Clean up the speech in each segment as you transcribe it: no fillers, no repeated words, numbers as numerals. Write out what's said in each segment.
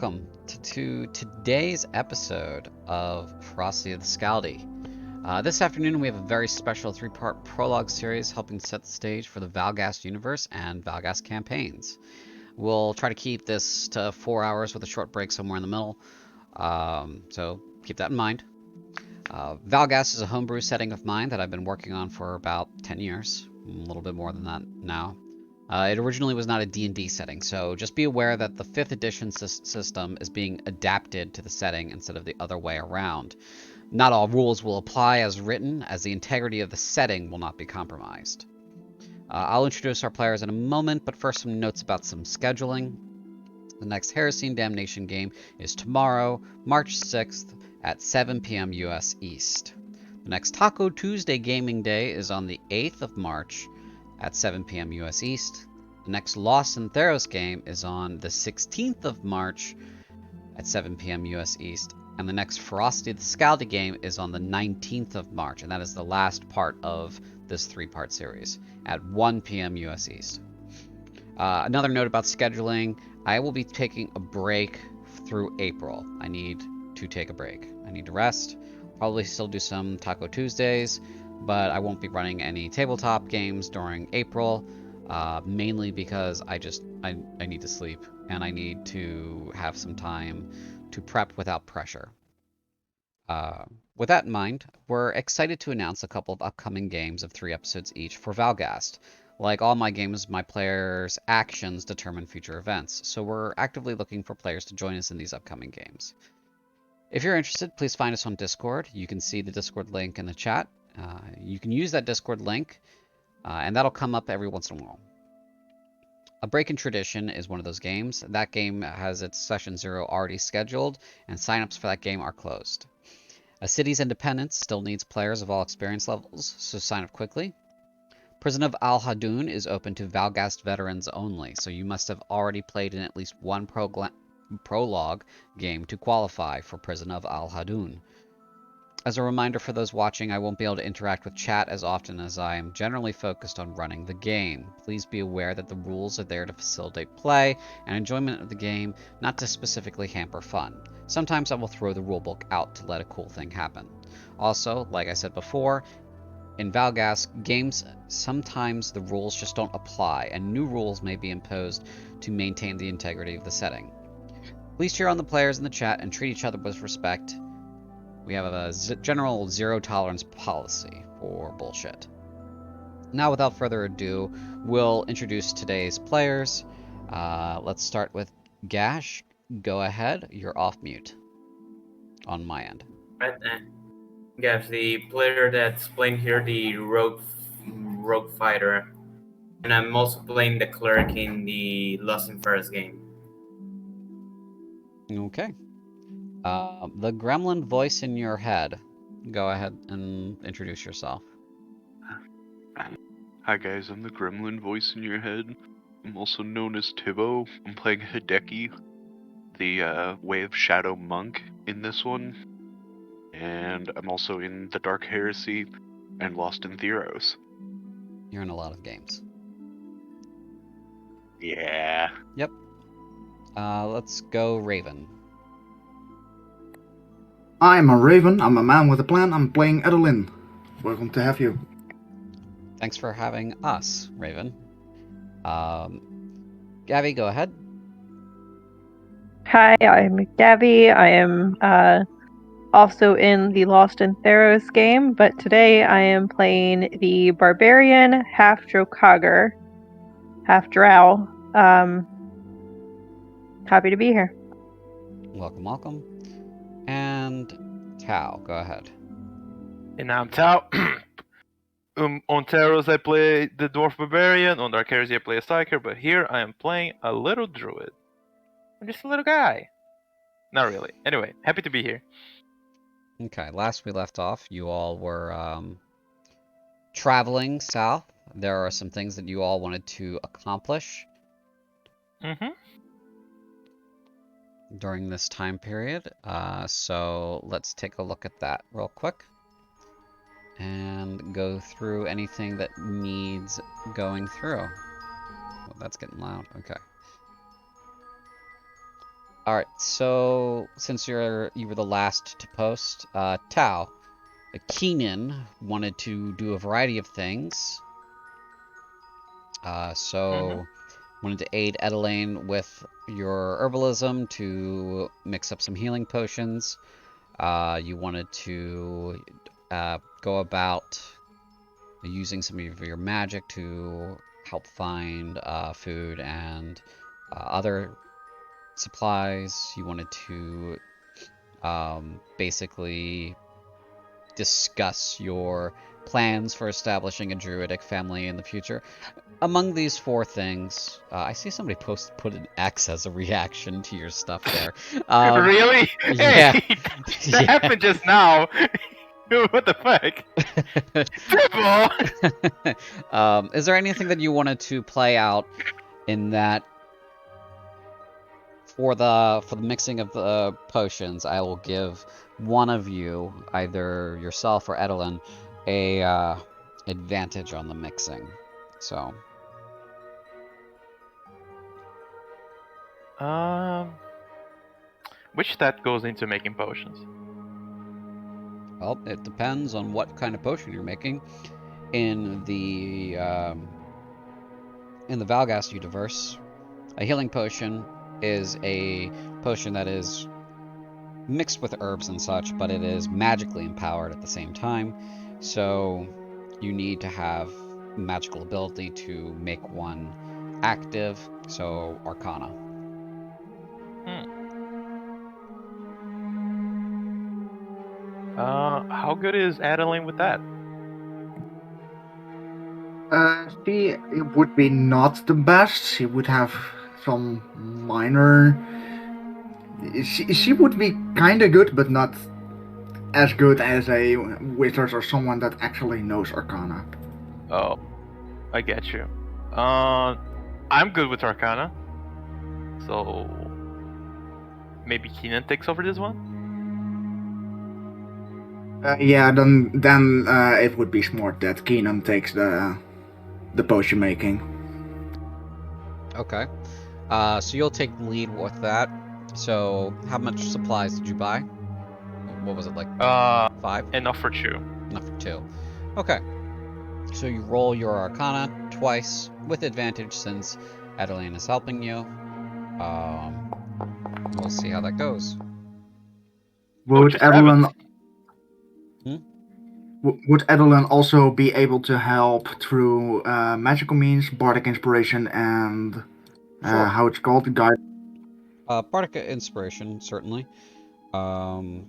welcome to today's episode of Ferocity of the Skaldi. This afternoon we have a very special three-part prologue series helping set the stage for the Val'Ghast universe and Val'Ghast campaigns. We'll try to keep this to 4 hours with a short break somewhere in the middle, so keep that in mind. Val'Ghast is a homebrew setting of mine that I've been working on for about 10 years, a little bit more than that now. It originally was not a D&D setting, so just be aware that the 5th edition system is being adapted to the setting instead of the other way around. Not all rules will apply as written, as the integrity of the setting will not be compromised. I'll introduce our players in a moment, but first some notes about some scheduling. The next Heresy and Damnation game is tomorrow, March 6th at 7 p.m. US East. The next Taco Tuesday gaming day is on the 8th of March at 7 p.m. US East. The next Lost in Theros game is on the 16th of March at 7 p.m. US East. And the next Ferocity of the Skaldi game is on the 19th of March, and that is the last part of this three-part series at 1 p.m. US East. Another note about scheduling, I will be taking a break through April. I need to take a break. I need to rest. Probably still do some Taco Tuesdays, but I won't be running any tabletop games during April, mainly because I need to sleep and I need to have some time to prep without pressure. With that in mind, we're excited to announce a couple of upcoming games of 3 episodes each for Val'Ghast. Like all my games, my players' actions determine future events, so we're actively looking for players to join us in these upcoming games. If you're interested, please find us on Discord. You can see the Discord link in the chat. You can use that Discord link, and that'll come up every once in a while. A Break in Tradition is one of those games. That game has its Session 0 already scheduled, and signups for that game are closed. A City's Independence still needs players of all experience levels, so sign up quickly. Prison of Al-Hadun is open to Val'Ghast veterans only, so you must have already played in at least one prologue game to qualify for Prison of Al-Hadun. As a reminder for those watching, I won't be able to interact with chat as often as I am generally focused on running the game. Please be aware that the rules are there to facilitate play and enjoyment of the game, not to specifically hamper fun. Sometimes I will throw the rulebook out to let a cool thing happen. Also, like I said before, in Val'Ghast games, sometimes the rules just don't apply, and new rules may be imposed to maintain the integrity of the setting. Please cheer on the players in the chat and treat each other with respect. We have a general zero-tolerance policy for bullshit. Now, without further ado, we'll introduce today's players. Let's start with Gash. Go ahead. You're off mute on my end. Right then. Gash, the player that's playing here, the rogue fighter. And I'm also playing the cleric in the Lost in Theros game. Okay. The gremlin voice in your head. Go ahead and introduce yourself. Hi guys, I'm the gremlin voice in your head. I'm also known as Tibbo. I'm playing Hideki, the Way of Shadow monk in this one. And I'm also in the Dark Heresy and Lost in Theros. You're in a lot of games. Yeah. Yep. Let's go Raven. I'm a Raven, I'm a man with a plan, I'm playing Adeline. Welcome to have you. Thanks for having us, Raven. Gabby, go ahead. Hi, I'm Gabby. I am also in the Lost in Theros game, but today I am playing the Barbarian, half Drokagr, half Drow. Happy to be here. Welcome, welcome. And Tao, go ahead. And I'm Tao. On Theros I play the Dwarf Barbarian, on Dark Heresy I play a Psyker, but here I am playing a little Druid. I'm just a little guy. Not really. Anyway, happy to be here. Okay, last we left off, you all were traveling south. There are some things that you all wanted to accomplish during this time period. So let's take a look at that real quick and go through anything that needs going through. Oh, that's getting loud. Okay. All right. So since you were the last to post, Tao, Keenan wanted to do a variety of things. So wanted to aid Edelaine with your herbalism to mix up some healing potions. You wanted to go about using some of your magic to help find food and other supplies. You wanted to basically discuss your plans for establishing a druidic family in the future. Among these 4 things, I see somebody put an X as a reaction to your stuff there. Really? Yeah. Hey, that happened just now. What the fuck? Triple! Is there anything that you wanted to play out in that for the mixing of the potions? I will give one of you, either yourself or Edelin, a advantage on the mixing. So Which stat goes into making potions? well, it depends on what kind of potion you're making. In the Val'Ghast universe, a healing potion is a potion that is mixed with herbs and such, but it is magically empowered at the same time. So you need to have magical ability to make one active. So Arcana. How good is Adeline with that? She would be not the best. She would have some minor. She would be kind of good, but not as good as a wizard or someone that actually knows Arcana. Oh, I get you. I'm good with Arcana, so maybe Keenan takes over this one. Yeah, then it would be smart that Keenan takes the potion making. Okay. So you'll take the lead with that. So how much supplies did you buy? What was it, like 5? Enough for 2. Enough for 2. Okay. So you roll your Arcana twice with advantage since Adeline is helping you. We'll see how that goes. Would just have it. Adeline would Adeline also be able to help through magical means, bardic inspiration, and Sure. how it's called, guide? Bardic inspiration, certainly. Since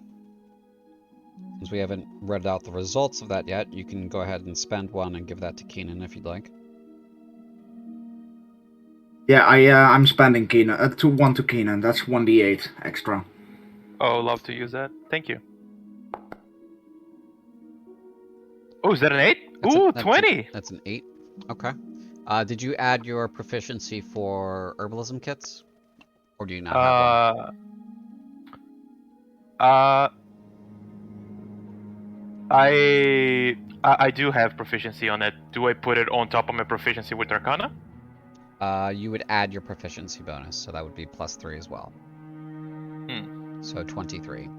we haven't read out the results of that yet, you can go ahead and spend one and give that to Keenan if you'd like. Yeah, I'm spending Keenan. 1 to Keenan. That's 1d8 extra. Oh, love to use that. Thank you. Oh, is that an 8? Ooh, 20! That's an 8. Okay. Did you add your proficiency for herbalism kits? Or do you not have one? I do have proficiency on it. Do I put it on top of my proficiency with Arcana? You would add your proficiency bonus, so that would be +3 as well. So 23.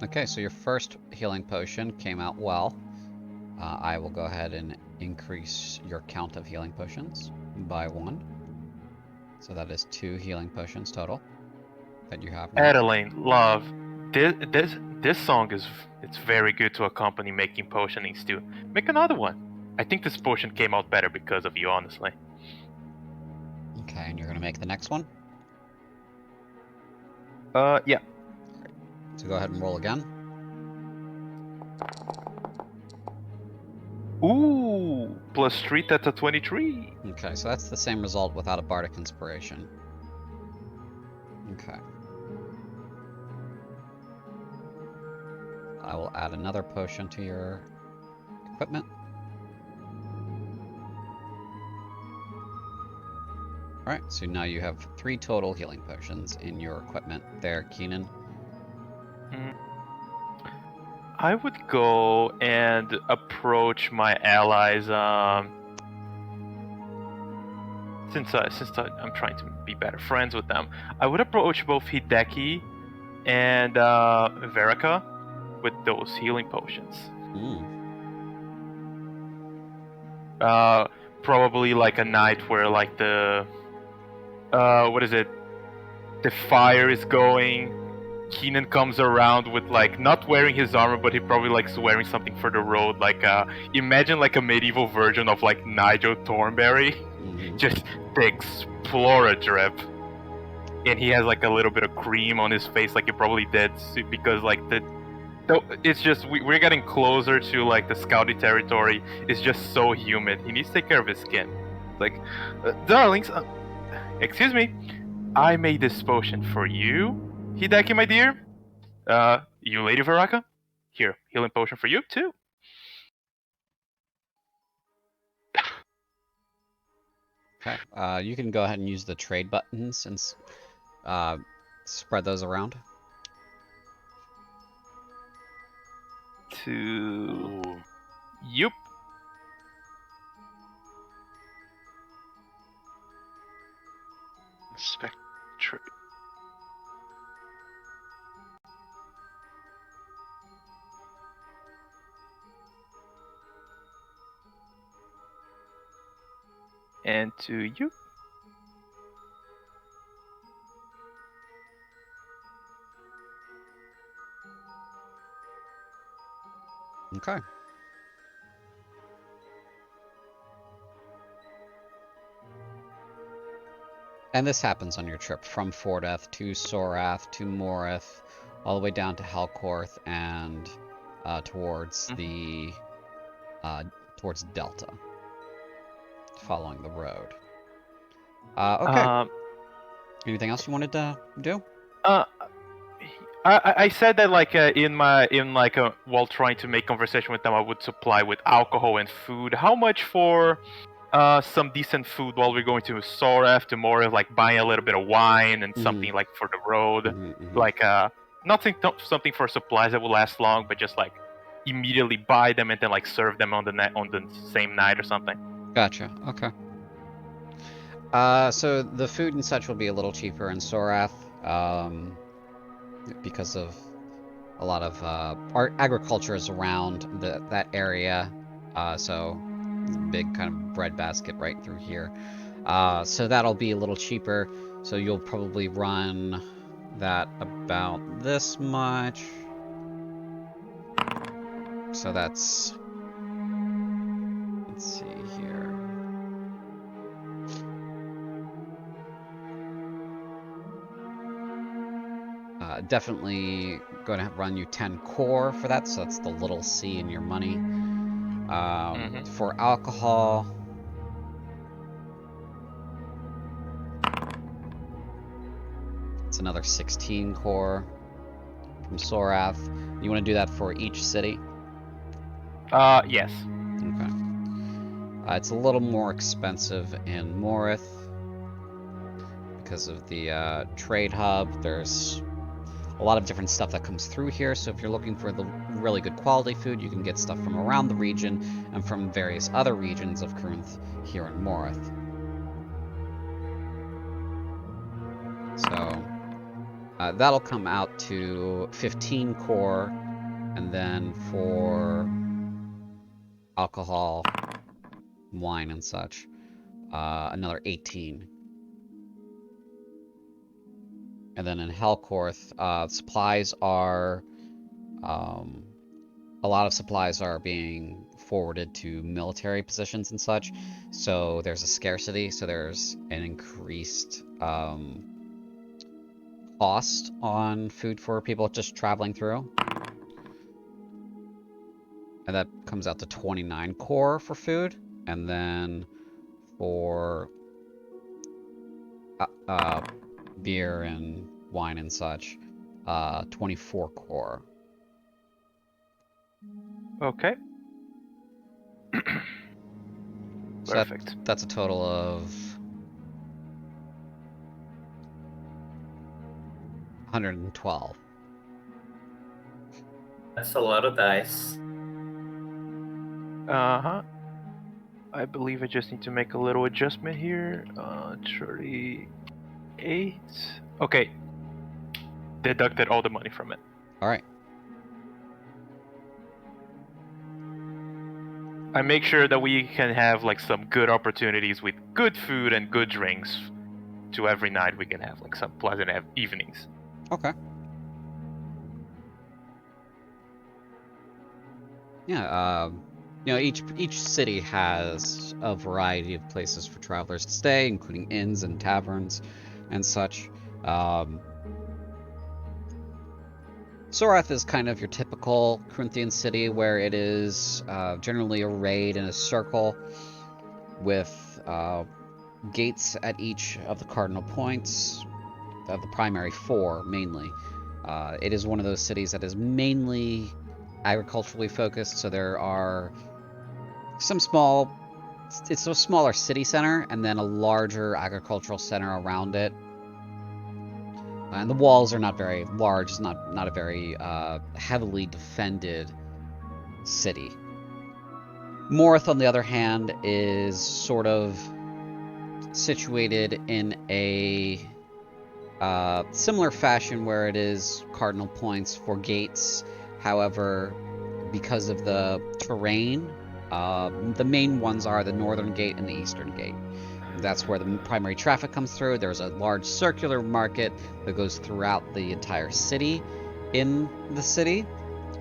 Okay, so your first healing potion came out well. I will go ahead and increase your count of healing potions by 1. So that is 2 healing potions total that you have now. Adeline, love. This song it's very good to accompany making potionings too. Make another one. I think this potion came out better because of you, honestly. Okay, and you're gonna make the next one? Yeah. So go ahead and roll again. Ooh, +3, that's a 23. Okay, so that's the same result without a bardic inspiration. Okay. I will add another potion to your equipment. Alright, so now you have 3 total healing potions in your equipment there, Keenan. I would go and approach my allies. since I'm trying to be better friends with them, I would approach both Hideki and Verica with those healing potions. Probably like a night where like the what is it? The fire is going. Keenan comes around with like not wearing his armor, but he probably likes wearing something for the road. Like imagine like a medieval version of like Nigel Thornberry, just the explorer drip, and he has like a little bit of cream on his face, like he probably did because like it's just we're getting closer to like the Skaldi territory. It's just so humid. He needs to take care of his skin. Like, darlings, excuse me, I made this potion for you, Hideki, my dear. You, Lady Veraka, here, healing potion for you too. Okay. You can go ahead and use the trade buttons and spread those around. Ooh. Yup. Spectre. And to you. Okay. And this happens on your trip from Fordeth to Sorath to Morith, all the way down to Helcorth and towards the towards Delta, following the road. Okay. Anything else you wanted to do? I said that like while trying to make conversation with them, I would supply with alcohol and food. How much for some decent food while we're going to Sorath to Morith, like buying a little bit of wine and something like for the road, like not something for supplies that will last long, but just like immediately buy them and then like serve them on the same night or something. Gotcha. Okay. So the food and such will be a little cheaper in Sorath, because of a lot of our agriculture is around that area. So it's a big kind of breadbasket right through here. So that'll be a little cheaper. So you'll probably run that about this much. So that's, let's see here. Definitely going to run you 10 core for that, so that's the little C in your money. For alcohol, it's another 16 core from Sorath. You want to do that for each city? Yes. Okay. It's a little more expensive in Morith because of the trade hub. There's a lot of different stuff that comes through here, so if you're looking for the really good quality food, you can get stuff from around the region and from various other regions of Cruinthe here in Morith. So that'll come out to 15 core, and then for alcohol, wine and such, another 18. And then in Helcorth, supplies are, a lot of supplies are being forwarded to military positions and such, so there's a scarcity, so there's an increased cost on food for people just traveling through. And that comes out to 29 core for food, and then for beer and wine and such, 24 core. Okay. So Perfect. That's a total of 112. That's a lot of dice. Uh-huh. I believe I just need to make a little adjustment here. 38. Okay. Deducted all the money from it. All right. I make sure that we can have like some good opportunities with good food and good drinks. To every night we can have like some pleasant evenings. Okay. Yeah. Each city has a variety of places for travelers to stay, including inns and taverns and such. Sorath is kind of your typical Cruinthian city, where it is generally arrayed in a circle with gates at each of the cardinal points, of the primary four mainly. It is one of those cities that is mainly agriculturally focused, so there are it's a smaller city center and then a larger agricultural center around it. And the walls are not very large. It's not a very heavily defended city. Morth, on the other hand, is sort of situated in a similar fashion, where it is cardinal points for gates. However, because of the terrain, the main ones are the northern gate and the eastern gate. That's where the primary traffic comes through. There's a large circular market that goes throughout the entire city in the city.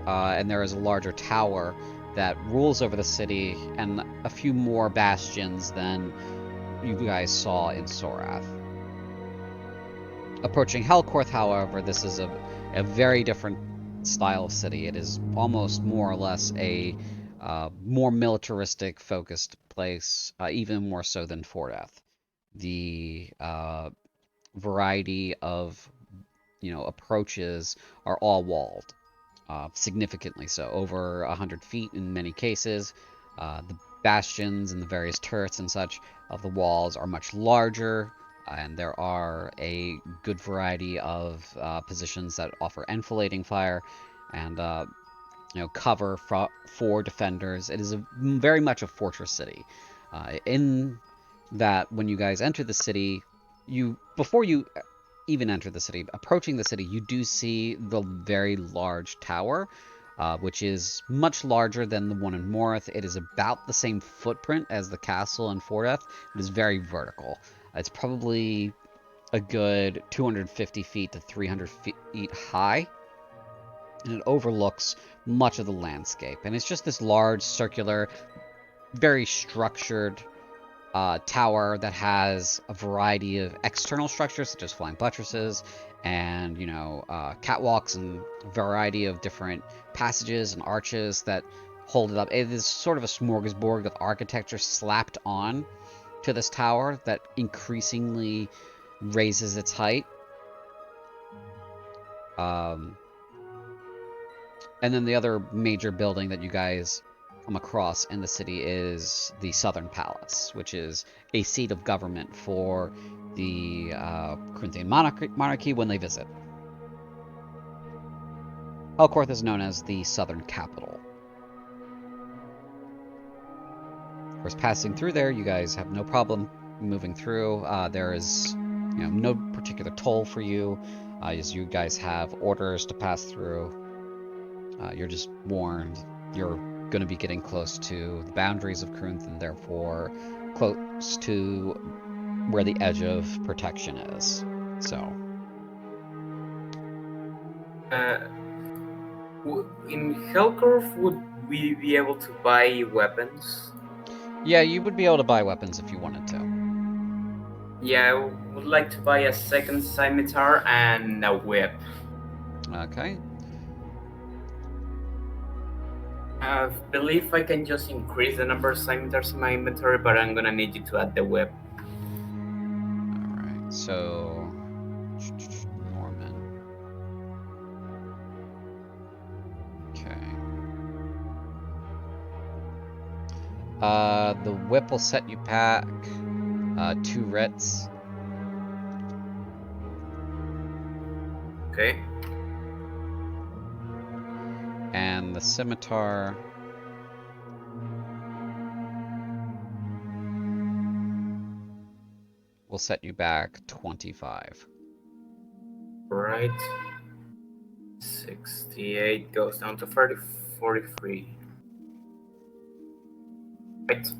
And there is a larger tower that rules over the city, and a few more bastions than you guys saw in Sorath. Approaching Helkorth, however, this is a very different style of city. It is almost more or less a more militaristic focused place, even more so than Fordath. The variety of approaches are all walled, significantly so, over 100 feet in many cases. The bastions and the various turrets and such of the walls are much larger, and there are a good variety of positions that offer enfilading fire and cover for defenders. It is very much a fortress city. In that, when you guys enter the city, before you even enter the city, approaching the city, you do see the very large tower, which is much larger than the one in Morth. It is about the same footprint as the castle in Fordath. It is very vertical. It's probably a good 250 feet to 300 feet high, and it overlooks much of the landscape. And it's just this large, circular, very structured tower that has a variety of external structures, such as flying buttresses and catwalks and a variety of different passages and arches that hold it up. It is sort of a smorgasbord of architecture slapped on to this tower that increasingly raises its height. And then the other major building that you guys come across in the city is the Southern Palace, which is a seat of government for the Cruinthian monarchy when they visit. Helkorth is known as the Southern Capital. Of course, passing through there, you guys have no problem moving through. There is no particular toll for you, as you guys have orders to pass through. You're just warned you're going to be getting close to the boundaries of Cruinthe, and therefore close to where the edge of protection is. So, in Helkorth, would we be able to buy weapons? yeah, you would be able to buy weapons if you wanted to. Yeah, I would like to buy a second scimitar and a whip. Okay. I believe I can just increase the number of scimitars in my inventory, but I'm gonna need you to add the whip. Alright, so Norman. Okay. The whip will set you back 2 writs. Okay. And the scimitar will set you back 25. Right. 68 goes down to 30, 43. Right. There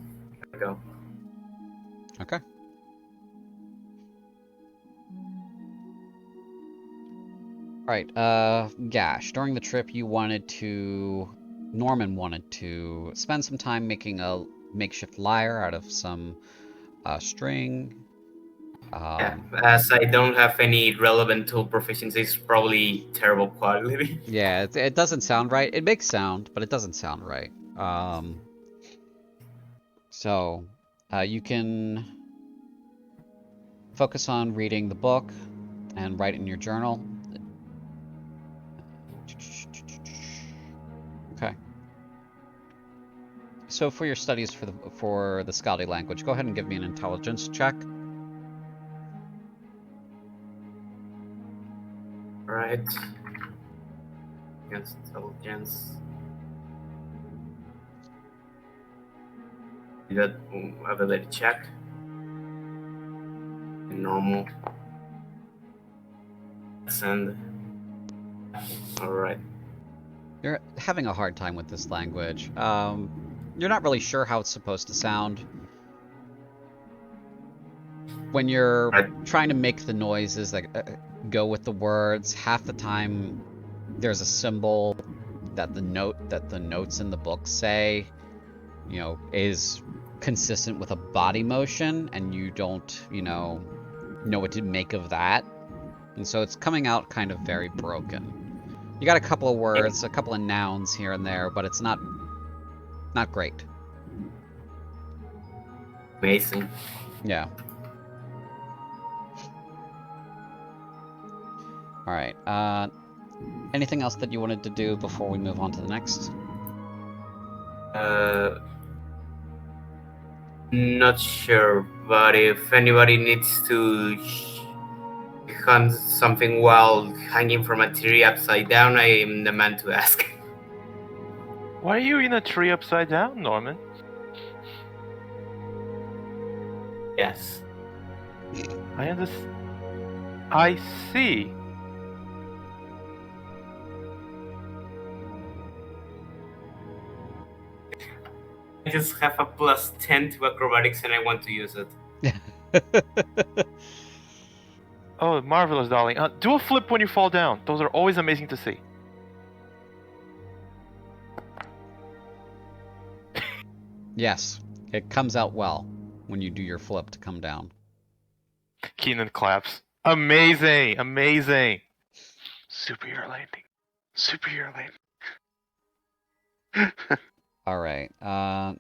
we go. Okay. Alright, Gash, during the trip Norman wanted to spend some time making a makeshift lyre out of some string. Yeah, as I don't have any relevant tool proficiency, it's probably terrible quality. Yeah, it doesn't sound right. It makes sound, but it doesn't sound right. So, you can focus on reading the book and write in your journal. Okay. So for your studies for the Skaldi language, go ahead and give me an intelligence check. Right. Against intelligence. That ability check. Normal. Send. Alright. You're having a hard time with this language. You're not really sure how it's supposed to sound. When you're trying to make the noises that go with the words, half the time there's a symbol that the notes in the book say, you know, is consistent with a body motion, and you don't, know what to make of that. And so it's coming out kind of very broken. You got a couple of words, a couple of nouns here and there, but it's not great. Amazing. Yeah. All right. Anything else that you wanted to do before we move on to the next? Not sure, but if anybody needs to hunt something while hanging from a tree upside down, I am the man to ask. Why are you in a tree upside down, Norman? Yes. I understand. I see. I just have a plus 10 to acrobatics and I want to use it. Oh, marvelous, darling. Do a flip when you fall down. Those are always amazing to see. Yes, it comes out well when you do your flip to come down. Keenan claps. Amazing! Amazing! Superior landing. Superior landing. All right.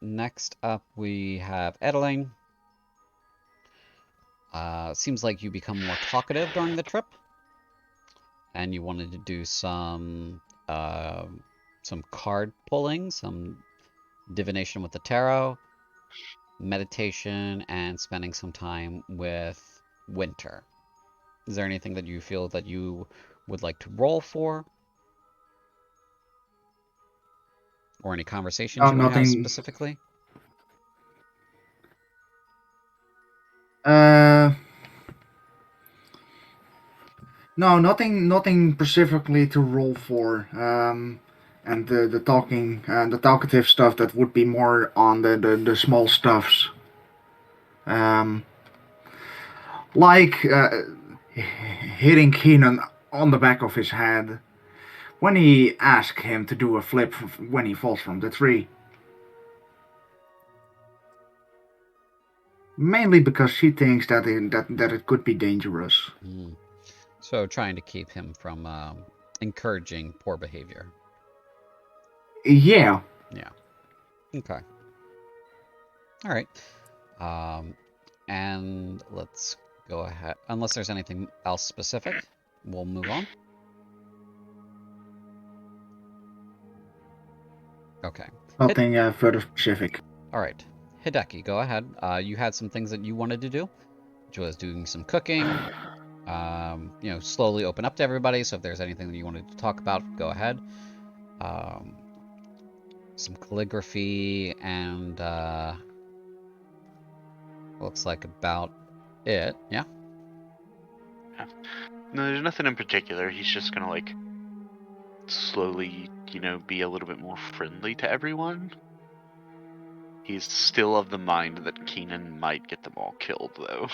Next up we have Edeling. Seems like you become more talkative during the trip, and you wanted to do some card pulling, some divination with the tarot, meditation, and spending some time with Winter. Is there anything that you feel that you would like to roll for? Or any conversations you want to have specifically? No, nothing specifically to roll for. And the talking and the talkative stuff, that would be more on the small stuffs. Like hitting Keenan on the back of his head when he asked him to do a flip when he falls from the tree. Mainly because she thinks that it could be dangerous. So trying to keep him from encouraging poor behavior. Yeah. Yeah. Okay. All right. And let's go ahead. Unless there's anything else specific, we'll move on. Okay. Nothing further specific. All right. Hideki, go ahead. You had some things that you wanted to do, which was doing some cooking. Slowly open up to everybody. So if there's anything that you wanted to talk about, go ahead. Some calligraphy and looks like about it. Yeah. No, there's nothing in particular. He's just gonna like slowly, be a little bit more friendly to everyone. He's still of the mind that Keenan might get them all killed, though.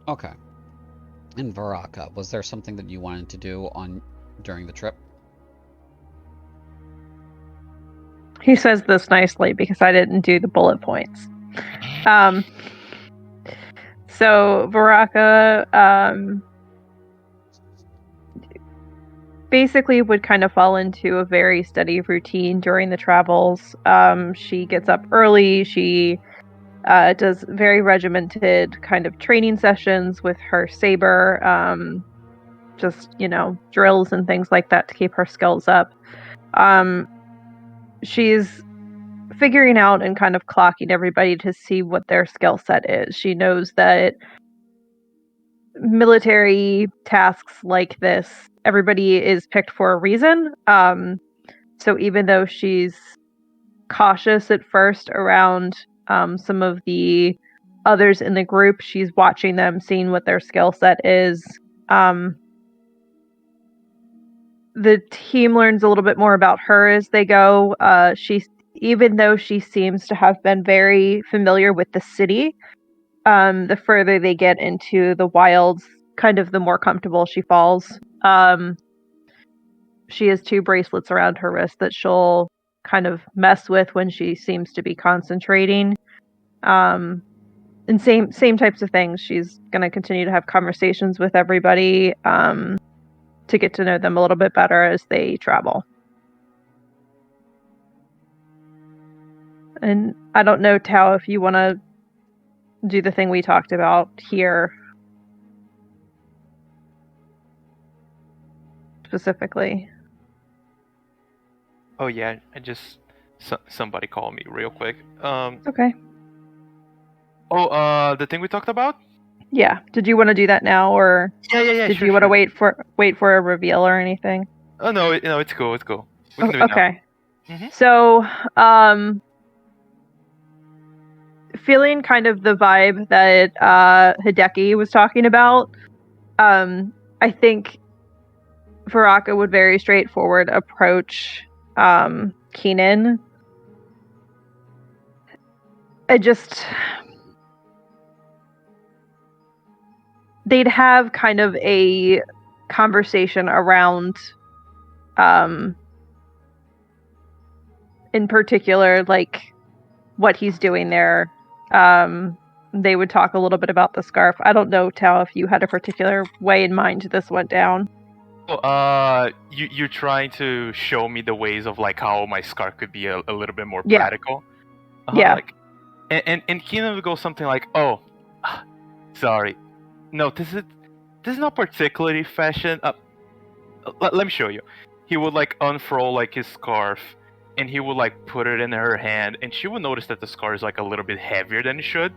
Okay. And Varaka, was there something that you wanted to do during the trip? He says this nicely because I didn't do the bullet points. So Varaka basically would kind of fall into a very steady routine during the travels. She gets up early. She does very regimented kind of training sessions with her saber. Just, drills and things like that to keep her skills up. She's figuring out and kind of clocking everybody to see what their skill set is. She knows that military tasks like this, everybody is picked for a reason. So even though she's cautious at first around some of the others in the group, she's watching them, seeing what their skill set is. The team learns a little bit more about her as they go. Even though she seems to have been very familiar with the city, the further they get into the wilds, kind of the more comfortable she falls. She has 2 bracelets around her wrist that she'll kind of mess with when she seems to be concentrating. And same types of things. She's going to continue to have conversations with everybody to get to know them a little bit better as they travel. And I don't know, Tao, if you want to do the thing we talked about here specifically. Oh yeah, somebody called me real quick. Okay. Oh, the thing we talked about? Yeah. Did you want to do that now, or Yeah. did Sure, you want to sure. wait for a reveal or anything? Oh no, it's cool. We can do it now. Okay. Mhm. So, feeling kind of the vibe that Hideki was talking about, I think Varaka would very straightforward approach Keenan. They'd have kind of a conversation around in particular, like what he's doing there. They would talk a little bit about the scarf. I don't know, Tao, if you had a particular way in mind this went down. You're trying to show me the ways of like how my scarf could be a little bit more Yeah. practical. Yeah. Like, and Keenan would go something like, "Oh, sorry, no, this is not particularly fashion. Let me show you." He would like unfurl like his scarf, and he would like put it in her hand, and she would notice that the scarf is like a little bit heavier than it should.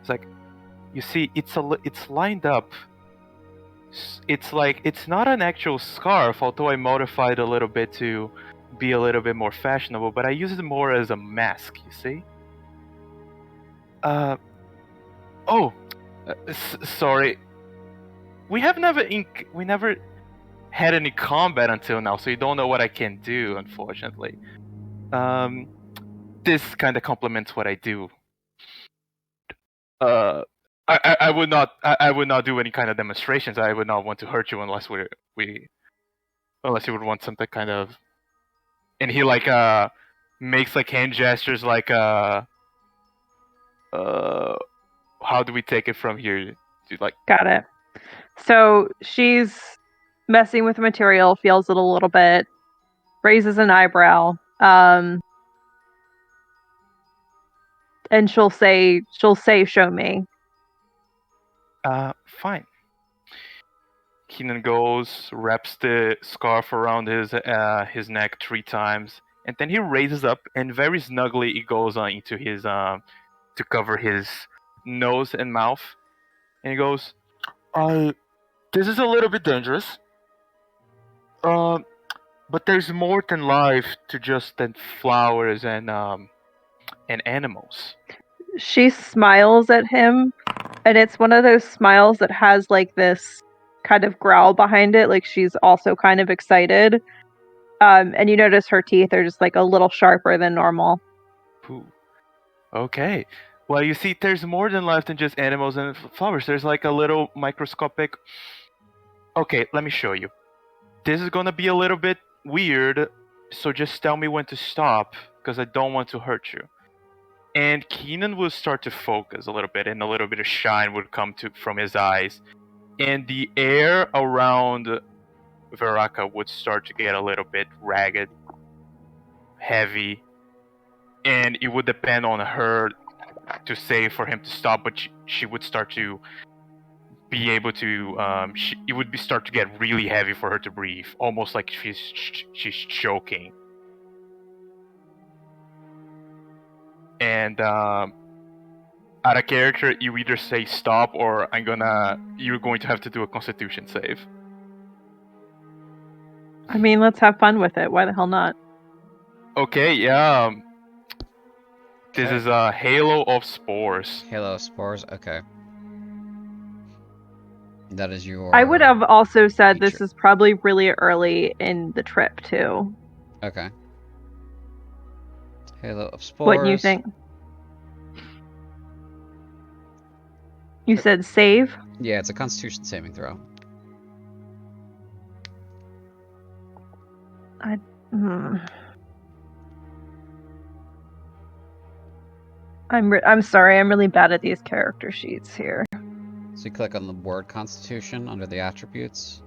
It's like, you see, it's lined up. It's not an actual scarf, although I modified a little bit to be a little bit more fashionable, but I use it more as a mask, you see? Sorry. We never had any combat until now, so you don't know what I can do, unfortunately. This kind of complements what I do. I would not do any kind of demonstrations. I would not want to hurt you unless unless you would want something kind of. And he like makes like hand gestures like how do we take it from here? Like, got it. So she's messing with the material, feels it a little bit, raises an eyebrow, and she'll say, "Show me." Fine. Keenan goes, wraps the scarf around his neck 3 times, and then he raises up and very snugly it goes on into his to cover his nose and mouth, and he goes, "This is a little bit dangerous. But there's more than life to just than flowers and animals. She smiles at him, and it's one of those smiles that has like this kind of growl behind it, like she's also kind of excited. And you notice her teeth are just like a little sharper than normal. Ooh. Okay. Well, you see, there's more than life than just animals and flowers. There's like a little microscopic. Okay, let me show you. This is gonna be a little bit weird, so just tell me when to stop, because I don't want to hurt you. And Keenan will start to focus a little bit, and a little bit of shine would come from his eyes. And the air around Veraka would start to get a little bit ragged, heavy, and it would depend on her to say for him to stop, but she would start to be able to it would start to get really heavy for her to breathe, almost like she's choking. And out of character, you either say stop or you're going to have to do a Constitution save. I mean, let's have fun with it. Why the hell not? Okay, yeah. This is a Halo of Spores. Halo spores. Okay. That is your. I would have also said this feature. is probably really early in the trip too. Okay. Halo of spores. What do you think? You said save? Yeah, it's a Constitution saving throw. I'm sorry, I'm really bad at these character sheets here. So you click on the word Constitution under the attributes,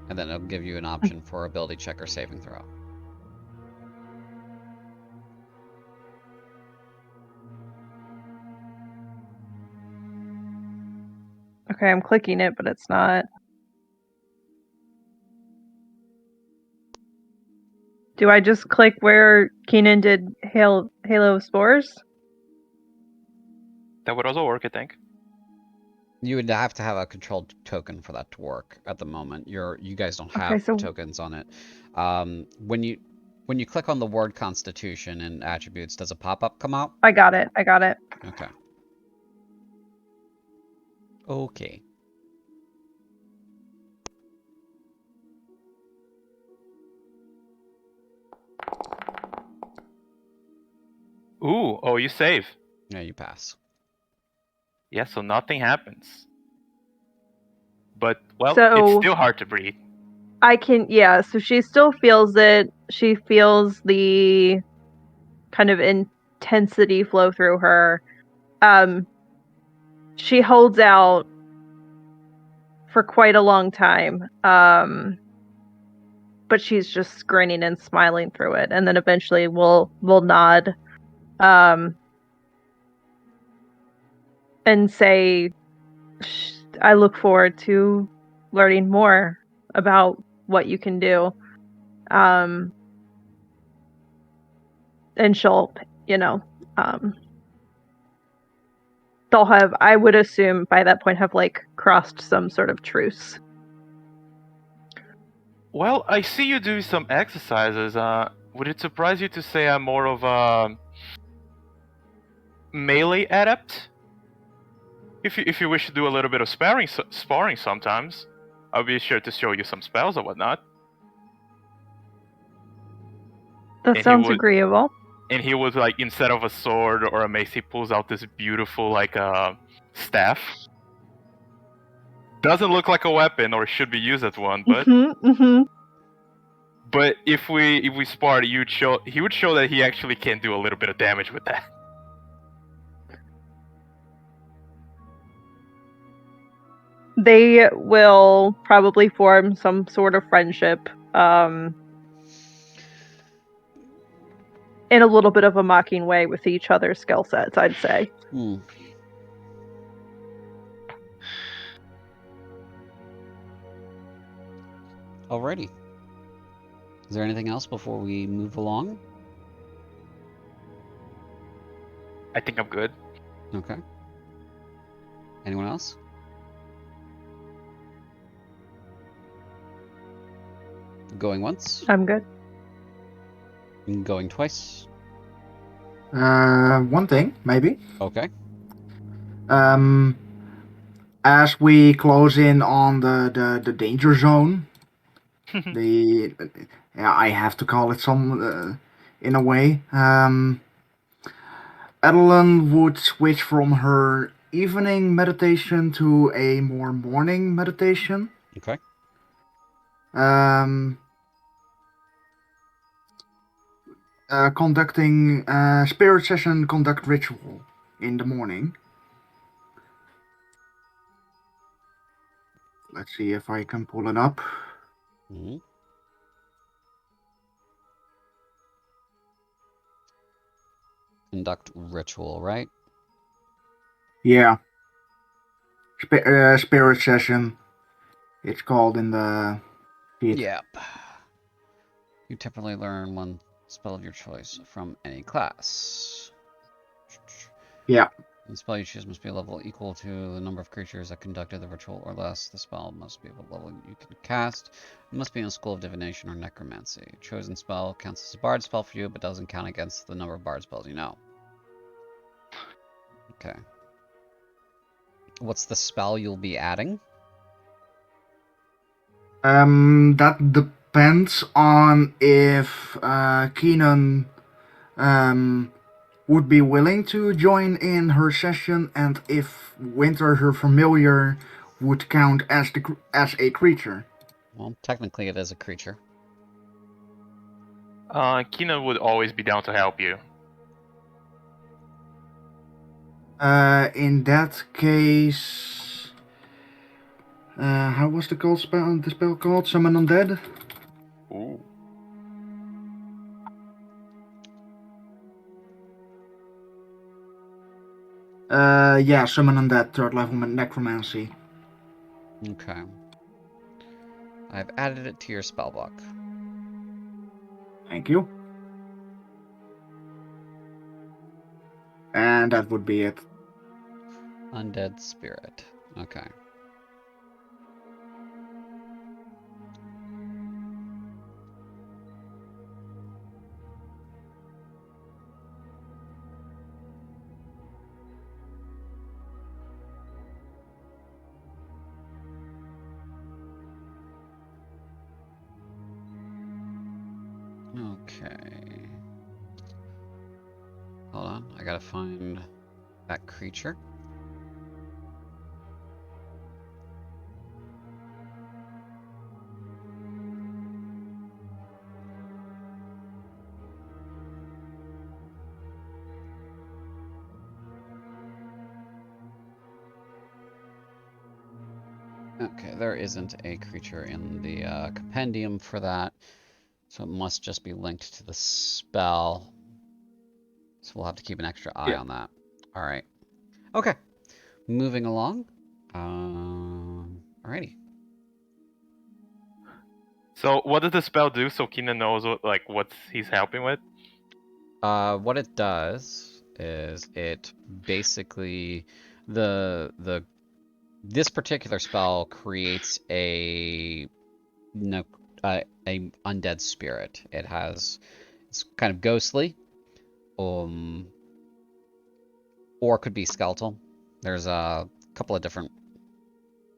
and then it'll give you an option for ability check or saving throw. Okay, I'm clicking it, but it's not. Do I just click where Keenan did Halo of Spores? That would also work, I think. You would have to have a controlled token for that to work at the moment. You guys don't have tokens on it. When you click on the word Constitution in attributes, does a pop-up come out? I got it. Okay. Okay. Ooh, oh, you save. Yeah, you pass. Yeah, so nothing happens. But, well, So- it's still hard to breathe. So she still feels it. She feels the kind of intensity flow through her. She holds out for quite a long time. But she's just grinning and smiling through it, and then eventually we'll nod. And say, I look forward to learning more about what you can do. And she'll, they'll have, I would assume by that point, have like crossed some sort of truce. Well, I see you do some exercises. Would it surprise you to say I'm more of a melee adept? If you wish to do a little bit of sparring sometimes, I'll be sure to show you some spells or whatnot. That sounds agreeable. And he was like, instead of a sword or a mace, he pulls out this beautiful like staff. Doesn't look like a weapon or should be used as one, but but if we spar, he would show that he actually can do a little bit of damage with that. They will probably form some sort of friendship, in a little bit of a mocking way with each other's skill sets, I'd say. Alrighty. Is there anything else before we move along? I think I'm good. Okay. Anyone else? Going once? I'm good. Going twice. One thing, maybe. Okay. As we close in on the danger zone, the I have to call it some in a way. Adeline would switch from her evening meditation to a more morning meditation. Okay. Conducting spirit session, conduct ritual in the morning. Let's see if I can pull it up. Mm-hmm. Conduct ritual, right? Yeah. Spirit session. It's called in the sheet. Yep. You typically learn one spell of your choice from any class. Yeah. The spell you choose must be a level equal to the number of creatures that conducted the ritual or less. The spell must be what level you can cast. It must be in a school of divination or necromancy. Chosen spell counts as a bard spell for you, but doesn't count against the number of bard spells you know. Okay. What's the spell you'll be adding? That depends on if Keenan would be willing to join in her session, and if Winter, her familiar, would count as a creature. Well, technically it is a creature. Keenan would always be down to help you. In that case, how was the spell called? Summon Undead? Ooh. Yeah, Summon Undead, 3rd level Necromancy. Okay. I've added it to your spellbook. Thank you. And that would be it. Undead spirit. Okay. Okay. Hold on, I gotta find that creature. Okay, there isn't a creature in the compendium for that, so it must just be linked to the spell. So we'll have to keep an extra eye on that. All right. Okay. Moving along. Alrighty. So what does the spell do so Keenan knows what he's helping with? What it does is it basically this particular spell creates a undead spirit. It's kind of ghostly, or it could be skeletal. There's a couple of different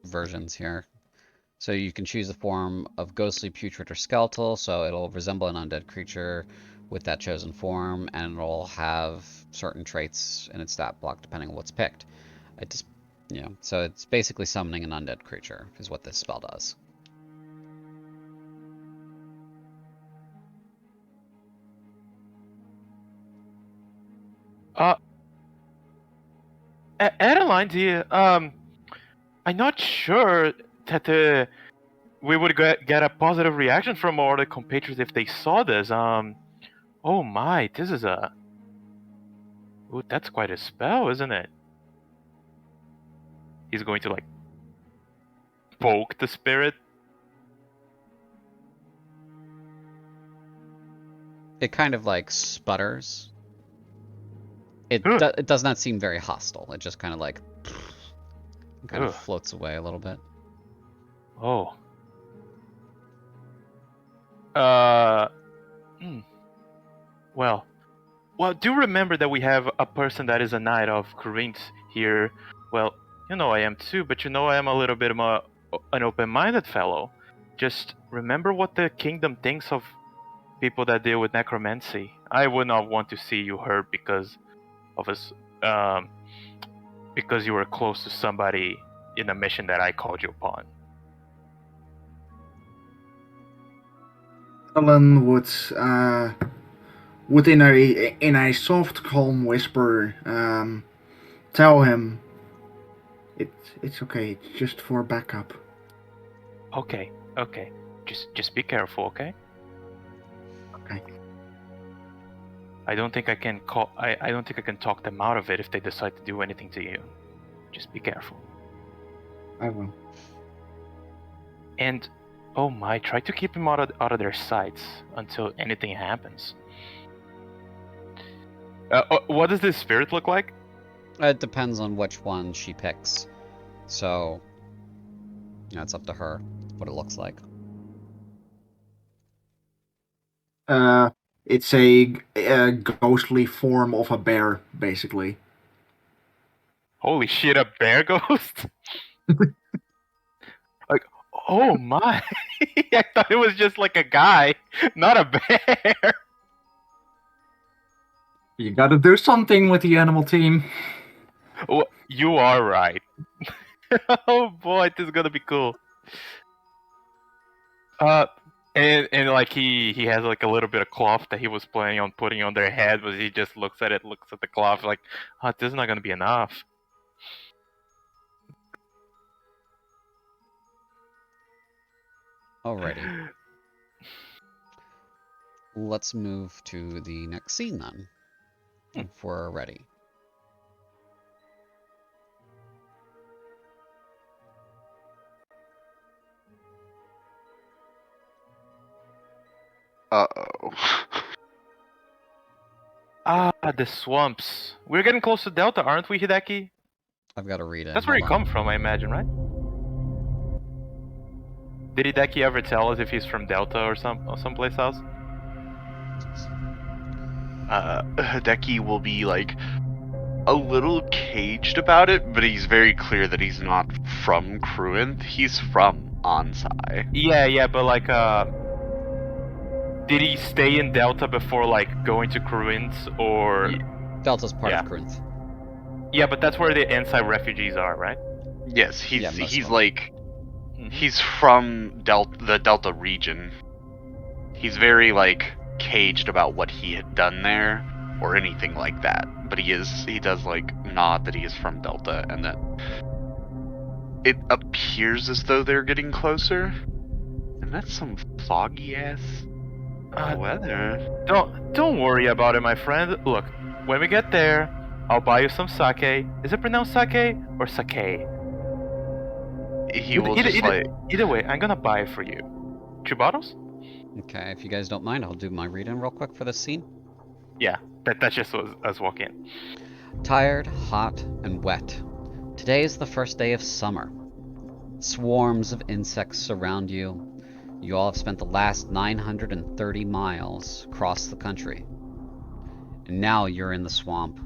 versions here. So you can choose the form of ghostly, putrid, or skeletal, so it'll resemble an undead creature with that chosen form, and it'll have certain traits in its stat block depending on what's picked. So it's basically summoning an undead creature is what this spell does. Adeline, I'm not sure that we would get a positive reaction from our compatriots if they saw this. Oh my, this is a... Ooh, that's quite a spell, isn't it? He's going to, poke the spirit. It kind of, sputters. It does not seem very hostile. It just kind of, floats away a little bit. Oh. Well, do remember that we have a person that is a knight of Cruinthe here. Well, you know I am too, but you know I am a little bit of an open-minded fellow. Just remember what the kingdom thinks of people that deal with necromancy. I would not want to see you hurt because of us, because you were close to somebody in a mission that I called you upon. Alan would in a soft, calm whisper tell him, "It's okay. It's just for backup." Okay. Just be careful, okay? Okay. I don't think I can I don't think I can talk them out of it if they decide to do anything to you. Just be careful. I will. And oh my, try to keep him out of their sights until anything happens. What does this spirit look like? It depends on which one she picks. So, it's up to her what it looks like. It's a ghostly form of a bear, basically. Holy shit, a bear ghost? Like, oh my. I thought it was just like a guy, not a bear. You gotta do something with the animal team. Well, you are right. Oh boy, this is gonna be cool. And like he has like a little bit of cloth that he was planning on putting on their head, but he just looks at the cloth like, oh, this is not gonna be enough. Alrighty. Let's move to the next scene then, if we're ready. Uh-oh. Ah, the swamps. We're getting close to Delta, aren't we, Hideki? I've got to read it. That's where you Hold on. come from, I imagine, right? Did Hideki ever tell us if he's from Delta or someplace else? Hideki will be like a little caged about it, but he's very clear that he's not from Cruinthe. He's from Ansai. Yeah, but like, did he stay in Delta before like going to Cruinthe, or? Delta's part Yeah. of Cruinthe. Yeah, but that's where the Ansai refugees are, right? Yes, he's Yeah, most of he's them. like Mhm. he's from the Delta region. He's very like caged about what he had done there or anything like that. But he does like nod that he is from Delta and that it appears as though they're getting closer. And that's some foggy ass weather. Don't worry about it, my friend. Look, when we get there, I'll buy you some sake. Is it pronounced sake or sake? He will just like Either way, I'm gonna buy it for you. 2 bottles? Okay, if you guys don't mind, I'll do my read-in real quick for this scene. Yeah, that's just us walk in. Tired, hot, and wet. Today is the first day of summer. Swarms of insects surround you. You all have spent the last 930 miles across the country. And now you're in the swamp,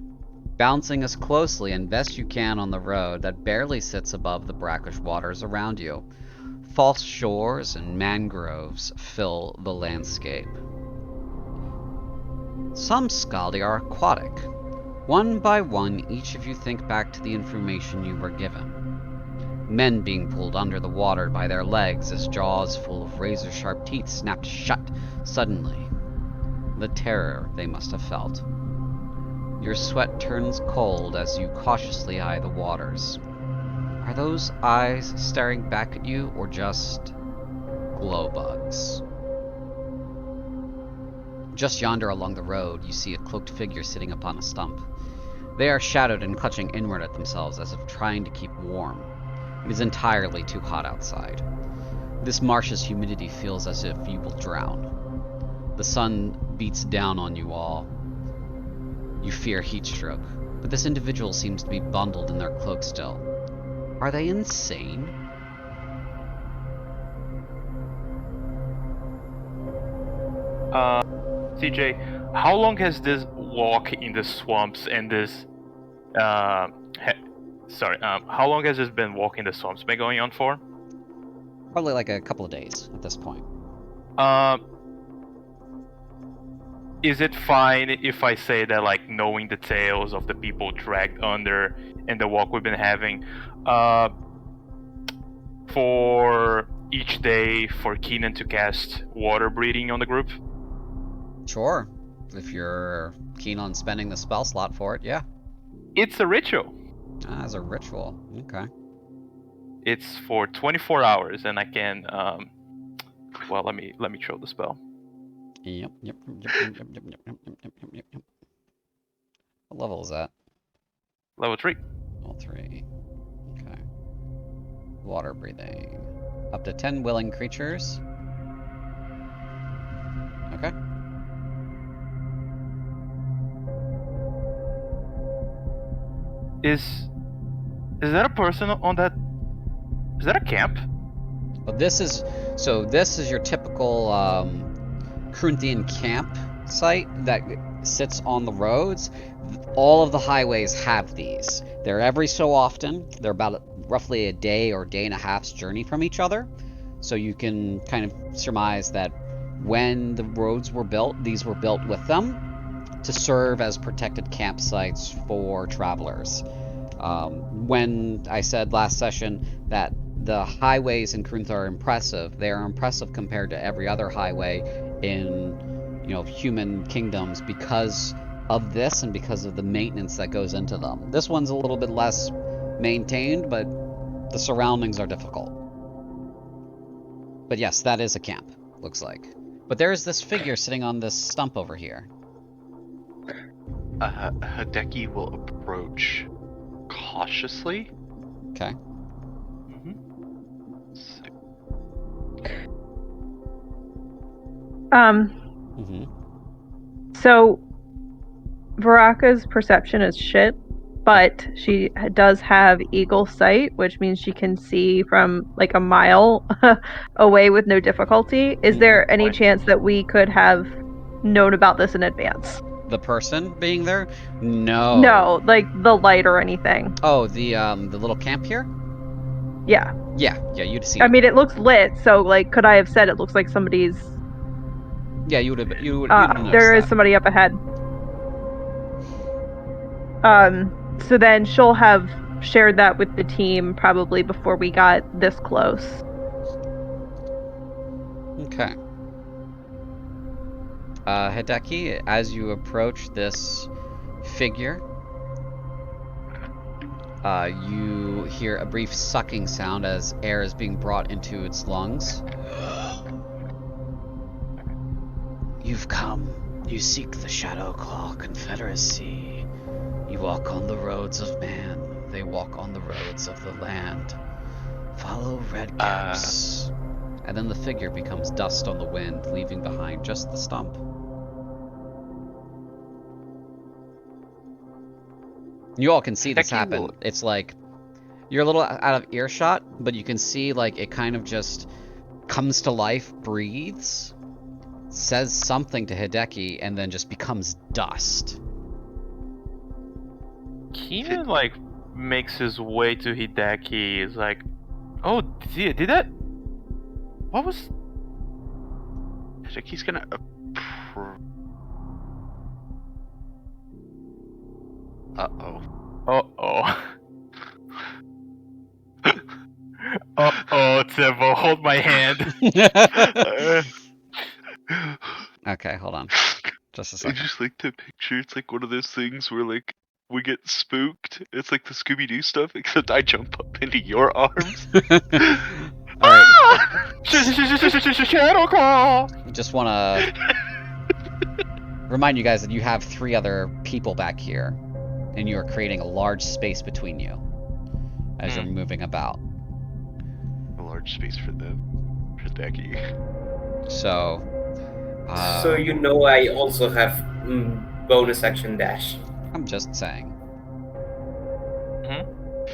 bouncing as closely and best you can on the road that barely sits above the brackish waters around you. False shores and mangroves fill the landscape. Some Skaldi are aquatic. One by one, each of you think back to the information you were given. Men being pulled under the water by their legs as jaws full of razor-sharp teeth snapped shut suddenly. The terror they must have felt. Your sweat turns cold as you cautiously eye the waters. Are those eyes staring back at you, or just glow bugs? Just yonder along the road, you see a cloaked figure sitting upon a stump. They are shadowed and clutching inward at themselves as if trying to keep warm. It is entirely too hot outside. This marsh's humidity feels as if you will drown. The sun beats down on you all. You fear heat stroke, but this individual seems to be bundled in their cloak still. Are they insane? TJ, how long has this walk in the swamps and this how long has this been walking the swamps been going on for? Probably like a couple of days at this point. Is it fine if I say that, like, knowing the tales of the people dragged under and the walk we've been having, for each day for Keenan to cast water breathing on the group? Sure. If you're keen on spending the spell slot for it, yeah. It's a ritual. As a ritual. Okay. It's for 24 hours, and I can. Well, let me throw the spell. Yep. What level is that? Level 3. Level 3. Okay. Water breathing. Up to 10 willing creatures. Okay. Is that a person on that? Is that a camp? Well, this is your typical Cruinthian camp site that sits on the roads. All of the highways have these. They're every so often. They're about roughly a day or day and a half's journey from each other. So you can kind of surmise that when the roads were built, these were built with them to serve as protected campsites for travelers. When I said last session that the highways in Cruinthe are impressive, they are impressive compared to every other highway in, human kingdoms because of this and because of the maintenance that goes into them. This one's a little bit less maintained, but the surroundings are difficult. But yes, that is a camp, looks like. But there is this figure sitting on this stump over here. Hideki will approach cautiously. Okay. So Varaka's perception is shit, but she does have eagle sight, which means she can see from like a mile away with no difficulty. Is there any chance that we could have known about this in advance? The person being there? No. No, like the light or anything. Oh, the little camp here? Yeah. Yeah, you'd see. I mean, it looks lit, so like, could I have said it looks like somebody's? Yeah, you would have. There is somebody up ahead. So then she'll have shared that with the team probably before we got this close. Okay. Hideki, as you approach this figure, you hear a brief sucking sound as air is being brought into its lungs. You've come. You seek the Shadowclaw Confederacy. You walk on the roads of man. They walk on the roads of the land. Follow red caps. And then the figure becomes dust on the wind, leaving behind just the stump. You all can see this happen. It's like, you're a little out of earshot, but you can see like it kind of just comes to life, breathes, says something to Hideki, and then just becomes dust. Keenan like makes his way to Hideki. Is like, oh, did that? What was? Hideki's gonna. Uh-oh. Tevo, hold my hand. Okay, hold on. Just a second. I just like to picture it's like one of those things where like we get spooked. It's like the Scooby-Doo stuff, except I jump up into your arms. Alright. Shadowclaw! Just wanna remind you guys that you have 3 other people back here, and you are creating a large space between you as you're moving about. A large space for them. For Hideki. So... So I also have bonus action dash. I'm just saying.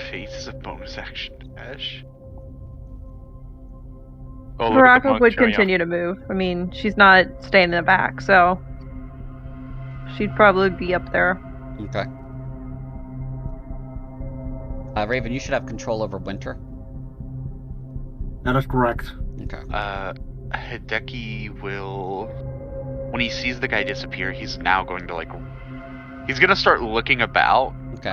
Faith is a bonus action dash. Oh, Baraka would continue to move. I mean, she's not staying in the back, so... she'd probably be up there. Okay. Raven, you should have control over Winter. That is correct. Okay. Hideki will, when he sees the guy disappear, he's now going to he's gonna start looking about, Okay.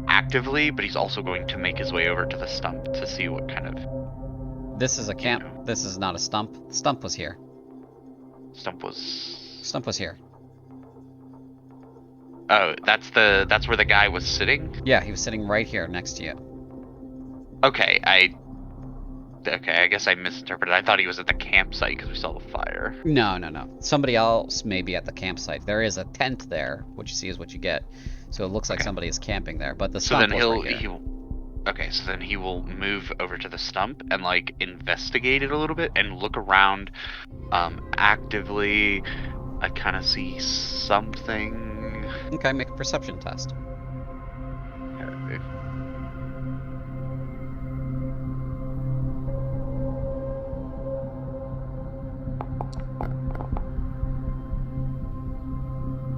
Actively, but he's also going to make his way over to the stump to see what kind of This is a camp. This is not a stump. Stump was here. stump was. Stump was here. Oh, that's where the guy was sitting? Yeah, he was sitting right here next to you. Okay, I guess I misinterpreted. I thought he was at the campsite because we saw the fire. No. Somebody else may be at the campsite. There is a tent there. What you see is what you get. So it looks like somebody is camping there. But the stump was right here. So then he will move over to the stump and investigate it a little bit and look around actively. I kind of see something. Okay, make a perception test. Okay.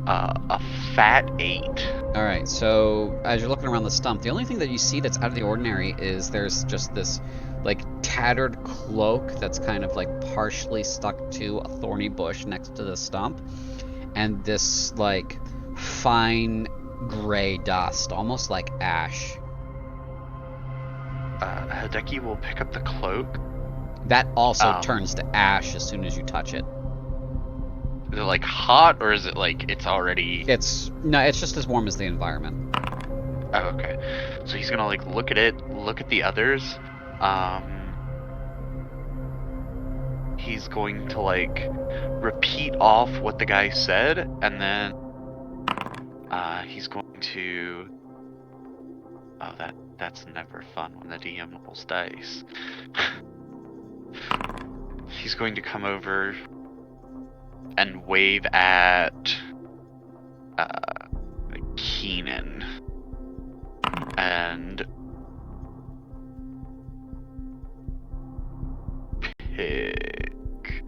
A fat 8. Alright, so as you're looking around the stump, the only thing that you see that's out of the ordinary is there's just this tattered cloak that's kind of partially stuck to a thorny bush next to the stump, and this fine gray dust, almost like ash. Hideki will pick up the cloak. That also turns to ash as soon as you touch it. Is it hot, or is it it's already? It's just as warm as the environment. Oh, okay. So he's gonna look at it, look at the others. He's going to repeat off what the guy said, and then he's going to. Oh, that's never fun when the DM rolls dice. He's going to come over and wave at Keenan and pick.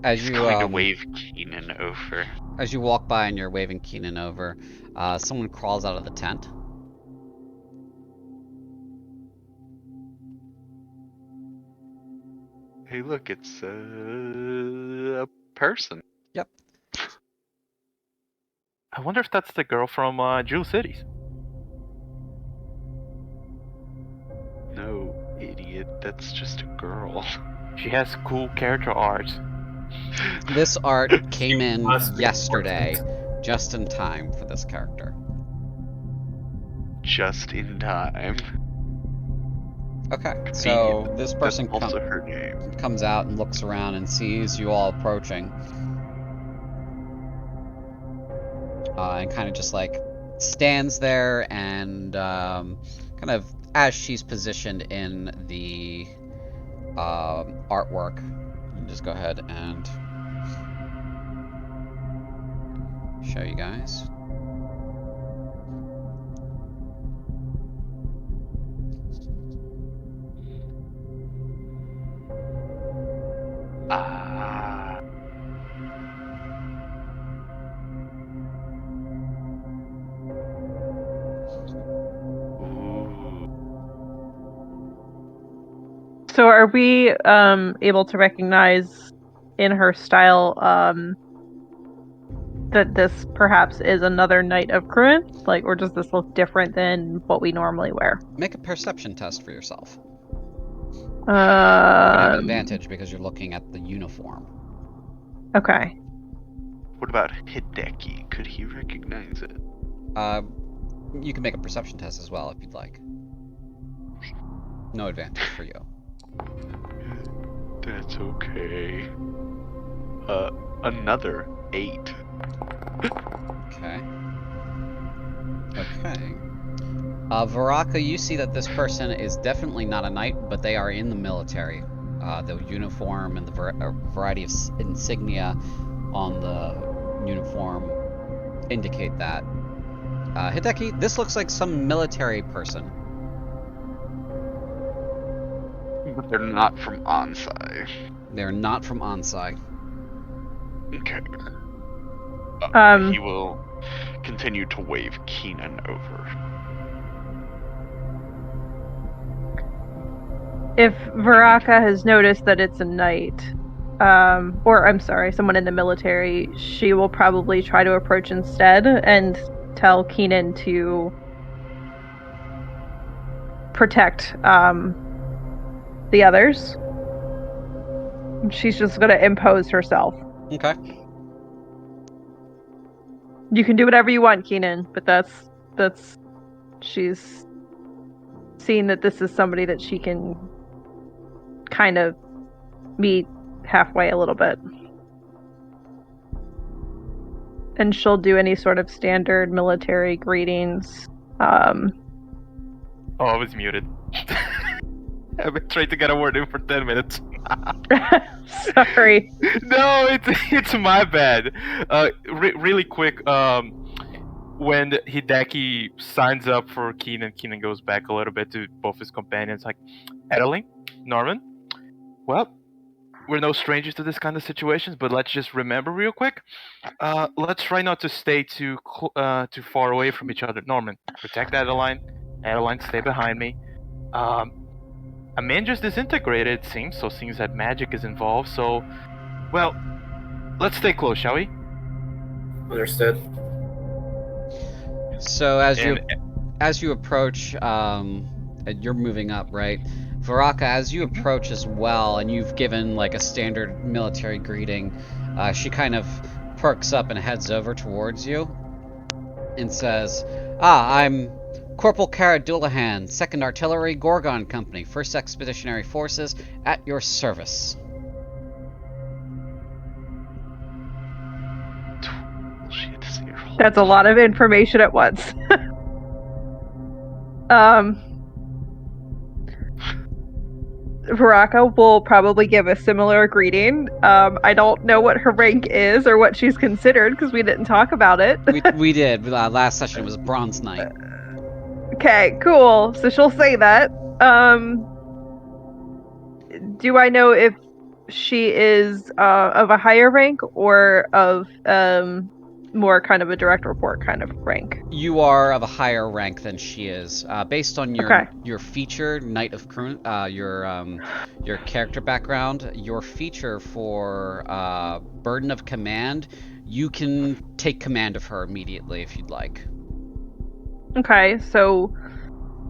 As He's you going to wave Keenan over. As you walk by and you're waving Keenan over, someone crawls out of the tent. Hey, look, it's a person. Yep. I wonder if that's the girl from Jewel Cities. No, idiot. That's just a girl. She has cool character art. This art came in Must be yesterday, important. just in time for this character. Just in time. Okay, so this person That's also her name. comes out and looks around and sees you all approaching. And kind of just stands there and kind of as she's positioned in the artwork. Just go ahead and show you guys. So are we able to recognize in her style that this perhaps is another Knight of Cruinthe? Or does this look different than what we normally wear? Make a perception test for yourself. You have advantage because you're looking at the uniform. Okay. What about Hideki? Could he recognize it? You can make a perception test as well if you'd like. No advantage for you. That's okay. Another 8. Okay. Varaka, you see that this person is definitely not a knight, but they are in the military. The uniform and the variety of insignia on the uniform indicate that. Hideki, this looks like some military person. But they're not from Ansai. They're not from Ansai. Okay. He will continue to wave Keenan over. If Varaka has noticed that it's a knight, or I'm sorry, someone in the military, she will probably try to approach instead and tell Keenan to protect the others. She's just going to impose herself. Okay. You can do whatever you want, Keenan, but that's she's seen that this is somebody that she can kind of meet halfway a little bit. And she'll do any sort of standard military greetings. Oh, I was muted. I've been trying to get a word in for 10 minutes. Sorry. No, it's my bad. Really quick, when Hideki signs up for Keenan goes back a little bit to both his companions, like, Adeline, Norman, well, we're no strangers to this kind of situations, but let's just remember real quick. Let's try not to stay too far away from each other. Norman, protect Adeline. Adeline, stay behind me. A man just disintegrated, it seems, so seems that magic is involved, so, well, let's stay close, shall we? Understood. So as you approach, you're moving up, right? Varaka, as you approach as well, and you've given like a standard military greeting, she kind of perks up and heads over towards you and says, I'm Corporal Kara Doulahan, 2nd Artillery Gorgon Company, 1st Expeditionary Forces, at your service. That's a lot of information at once. Varaka will probably give a similar greeting. I don't know what her rank is or what she's considered because we didn't talk about it. we did. Last session was Bronze Knight. Okay, cool. So she'll say that. Do I know if she is of a higher rank or of more kind of a direct report kind of rank? You are of a higher rank than she is, based on your feature, Knight of Cruinthe, your character background, your feature for Burden of Command. You can take command of her immediately if you'd like. Okay, so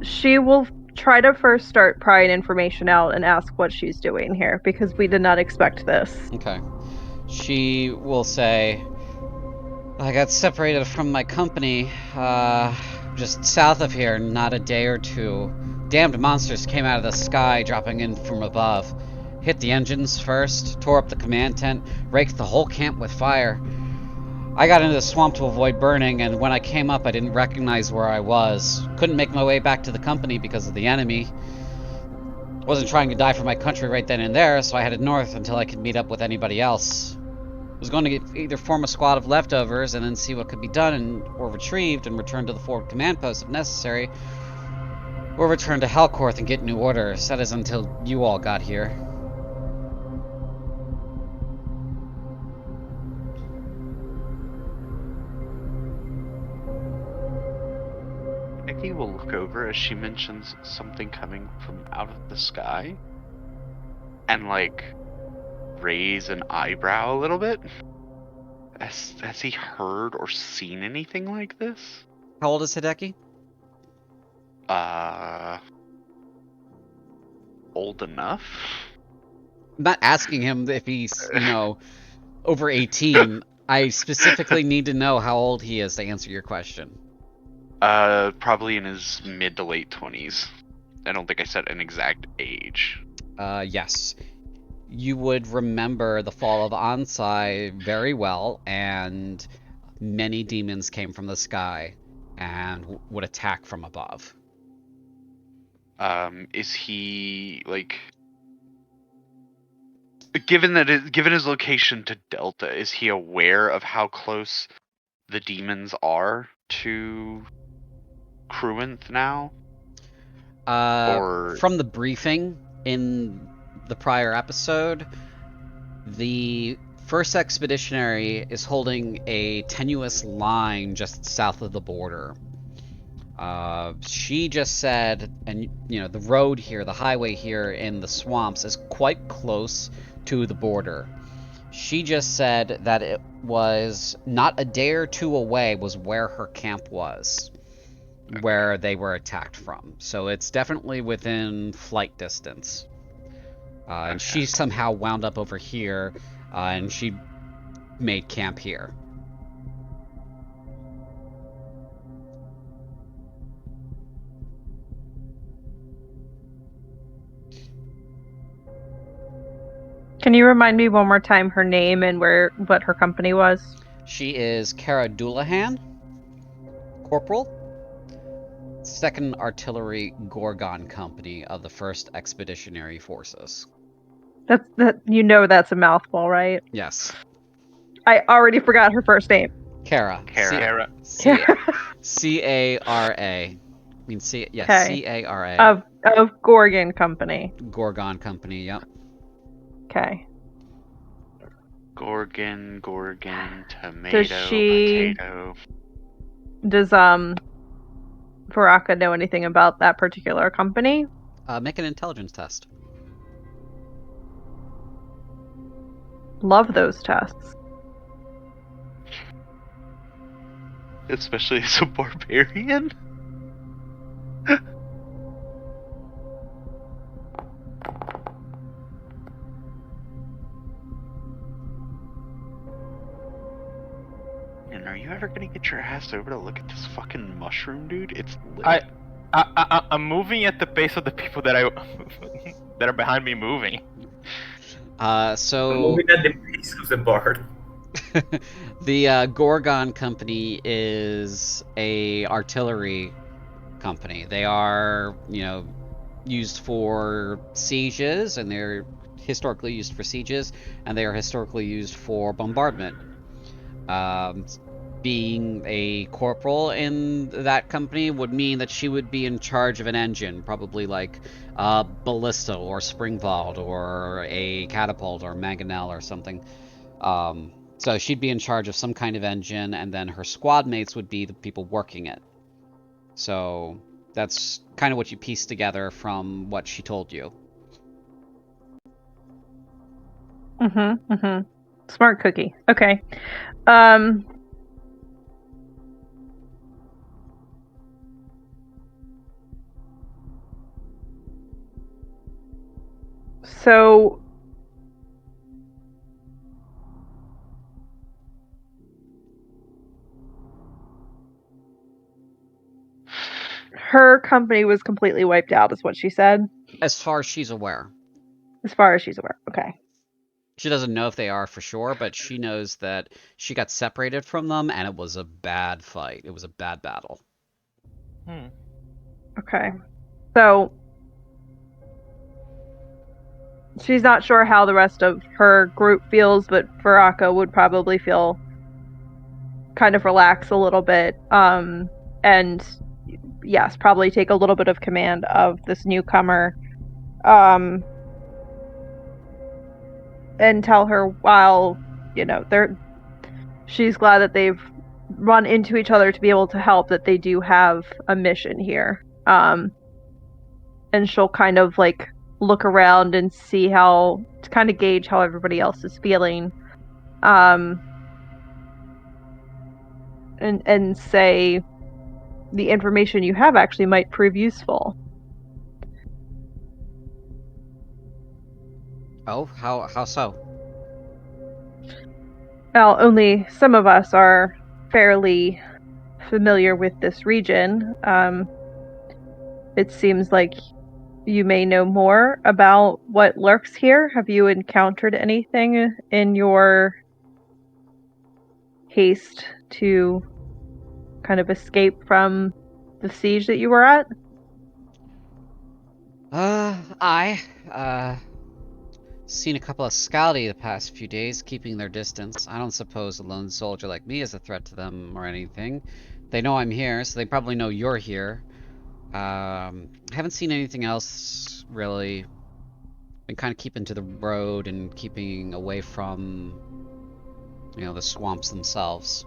she will try to first start prying information out and ask what she's doing here because we did not expect this. Okay. She will say, I got separated from my company just south of here, not a day or two. Damned monsters came out of the sky, dropping in from above. Hit the engines first, tore up the command tent, raked the whole camp with fire. I got into the swamp to avoid burning, and when I came up I didn't recognize where I was. Couldn't make my way back to the company because of the enemy. Wasn't trying to die for my country right then and there, so I headed north until I could meet up with anybody else. Was going to either form a squad of leftovers and then see what could be done or retrieved and return to the forward command post if necessary, or return to Helcorth and get new orders. That is until you all got here. Becky will look over as she mentions something coming from out of the sky and, like, raise an eyebrow a little bit. Has he heard or seen anything like this? How old is Hideki? Old enough? I'm not asking him if he's, over 18. I specifically need to know how old he is to answer your question. Probably in his mid to late 20s. I don't think I said an exact age. Yes. You would remember the fall of Ansai very well, and many demons came from the sky and would attack from above. Is he, like, given his location to Delta, is he aware of how close the demons are to Cruinthe now? From the briefing in the prior episode, the First Expeditionary is holding a tenuous line just south of the border. She just said, and the road here, the highway here in the swamps is quite close to the border. She just said that it was not a day or two away was where her camp was, where they were attacked from. So it's definitely within flight distance. And she somehow wound up over here, and she made camp here. Can you remind me one more time her name and what her company was? She is Kara Doulahan, Corporal, 2nd Artillery Gorgon Company of the 1st Expeditionary Forces. That's a mouthful, right? Yes. I already forgot her first name. Kara. Kara. C-A-R-A. I mean, Okay. C-A-R-A. Of Gorgon Company. Gorgon Company, yep. Okay. Gorgon, tomato, potato. Does Varaka know anything about that particular company? Make an intelligence test. Love those tests. Especially as a barbarian. And are you ever gonna get your ass over to look at this fucking mushroom, dude? It's lit. I'm moving at the pace of the people that are behind me moving. So Moving at the pace of the bard. the Gorgon Company is a artillery company. They are, used for sieges, and they're historically used for sieges, and they are historically used for bombardment. Being a corporal in that company would mean that she would be in charge of an engine, probably like a ballista or springvald or a catapult or mangonel or something. So she'd be in charge of some kind of engine, and then her squad mates would be the people working it. So that's kind of what you piece together from what she told you. Smart cookie. Okay. So her company was completely wiped out, is what she said. As far as she's aware. As far as she's aware. Okay. She doesn't know if they are for sure, but she knows that she got separated from them, and it was a bad fight. It was a bad battle. Okay. So she's not sure how the rest of her group feels, but Varaka would probably feel kind of relax a little bit. And yes, probably take a little bit of command of this newcomer. And tell her while, she's glad that they've run into each other to be able to help, that they do have a mission here. And she'll kind of like look around and see to kind of gauge how everybody else is feeling. And say the information you have actually might prove useful. Oh, how so? Well, only some of us are fairly familiar with this region. It seems like you may know more about what lurks here. Have you encountered anything in your haste to kind of escape from the siege that you were at? Seen a couple of Skaldi the past few days, keeping their distance. I don't suppose a lone soldier like me is a threat to them or anything. They know I'm here, so they probably know you're here. Haven't seen anything else, really. Been kind of keeping to the road and keeping away from the swamps themselves.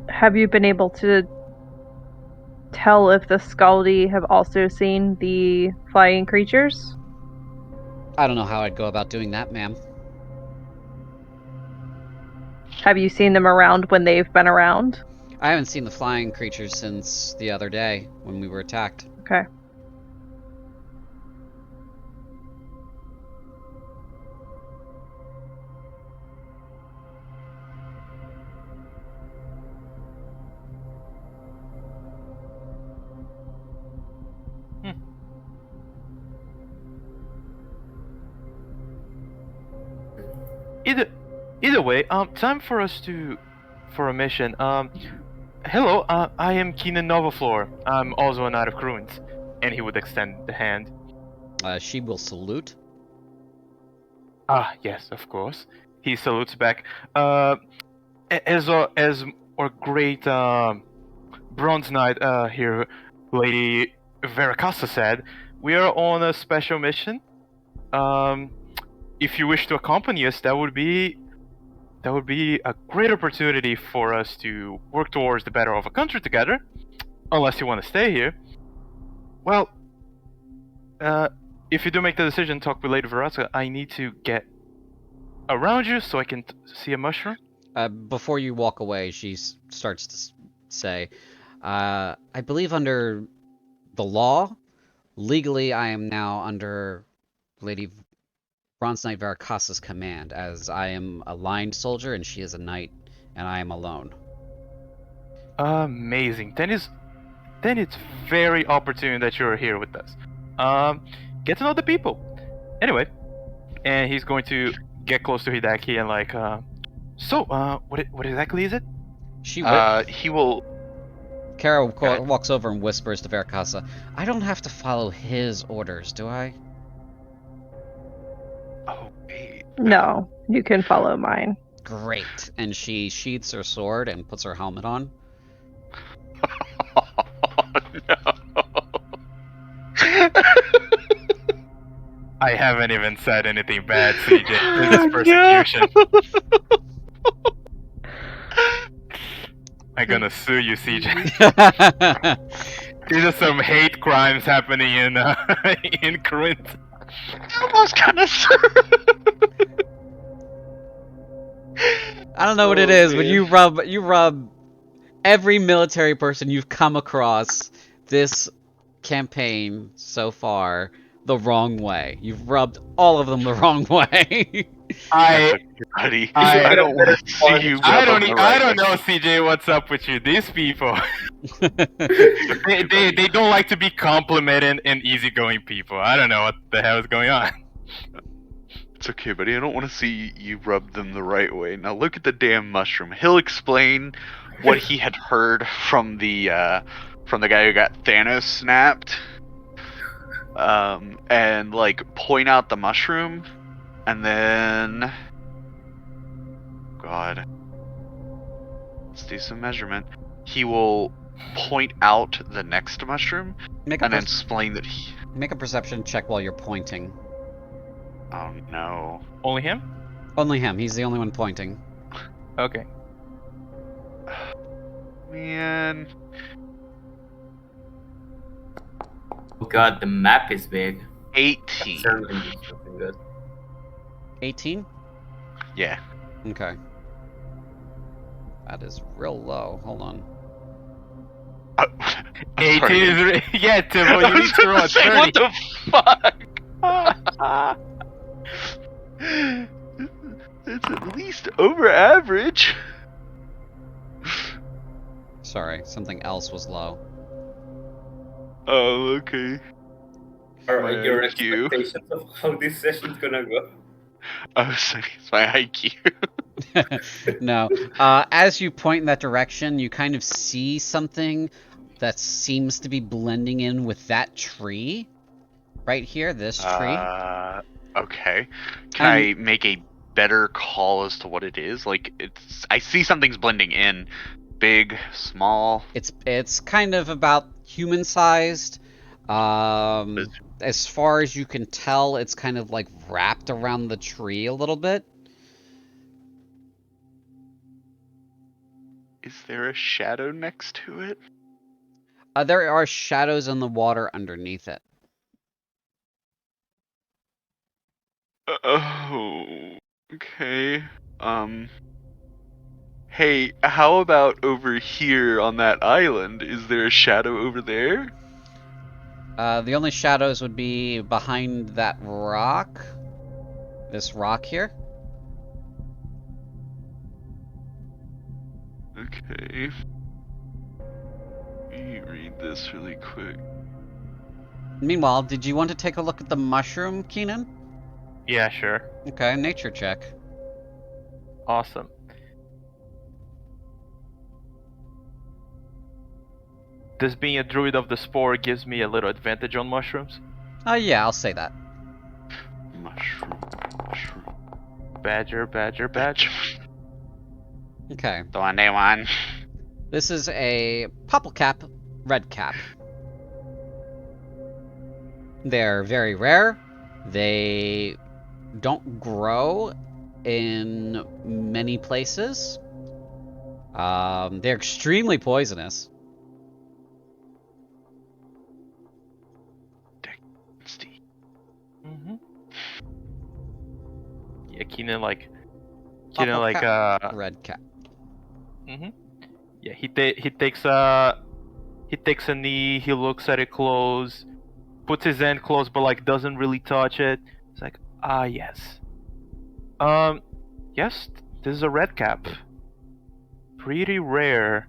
Have you been able to tell if the Skaldi have also seen the flying creatures? I don't know how I'd go about doing that, ma'am. Have you seen them around when they've been around? I haven't seen the flying creatures since the other day when we were attacked. Okay. Either way, time for us for a mission. Hello, I am Keenan Novaflor. I'm also a knight of Cruinthe, and he would extend the hand. She will salute. Ah, yes, of course. He salutes back. As our great bronze knight here, Lady Veracassa said, we are on a special mission. If you wish to accompany us, that would be a great opportunity for us to work towards the better of a country together. Unless you want to stay here. Well, if you do make the decision, talk with Lady Veracassa. I need to get around you so I can see a mushroom. Before you walk away, she starts to say, I believe under the law, legally I am now under Lady Bronze Knight Veracassa's command, as I am a lined soldier and she is a knight, and I am alone. Amazing. Then it's very opportune that you're here with us. Get to know the people. Anyway, and he's going to get close to Hideki and like, what exactly is it? He will. Kara walks over and whispers to Veracassa, I don't have to follow his orders, do I? Oh, wait. No, you can follow mine. Great. And she sheaths her sword and puts her helmet on. No. I haven't even said anything bad, CJ. This is persecution. I'm gonna sue you, CJ. These are some hate crimes happening in Cruinthe. I almost kind of I don't know what it is, but you rub every military person you've come across this campaign so far the wrong way. You've rubbed all of them the wrong way. I don't want to see you. I don't know, CJ. What's up with you? These people, they don't like to be complimented and easygoing people. I don't know what the hell is going on. It's okay, buddy. I don't want to see you rub them the right way. Now look at the damn mushroom. He'll explain what he had heard from the guy who got Thanos snapped, and like point out the mushroom, and then, God, let's do some measurement. He will point out the next mushroom and then explain that he. Make a perception check while you're pointing. Oh no. Only him? Only him. He's the only one pointing. Okay. Man. Oh god, the map is big. 18. Certainly do something good. 18? Yeah. Okay. That is real low. Hold on. 18 is yeah, Tibble, you need to roll a 30. What the fuck? It's at least over average. Sorry, something else was low. Oh, okay. Alright, your Thank you. expectations of how this session's gonna go. Oh, sorry, it's my IQ. No. As you point in that direction, you kind of see something that seems to be blending in with that tree. Right here, this tree. Okay. Can I make a better call as to what it is? Like, I see something's blending in. Big, small. It's kind of about human-sized. as far as you can tell, it's kind of like wrapped around the tree a little bit. Is there a shadow next to it? There are shadows in the water underneath it. Oh, okay. Hey, how about over here on that island? Is there a shadow over there? The only shadows would be behind that rock. This rock here. Okay. Let me read this really quick. Meanwhile, did you want to take a look at the mushroom, Keenan? Yeah, sure. Okay, nature check. Awesome. This being a druid of the spore gives me a little advantage on mushrooms. Oh yeah, I'll say that. Mushroom. Badger. Okay. 21. This is a purple cap, red cap. They're very rare. They don't grow in many places. They're extremely poisonous. Mm-hmm. Yeah, Keenan Purple like cap, red cap. Mm-hmm. Yeah, he takes a knee. He looks at it close, puts his hand close, but like doesn't really touch it. It's like, yes. Yes, this is a red cap. Pretty rare.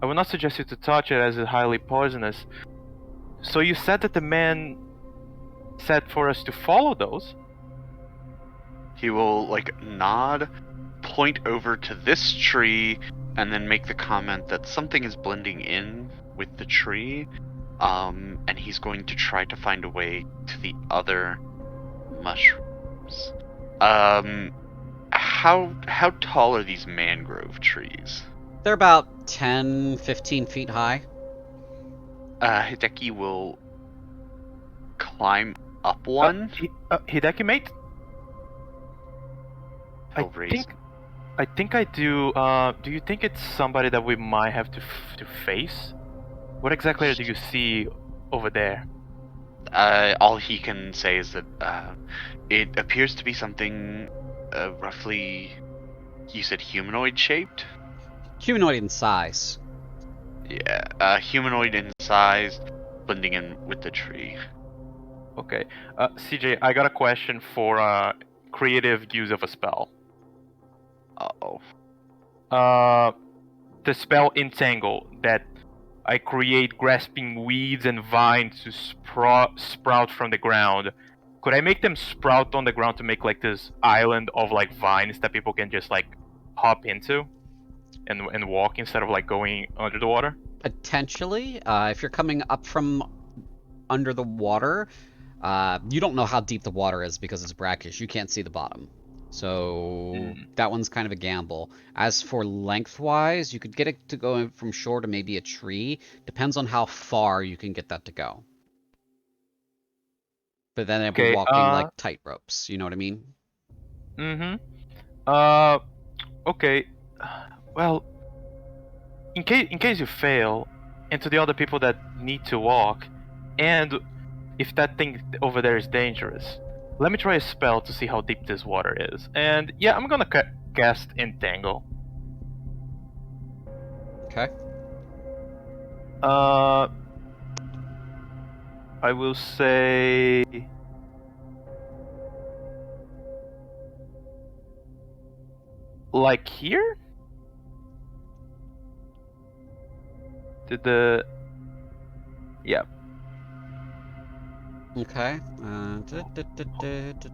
I would not suggest you to touch it as it's highly poisonous. So you said that the man said for us to follow those? He will, nod, point over to this tree, and then make the comment that something is blending in with the tree, and he's going to try to find a way to the other mushrooms. How tall are these mangrove trees? They're about 10, 15 feet high. Hideki will climb up one. Hideki, mate? I think I do. Do you think it's somebody that we might have to face? What exactly do you see over there? All he can say is that it appears to be something roughly, you said humanoid shaped? Humanoid in size. Yeah, humanoid in size, blending in with the tree. Okay. CJ, I got a question for creative use of a spell. Uh-oh. The spell Entangle, that I create grasping weeds and vines to sprout from the ground. Could I make them sprout on the ground to make like this island of like vines that people can just like hop into and walk instead of like going under the water? Potentially, if you're coming up from under the water, you don't know how deep the water is because it's brackish. You can't see the bottom. So that one's kind of a gamble. As for lengthwise, you could get it to go from shore to maybe a tree. Depends on how far you can get that to go. But then it'd be walking like tight ropes. You know what I mean? Okay. Well, in case you fail, and to the other people that need to walk, and if that thing over there is dangerous, let me try a spell to see how deep this water is. And yeah, I'm gonna cast Entangle. Okay. I will say like here? Yeah. Okay.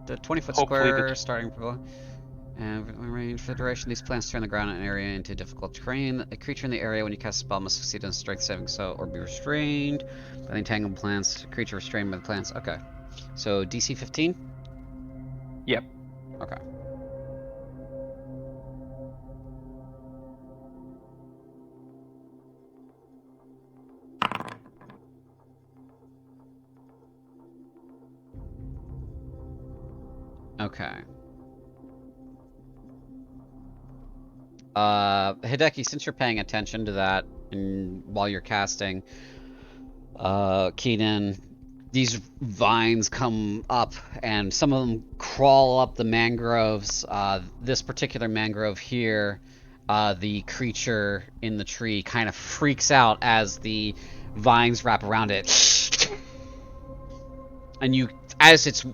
20-foot Hopefully square, starting from and range for the duration. These plants turn the ground in an area into difficult terrain. A creature in the area when you cast a spell must succeed on strength saving or be restrained by the entangled plants. Creature restrained by the plants. Okay. So DC 15? Yep. Okay. Okay. Hideki, since you're paying attention to that and while you're casting, Keenan, these vines come up and some of them crawl up the mangroves. This particular mangrove here, the creature in the tree kind of freaks out as the vines wrap around it. And as it's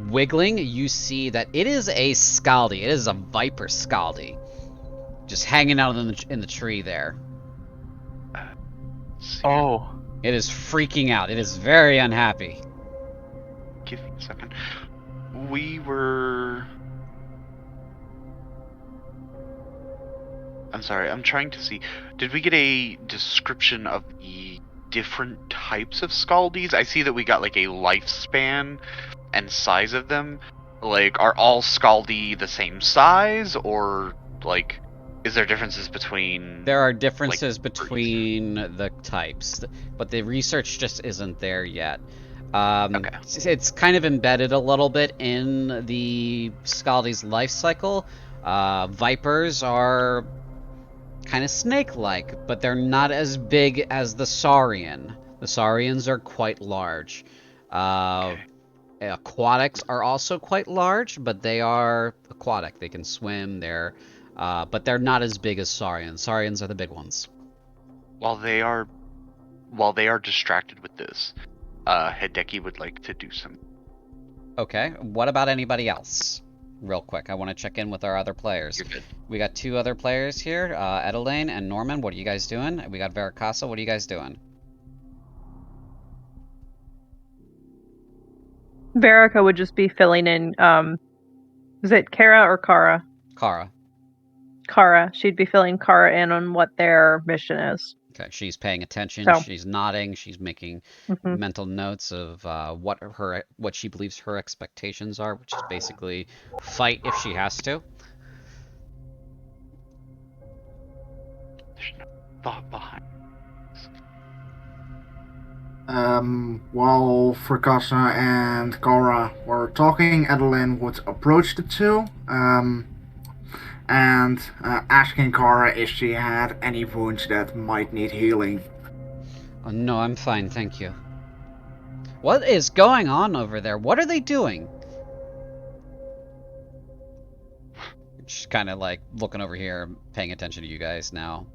wiggling, you see that it is a Skaldi. It is a viper Skaldi, just hanging out in the tree there. Oh. It is freaking out. It is very unhappy. Give me a second. We were... I'm sorry, I'm trying to see. Did we get a description of the different types of Skaldis? I see that we got like a lifespan and size of them. Like, are all Skaldi the same size, or like, is there differences between? There are differences between the types, but the research just isn't there yet. Okay. It's kind of embedded a little bit in the Skaldi's life cycle. Vipers are kind of snake-like, but they're not as big as the Saurian. The Saurians are quite large. Aquatics are also quite large, but they are aquatic. They can swim. But they're not as big as Saurians. Saurians are the big ones. While they are distracted with this, Hideki would like to do some. Okay. What about anybody else? Real quick, I want to check in with our other players. You're good. We got 2 other players here, Edelaine and Norman. What are you guys doing? We got Veracasa. What are you guys doing? Verica would just be filling in. Is it Kara or Kara? Kara. Kara. She'd be filling Kara in on what their mission is. Okay, she's paying attention. So. She's nodding. She's making mental notes of what she believes her expectations are, which is basically fight if she has to. There's no thought behind. While Fracassa and Kara were talking, Adeline would approach the two, and asking Kara if she had any wounds that might need healing. Oh, no, I'm fine, thank you. What is going on over there? What are they doing? She's kind of like looking over here, paying attention to you guys now.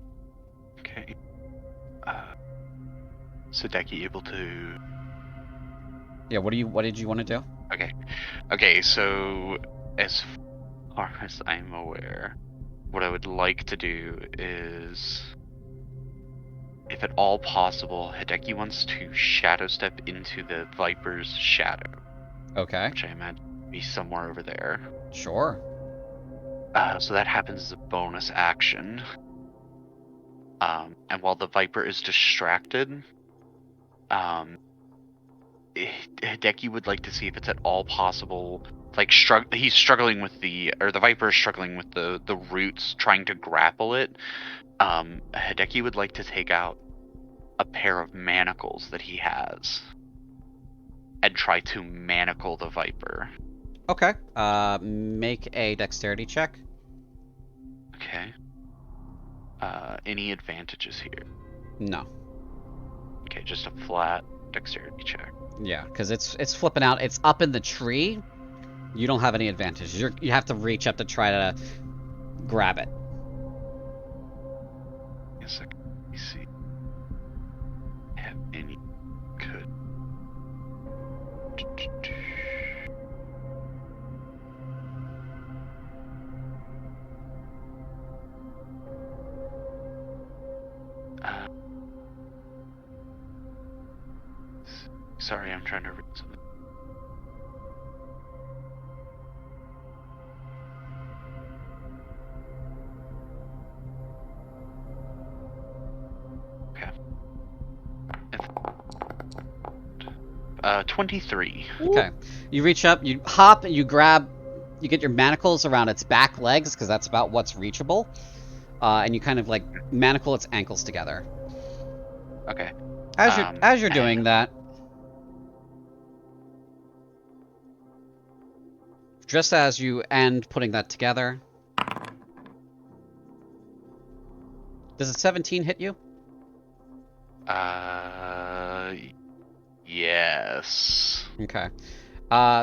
Okay. So Hideki able to... Yeah, what did you want to do? Okay, so as far as I'm aware, what I would like to do is, if at all possible, Hideki wants to shadow step into the Viper's shadow. Okay. Which I imagine to be somewhere over there. Sure. So that happens as a bonus action. And while the Viper is distracted, Hideki would like to see if it's at all possible. Like he's struggling with the Viper is struggling with the roots, trying to grapple it. Hideki would like to take out a pair of manacles that he has and try to manacle the Viper. Okay. Make a dexterity check. Okay. Any advantages here? No. Okay, just a flat dexterity check. Yeah, because it's flipping out. It's up in the tree. You don't have any advantage. You have to reach up to try to grab it. Yes, let me see. Have any could. Sorry, I'm trying to read something. Okay. 23. Okay. You reach up, you hop, you grab, you get your manacles around its back legs, because that's about what's reachable. And you kind of like manacle its ankles together. Okay. As you're doing that, just as you end putting that together, does a 17 hit you? Yes. Okay.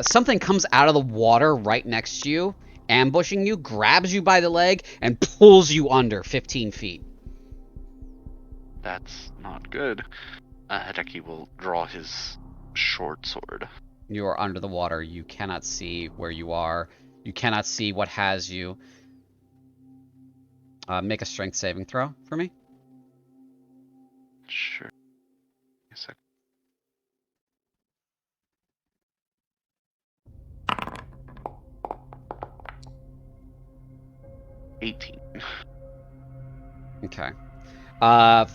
Something comes out of the water right next to you, ambushing you, grabs you by the leg, and pulls you under 15 feet. That's not good. Hideki will draw his short sword. You are under the water. You cannot see where you are. You cannot see what has you. Make a strength saving throw for me. Sure. A sec. Okay.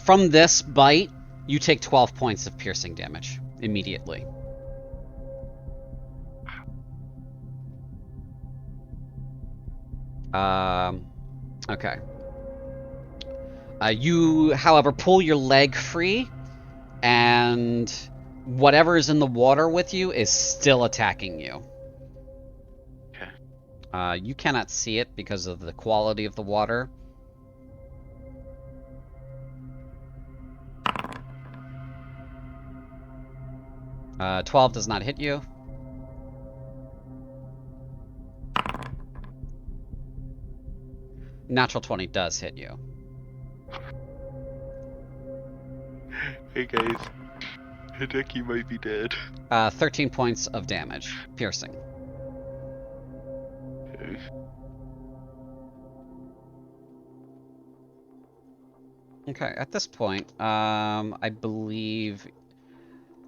From this bite, you take 12 points of piercing damage immediately. Okay. You, however, pull your leg free, and whatever is in the water with you is still attacking you. Okay. You cannot see it because of the quality of the water. Uh, 12 does not hit you. Natural 20 does hit you. Hey guys, Hideki might be dead. 13 points of damage, piercing. Okay. Okay, at this point, I believe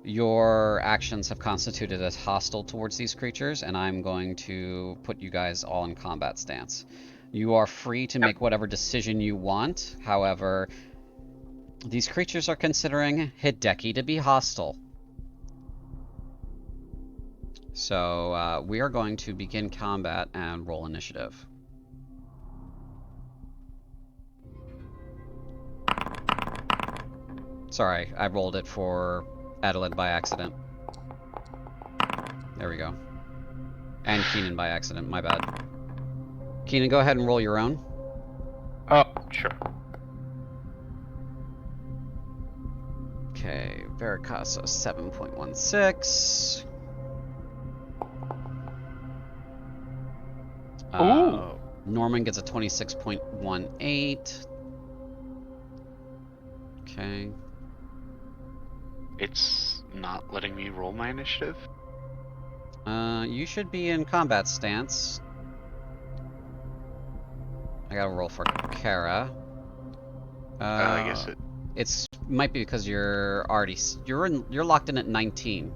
your actions have constituted as hostile towards these creatures, and I'm going to put you guys all in combat stance. You are free to make whatever decision you want. However, these creatures are considering Hideki to be hostile. So we are going to begin combat and roll initiative. Sorry, I rolled it for Adelaide by accident. There we go. And Keenan by accident, my bad. Keenan, go ahead and roll your own. Oh, sure. Okay, Vericaso 7.16. Ooh. Norman gets a 26.18. Okay. It's not letting me roll my initiative? You should be in combat stance. I gotta roll for Kara. I guess It's might be because you're already you're locked in at 19.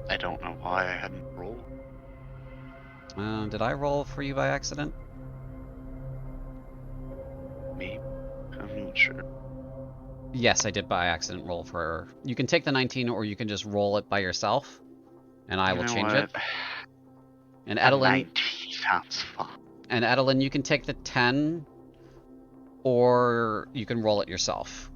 I don't know why I hadn't rolled. Did I roll for you by accident? Maybe. I'm not sure. Yes, I did by accident roll for her. You can take the 19 or you can just roll it by yourself, and I will change it. And A Adeline, 19 sounds fun. and Adeline, you can take the 10 or you can roll it yourself.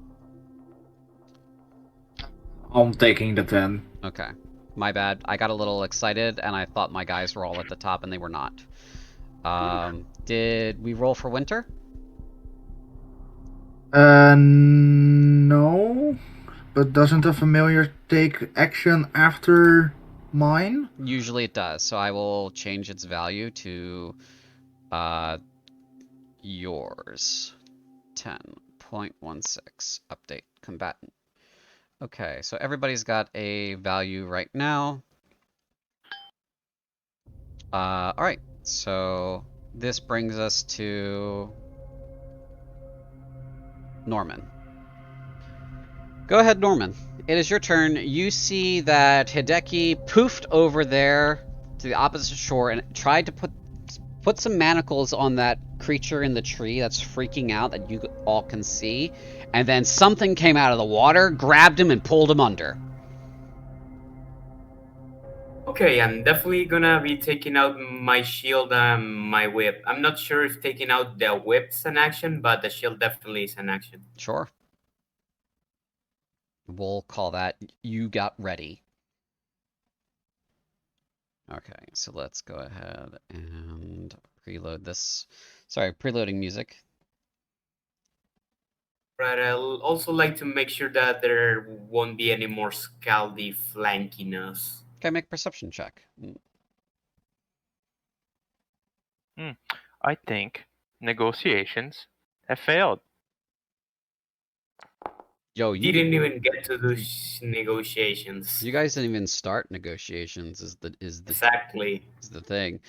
I'm taking the 10. Okay. My bad. I got a little excited and I thought my guys were all at the top and they were not. Did we roll for Winter? No. But doesn't a familiar take action after mine? Usually it does, so I will change its value to yours. 10.16. Update combatant. Okay, so everybody's got a value right now. Alright, so this brings us to Norman. Go ahead, Norman. It is your turn. You see that Hideki poofed over there to the opposite shore and tried to put some manacles on that creature in the tree that's freaking out that you all can see, and then something came out of the water, grabbed him, and pulled him under. Okay, I'm definitely gonna be taking out my shield and my whip. I'm not sure if taking out the whip's an action, but the shield definitely is an action. Sure. We'll call that you got ready. Okay, so let's go ahead and preload this. Sorry, preloading music. Right, I'll also like to make sure that there won't be any more Skaldi flanking us. Okay, make perception check. I think negotiations have failed. Yo, We didn't even get to do negotiations. you guys didn't even start negotiations. Exactly. Is the thing.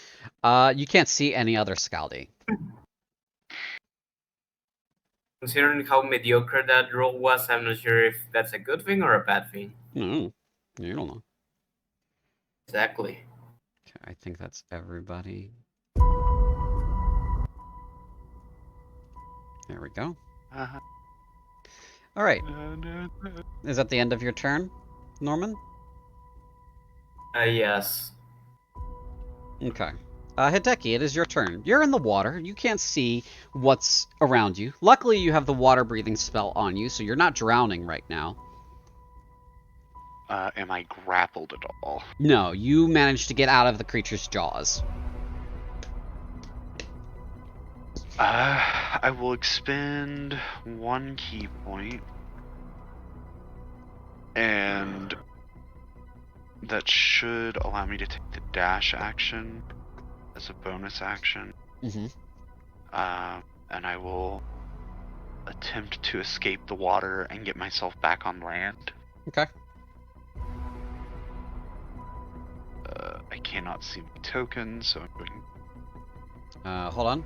You can't see any other Skaldi. Considering how mediocre that roll was, I'm not sure if that's a good thing or a bad thing. No, you don't know. Exactly. Okay, I think that's everybody. There we go. Uh, All right. no. Is that the end of your turn, Norman? Yes. Okay. Hideki, it is your turn. You're in the water. You can't see what's around you. Luckily, you have the water breathing spell on you, so you're not drowning right now. Am I grappled at all? No, you managed to get out of the creature's jaws. I will expend 1 key point, and that should allow me to take the dash action as a bonus action. Mm-hmm. And I will attempt to escape the water and get myself back on land. Okay. I cannot see my token, so I'm going. Hold on.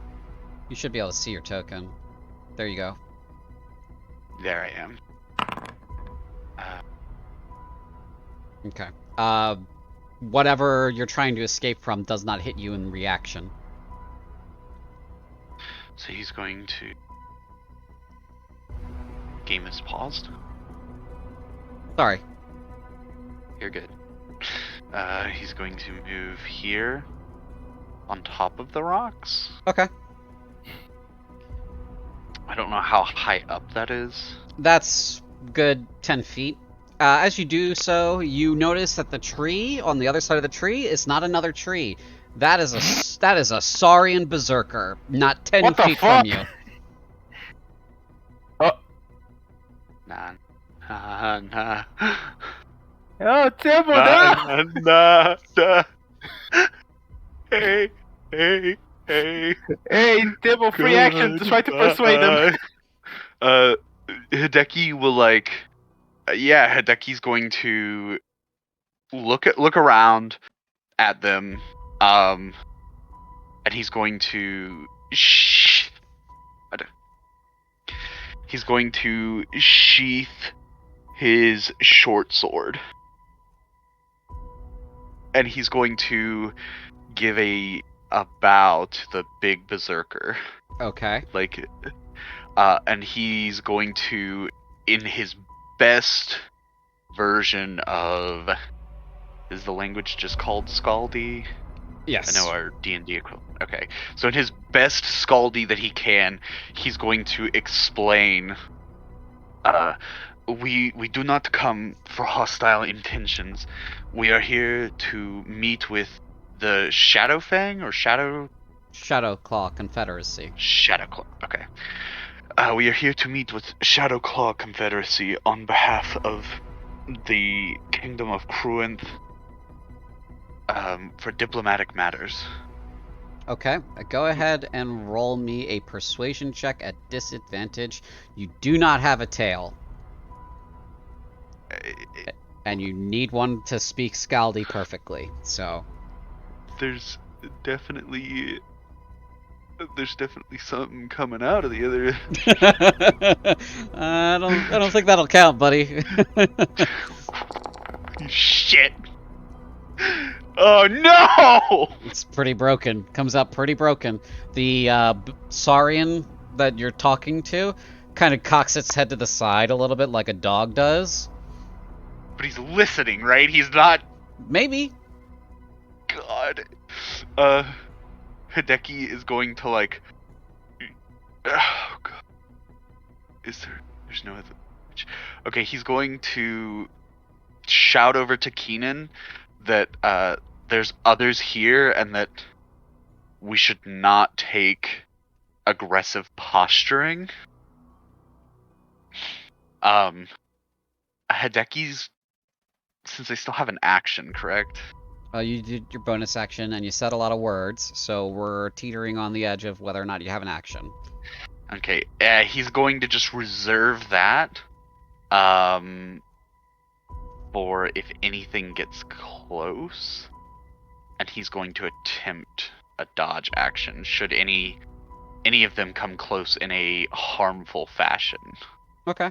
You should be able to see your token. There you go. There I am. Okay. Whatever you're trying to escape from does not hit you in reaction. So he's going to. Game is paused. Sorry. You're good. He's going to move here on top of the rocks. Okay. I don't know how high up that is. That's good 10 feet. As you do so, you notice that the tree on the other side of the tree is not another tree. That is a Saurian berserker, not 10 What the feet fuck? from you. Nah. Oh, Temple, no! Nah. Hey. Hey, Temple, free action to try to persuade them. Hideki will Hideki's going to look around at them, and he's going to he's going to sheath his short sword, and he's going to give a bow to the big berserker. Okay. And he's going to, in his best version of, is the language just called Skaldi? Yes. I know our D&D equivalent. Okay, so in his best Skaldi that he can, he's going to explain. We do not come for hostile intentions. We are here to meet with the Shadowfang or Shadowclaw Confederacy. Shadowclaw. Okay. We are here to meet with Shadowclaw Confederacy on behalf of the Kingdom of Cruinthe, for diplomatic matters. Okay, go ahead and roll me a persuasion check at disadvantage. You do not have a tail, and you need one to speak Skaldi perfectly, so... There's definitely something coming out of the other. I don't think that'll count, buddy. Shit. Oh no! It's pretty broken. Comes up pretty broken. The Saurian that you're talking to kind of cocks its head to the side a little bit like a dog does. But he's listening, right? He's not. Maybe. God. Hideki is going to oh god. There's no other. Okay, he's going to shout over to Keenan that there's others here and that we should not take aggressive posturing. Hideki's, since they still have an action, correct? You did your bonus action and you said a lot of words, so we're teetering on the edge of whether or not you have an action. Okay, he's going to just reserve that for if anything gets close, and he's going to attempt a dodge action should any of them come close in a harmful fashion. Okay.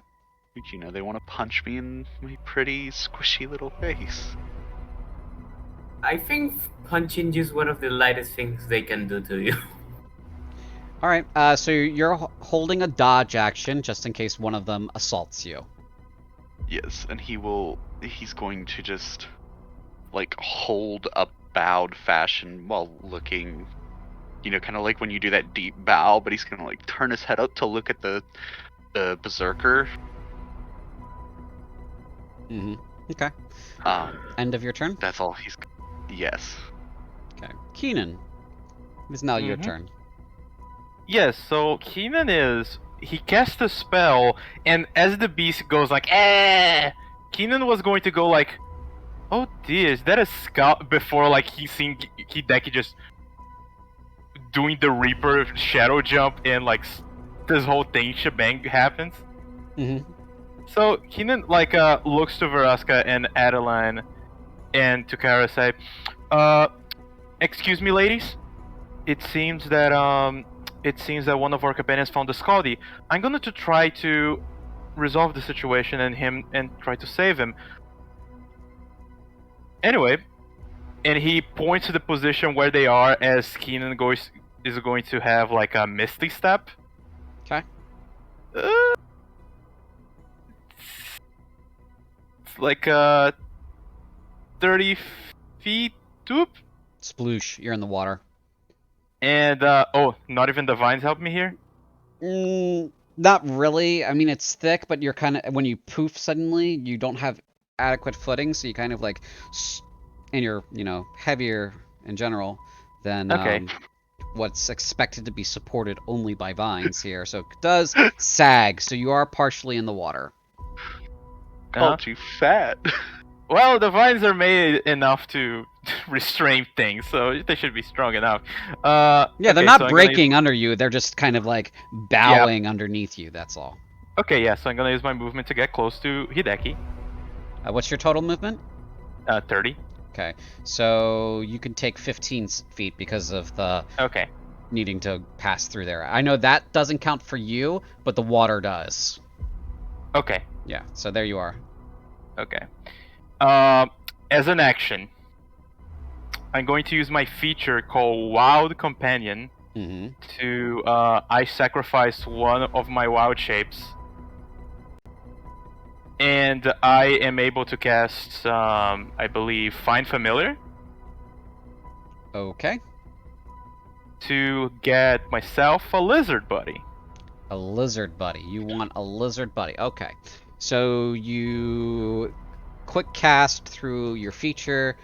You know, they want to punch me in my pretty squishy little face. I think punching is one of the lightest things they can do to you. Alright, so you're holding a dodge action just in case one of them assaults you. Yes, and he's going to just, like, hold a bowed fashion while looking, you know, kind of like when you do that deep bow, but he's gonna, like, turn his head up to look at the berserker. Mm-hmm. Okay. End of your turn? That's all he's... Yes. Okay. Keenan, it is now your Mhm. turn. Yes, so Keenan he cast a spell, and as the beast goes like, eh, Keenan was going to go like, oh dear, is that a scout? Before like he seen Hideki just doing the Reaper shadow jump, and like this whole thing shebang happens. Mm-hmm. So Keenan like looks to Veraska and Adeline and to Kara say, excuse me, ladies. It seems that one of our companions found the Skaldi. I'm going to try to resolve the situation and try to save him. Anyway, and he points to the position where they are as Keenan is going to have like a Misty Step. Okay. It's like 30 feet up. Sploosh, you're in the water. And oh, not even the vines help me here? Not really. I mean, it's thick, but you're kind of, when you poof suddenly, you don't have adequate footing, so you kind of like, and you're, you know, heavier in general than Okay. what's expected to be supported only by vines here. So it does sag, so you are partially in the water. Called you fat. Well, the vines are made enough to restrain things, so they should be strong enough. Yeah, they're okay, not so breaking under you, they're just kind of like bowing underneath you, that's all. Okay, yeah, so I'm gonna use my movement to get close to Hideki. What's your total movement? 30. Okay, so you can take 15 feet because of the Okay. needing to pass through there. I know that doesn't count for you, but the water does. Okay. Yeah, so there you are. Okay. As an action, I'm going to use my feature called Wild Companion Mm-hmm. to I sacrifice one of my wild shapes, and I am able to cast I believe Find Familiar Okay. to get myself a lizard buddy. A lizard buddy. You want a lizard buddy. Okay. So you quick cast through your feature,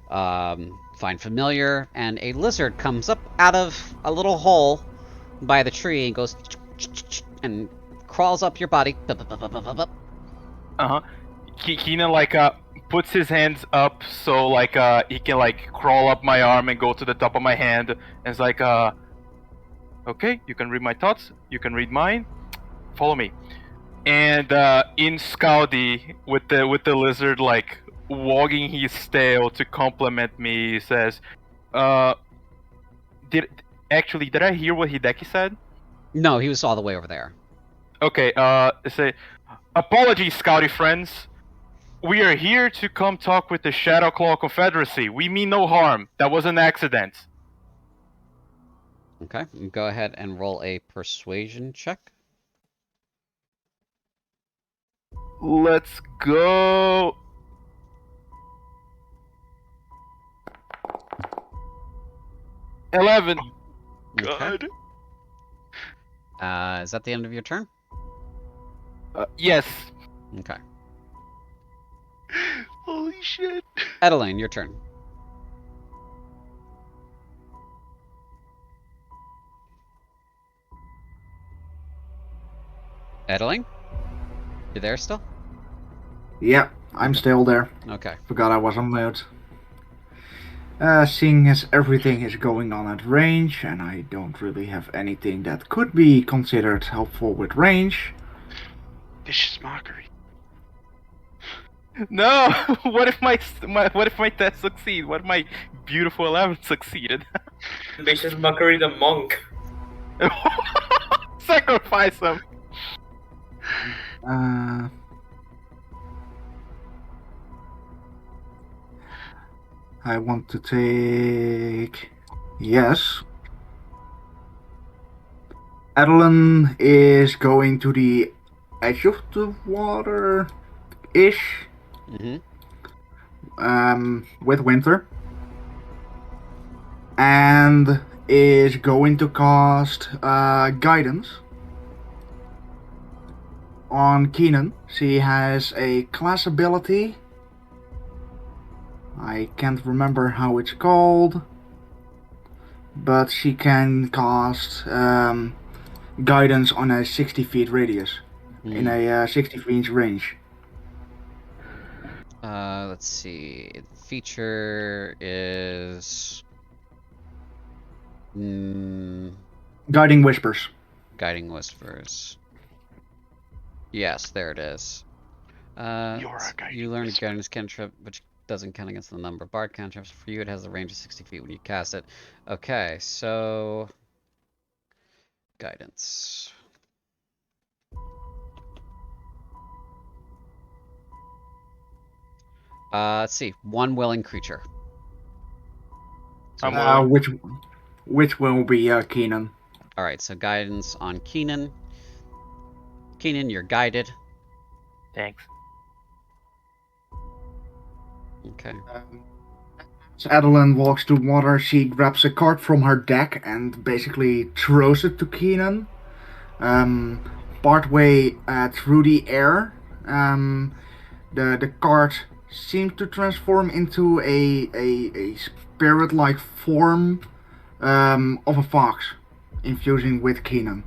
find familiar, and a lizard comes up out of a little hole by the tree and goes and crawls up your body. Keenan like puts his hands up so like he can like crawl up my arm and go to the top of my hand, and it's like okay, you can read my thoughts, you can read mine, follow me. And in Skaldi, with the lizard like wagging his tail to compliment me, he says, did I hear what Hideki said? No, he was all the way over there. Okay, say, apologies, Skaldi friends. We are here to come talk with the Shadowclaw Confederacy. We mean no harm. That was an accident. Okay, you go ahead and roll a persuasion check. Let's go. $11. God. Is that the end of your turn? Yes. Okay. Holy shit. Adeline, your turn. Edeling? You there still? Yeah, I'm Okay. still there. Okay. Forgot I was on mute. Seeing as everything is going on at range, and I don't really have anything that could be considered helpful with range. Vicious mockery. No! What if my test succeed? What if my beautiful 11 succeeded? Vicious Mockery the monk. Sacrifice him! Uh, I want to take... Yes. Adeline is going to the edge of the water-ish, Mm-hmm. with Winter. And is going to cast Guidance on Keenan. She has a class ability. I can't remember how it's called, but she can cast Guidance on a 60 feet radius, in a 60 feet range. Let's see. The feature is Guiding Whispers. Guiding Whispers. Yes, there it is. You're a guiding you learn a whisper. guidance cantrip, which doesn't count against the number of bard cantrips. For you, it has a range of 60 feet when you cast it. Okay, so guidance. Let's see. One willing creature. So I'm willing. Which will be Keenan. all right, so guidance on Keenan. Keenan, you're guided. Thanks. Okay. As Adeline walks to water, she grabs a card from her deck and basically throws it to Keenan. Partway through the air, the card seems to transform into a spirit-like form of a fox, infusing with Keenan,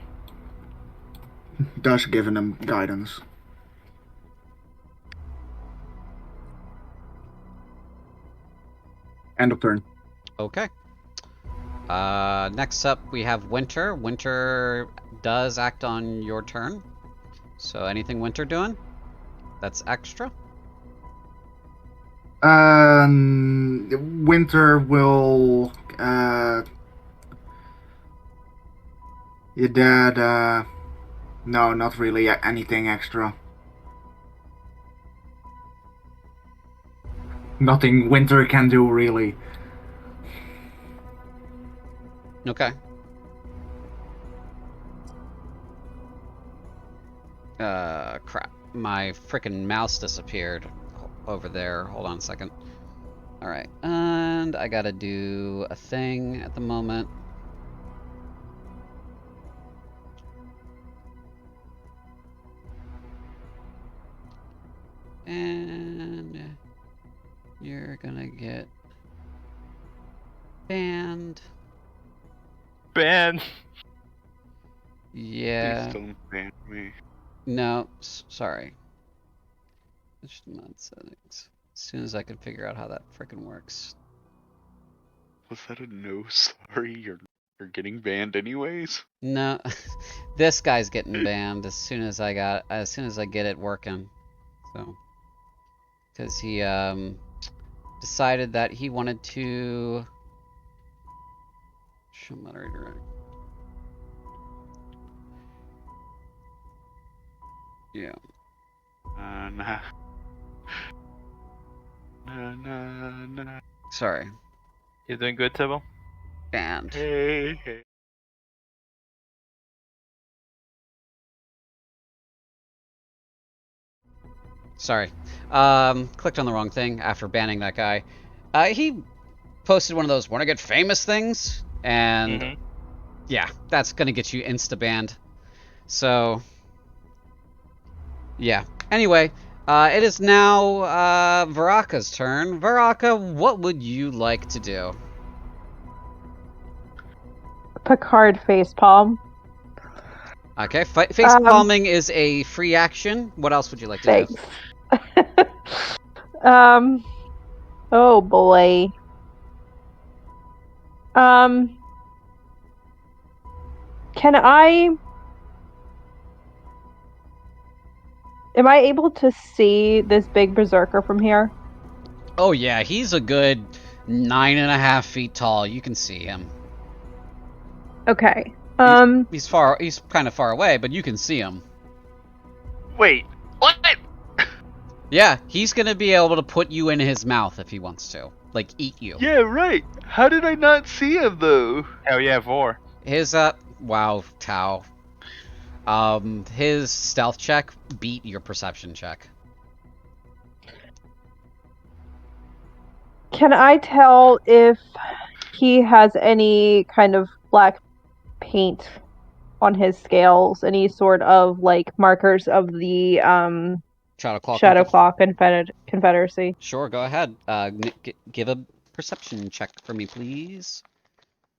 thus giving him guidance. End of turn. Okay. Next up, we have Winter. Winter does act on your turn. So anything Winter doing? That's extra. Winter will. Your dad. No, not really anything extra. Nothing Winter can do, really. Okay. Crap. My frickin' mouse disappeared over there. Hold on a second. Alright, and I gotta do a thing at the moment. And you're gonna get banned. Ban! Yeah. Please don't ban me. No, sorry. Just mod settings. As soon as I can figure out how that frickin' works. Was that a no? Sorry, you're getting banned anyways. No, this guy's getting banned as soon as I get it working. So, because he decided that he wanted to show moderator. Yeah. Nah. Nah. Sorry. You doing good, Tibble? Banned. Hey. Sorry. Clicked on the wrong thing after banning that guy. He posted one of those "wanna get famous" things, and yeah, that's gonna get you insta-banned. So, yeah. Anyway, it is now Varaka's turn. Varaka, what would you like to do? Picard facepalm. Okay, face palming is a free action. What else would you like to do? Thanks. Oh boy. Can I? Am I able to see this big berserker from here? Oh yeah, he's a good 9.5 feet tall. You can see him. Okay. He's kind of far away, but you can see him. Wait, what? Yeah, he's gonna be able to put you in his mouth if he wants to, like eat you. Yeah, right. How did I not see him though? Hell yeah, 4. His wow, Tau. His stealth check beat your perception check. Can I tell if he has any kind of black paint on his scales? Any sort of like markers of the Shadow Claw. Confederacy? Sure, go ahead. Give a perception check for me, please.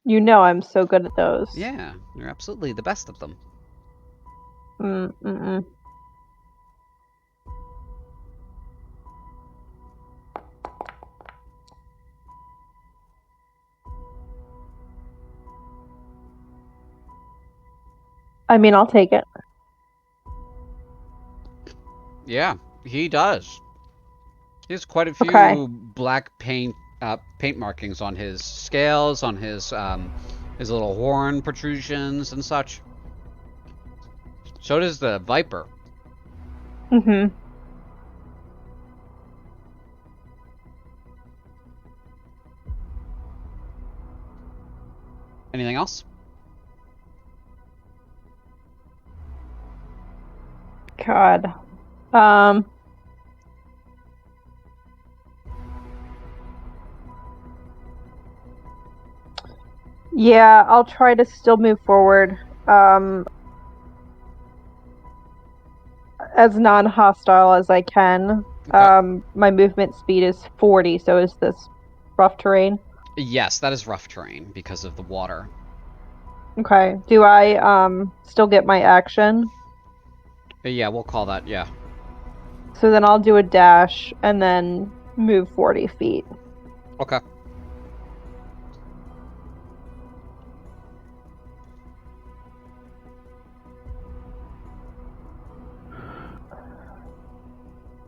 You know I'm so good at those. Yeah, you're absolutely the best at them. Mm-mm. I mean, I'll take it. Yeah, he does. He has quite a few black paint markings on his scales, on his little horn protrusions and such. So does the viper. Mm-hmm. Anything else? God. Yeah, I'll try to still move forward. As non-hostile as I can. Okay. My movement speed is 40, so is this rough terrain? Yes, that is rough terrain because of the water. Okay. Do I still get my action? Yeah, we'll call that, yeah. So then I'll do a dash and then move 40 feet. Okay. I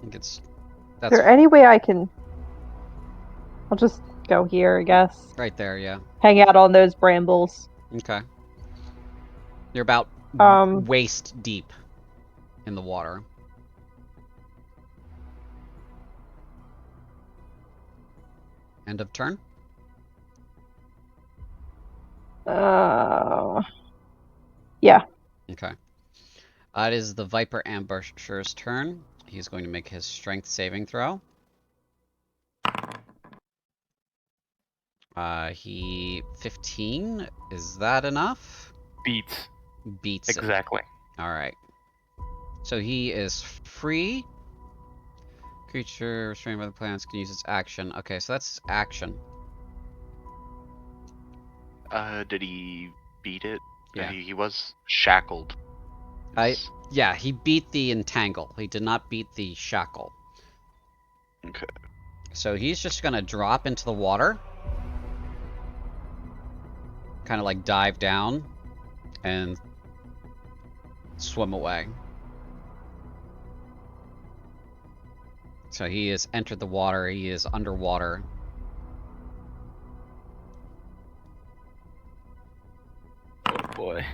think Is there any way I can... I'll just go here, I guess. right there, yeah. Hang out on those brambles. Okay. You're about waist deep in the water. End of turn? Yeah. Okay. It is the Viper Ambusher's turn. He's going to make his strength saving throw. He 15. Is that enough? Beats. Beats Exactly. it. Alright. So he is free. Creature restrained by the plants can use its action. Okay, so that's action. Did he beat it? Yeah. He was shackled. Yeah, he beat the entangle. He did not beat the shackle. Okay. So he's just gonna drop into the water. Kind of like dive down and swim away. So he has entered the water. He is underwater. Oh boy.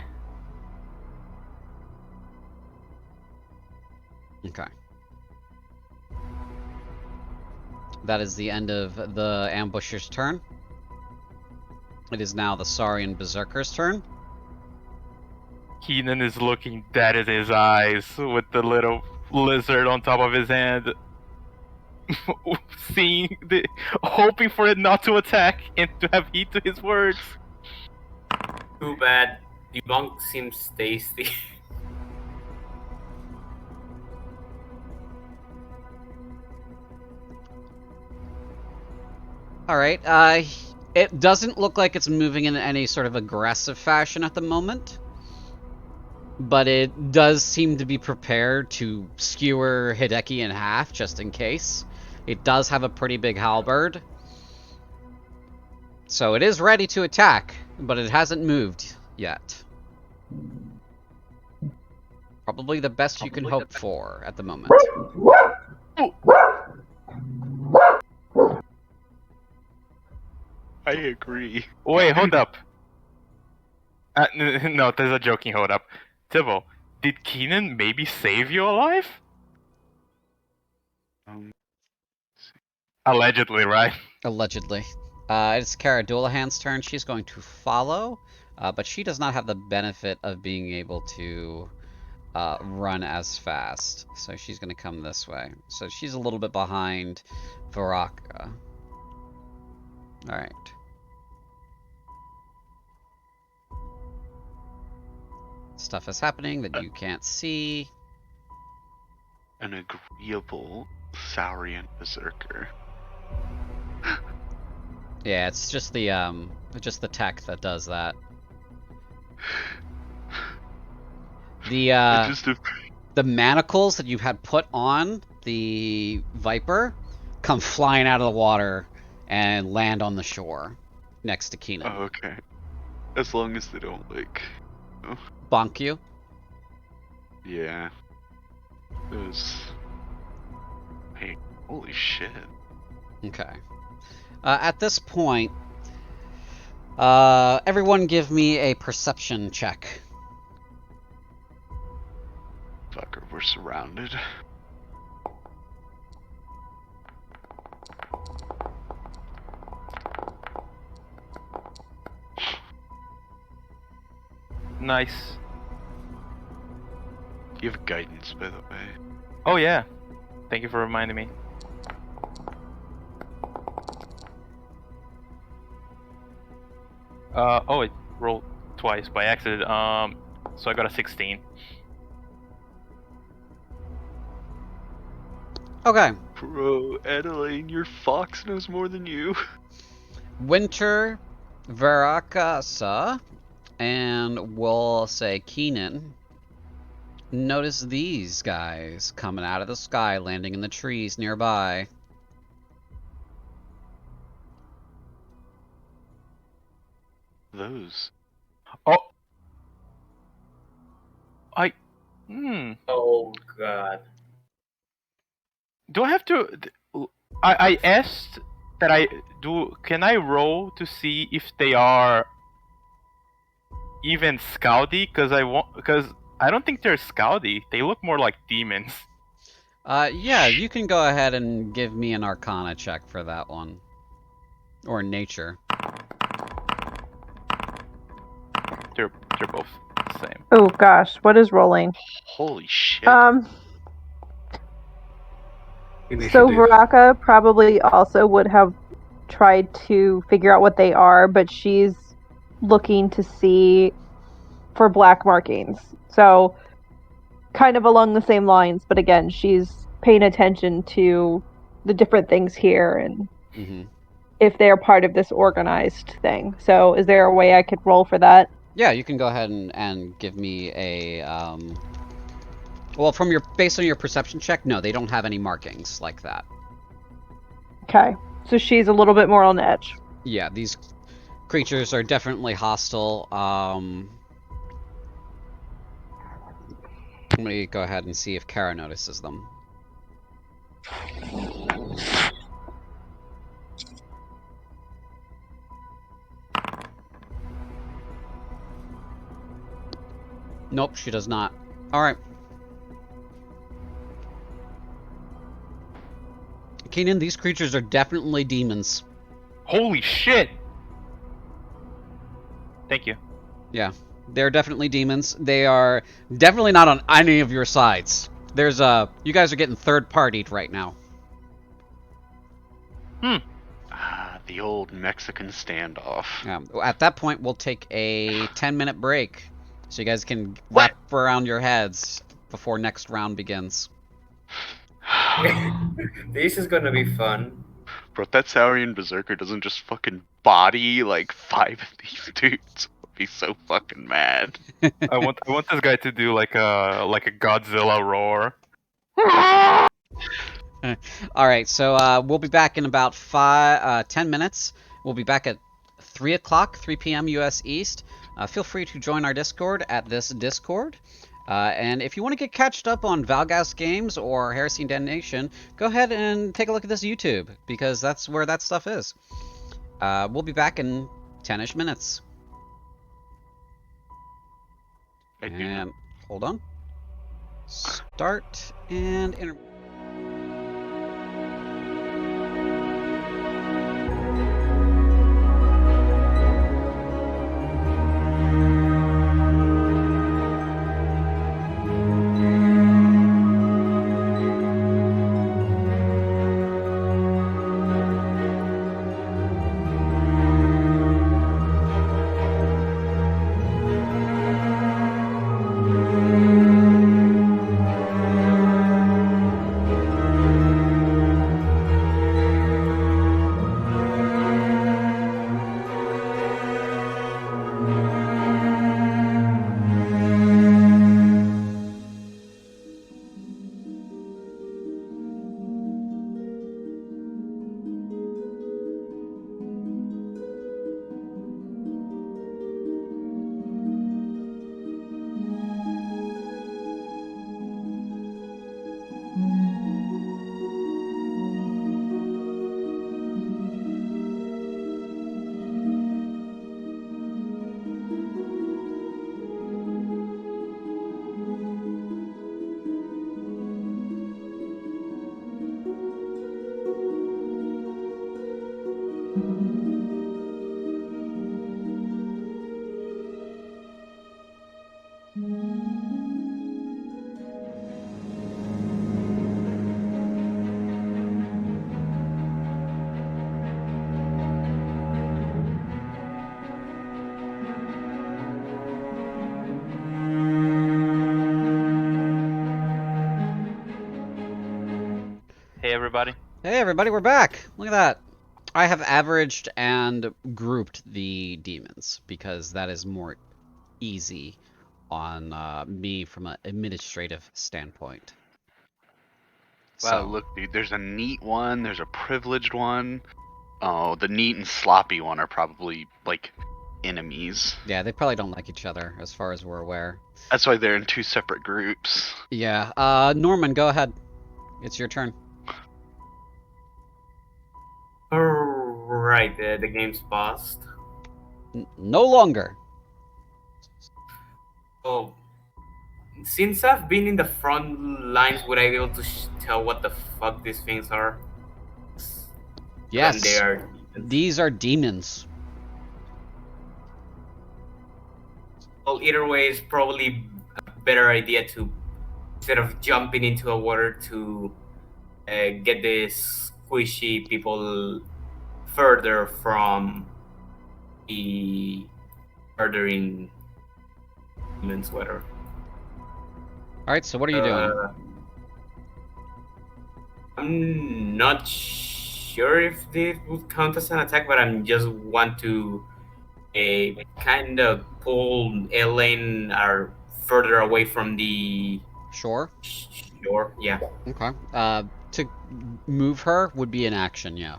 Okay. That is the end of the ambusher's turn. It is now the Saurian Berserker's turn. Keenan is looking dead in his eyes with the little lizard on top of his hand. Hoping for it not to attack and to have heed to his words. Too bad. The monk seems tasty. Alright, it doesn't look like it's moving in any sort of aggressive fashion at the moment. but it does seem to be prepared to skewer Hideki in half, just in case. It does have a pretty big halberd. So it is ready to attack, but it hasn't moved yet. Probably the best you can hope for at the moment. I agree. Wait, hold up. No, there's a joking hold up. Tibble, did Keenan maybe save you alive? Allegedly, right? Allegedly. It's Kara Doulahan's turn. She's going to follow, but she does not have the benefit of being able to run as fast. So she's going to come this way. So she's a little bit behind Varaka. Alright. Stuff is happening that you can't see. An agreeable Saurian berserker. Yeah, it's just the tech that does that. The manacles that you had put on the Viper come flying out of the water and land on the shore next to Keenan. Oh, okay. As long as they don't, like... Oh. Bonk you? Yeah. Those... Hey, holy shit. Okay. At this point, everyone give me a perception check. Fucker, we're surrounded. Nice. You have guidance, by the way. Oh yeah. Thank you for reminding me. Oh, it rolled twice by accident. So I got a 16. Okay. Bro, Adeline, your fox knows more than you. Winter, Varakasa, and we'll say Keenan. Notice these guys coming out of the sky, landing in the trees nearby. Those. Oh. Oh god. Do I have to? I asked that I do. Can I roll to see if they are even Skaldi? Because I don't think they're Skaldi. They look more like demons. Yeah, you can go ahead and give me an Arcana check for that one. Or nature. They're both the same. Oh gosh, what is rolling? Holy shit. So Initiative. Varaka probably also would have tried to figure out what they are, but she's looking to see for black markings. So kind of along the same lines, but again, she's paying attention to the different things here and if they're part of this organized thing. So is there a way I could roll for that? Yeah, you can go ahead and give me a well, based on your perception check, no, they don't have any markings like that. Okay. So she's a little bit more on edge. Yeah, these creatures are definitely hostile. Let me go ahead and see if Kara notices them. Nope, she does not. Alright. Keenan, these creatures are definitely demons. Holy shit! Thank you. Yeah, they're definitely demons. They are definitely not on any of your sides. There's you guys are getting third-partied right now. The old Mexican standoff. At that point, we'll take a 10-minute break, so you guys can wrap around your heads before next round begins. This is gonna be fun. Bro, that Saurian berserker doesn't just fucking body like 5 of these dudes. be so fucking mad. I want this guy to do like a Godzilla roar. All right, so we'll be back in about 10 minutes. We'll be back at 3 o'clock, 3 p.m. U.S. East. Feel free to join our Discord at this Discord. And if you want to get catched up on Val'Ghast games or Heresy and Damnation, go ahead and take a look at this YouTube, because that's where that stuff is. We'll be back in 10-ish minutes. And hold on. Start and enter. Hey everybody. Hey everybody, we're back. Look at that. I have averaged and grouped the demons because that is more easy on me from an administrative standpoint. Wow, look, dude, there's a neat one, there's a privileged one. Oh, the neat and sloppy one are probably, like, enemies. Yeah, they probably don't like each other, as far as we're aware. That's why they're in two separate groups. Yeah, Norman, go ahead. It's your turn. Alright, the game's paused. No longer. Oh, since I've been in the front lines, would I be able to tell what the fuck these things are? Yes. And they are. These are demons. Well, either way, it's probably a better idea to, instead of jumping into a water, to get the squishy people further from the furthering demons, whatever. Alright, so what are you doing? I'm not sure if this would count as an attack, but I just want to kind of pull Elaine further away from the Shore? shore. Yeah. Okay. To move her would be an action, yeah.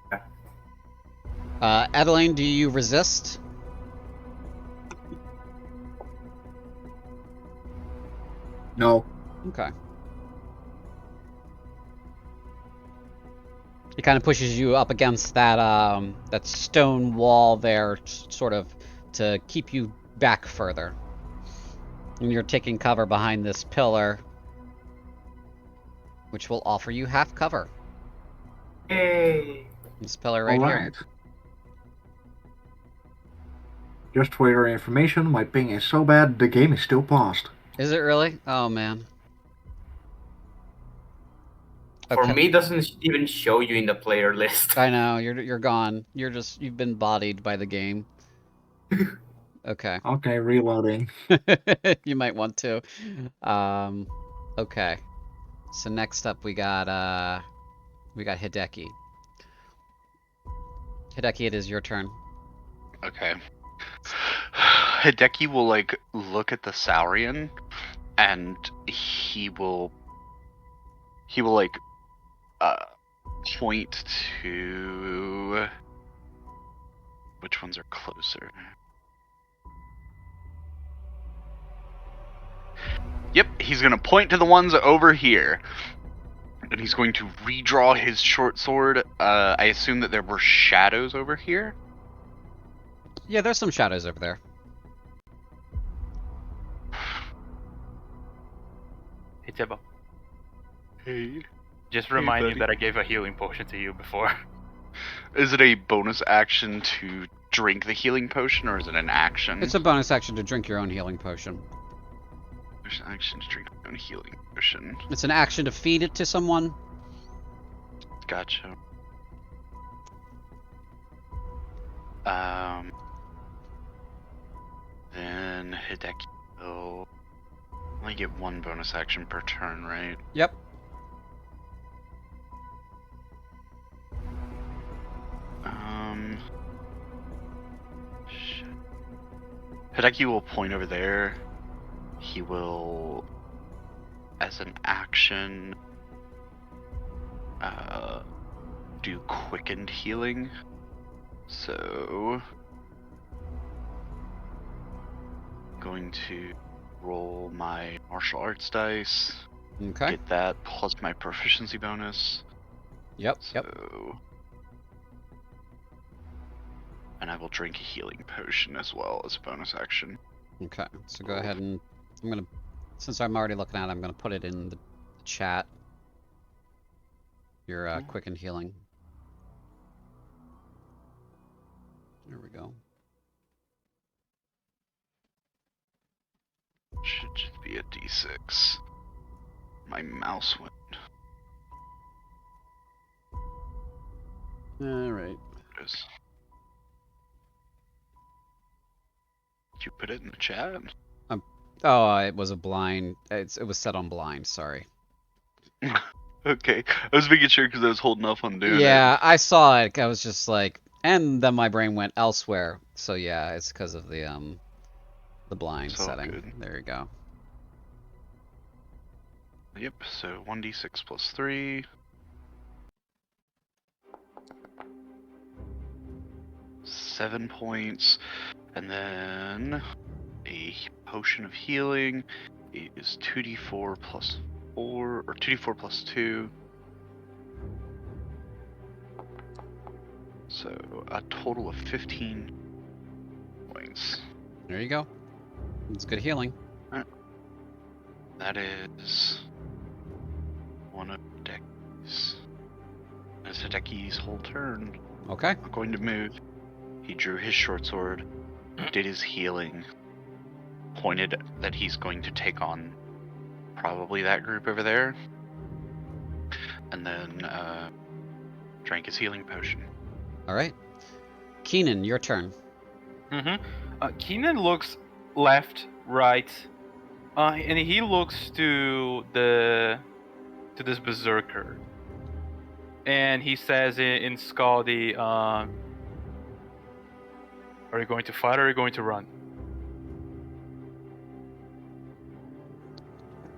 Okay. Adeline, do you resist? No. Okay. It kind of pushes you up against that that stone wall there, sort of to keep you back further. And you're taking cover behind this pillar, which will offer you half cover. Hey. This pillar right here. Alright. Just for your information, my ping is so bad, the game is still paused. Is it really? Oh man. For me, it doesn't even show you in the player list. I know, you're gone. You've been bodied by the game. Okay. Okay, reloading. You might want to. Okay. So next up we got Hideki. Hideki, it is your turn. Okay. Hideki will like look at the Saurian, and he will like point to which ones are closer. Yep, he's gonna point to the ones over here. And he's going to redraw his short sword. I assume that there were shadows over here. Yeah, there's some shadows over there. Hey, Tibo. Hey. Just remind you buddy. that I gave a healing potion to you before. Is it a bonus action to drink the healing potion, or is it an action? It's a bonus action to drink your own healing potion. There's an action to drink your own healing potion. It's an action to feed it to someone. Gotcha. Then Hideki will only get one bonus action per turn, right? Yep. Shit. Hideki will point over there. He will, as an action, do quickened healing. So, going to roll my martial arts dice. Okay. Get that plus my proficiency bonus. Yep. Yep. So, and I will drink a healing potion as well as a bonus action. Okay. So go ahead and I'm gonna, since I'm already looking at it, I'm gonna put it in the chat. Your quickened healing. There we go. Should just be a d6. My mouse went. All right. Did you put it in the chat? Oh, it was a blind. It was set on blind. Sorry. Okay, I was making sure because I was holding off on doing it. Yeah, I saw it. I was just like, and then my brain went elsewhere. So yeah, it's because of the blind It's all setting. good. There you go. Yep, so 1d6 plus 3. 7 points. And then a potion of healing is 2d4 plus 4, or 2d4 plus 2. So a total of 15 points. There you go. It's good healing. That is one of Hideki's. That's Hideki's whole turn. Okay. Not going to move. He drew his short sword, did his healing, pointed that he's going to take on probably that group over there, and then drank his healing potion. All right. Keenan, your turn. Keenan looks left, right, and he looks to this berserker, and he says in Skaldi, "Are you going to fight or are you going to run?"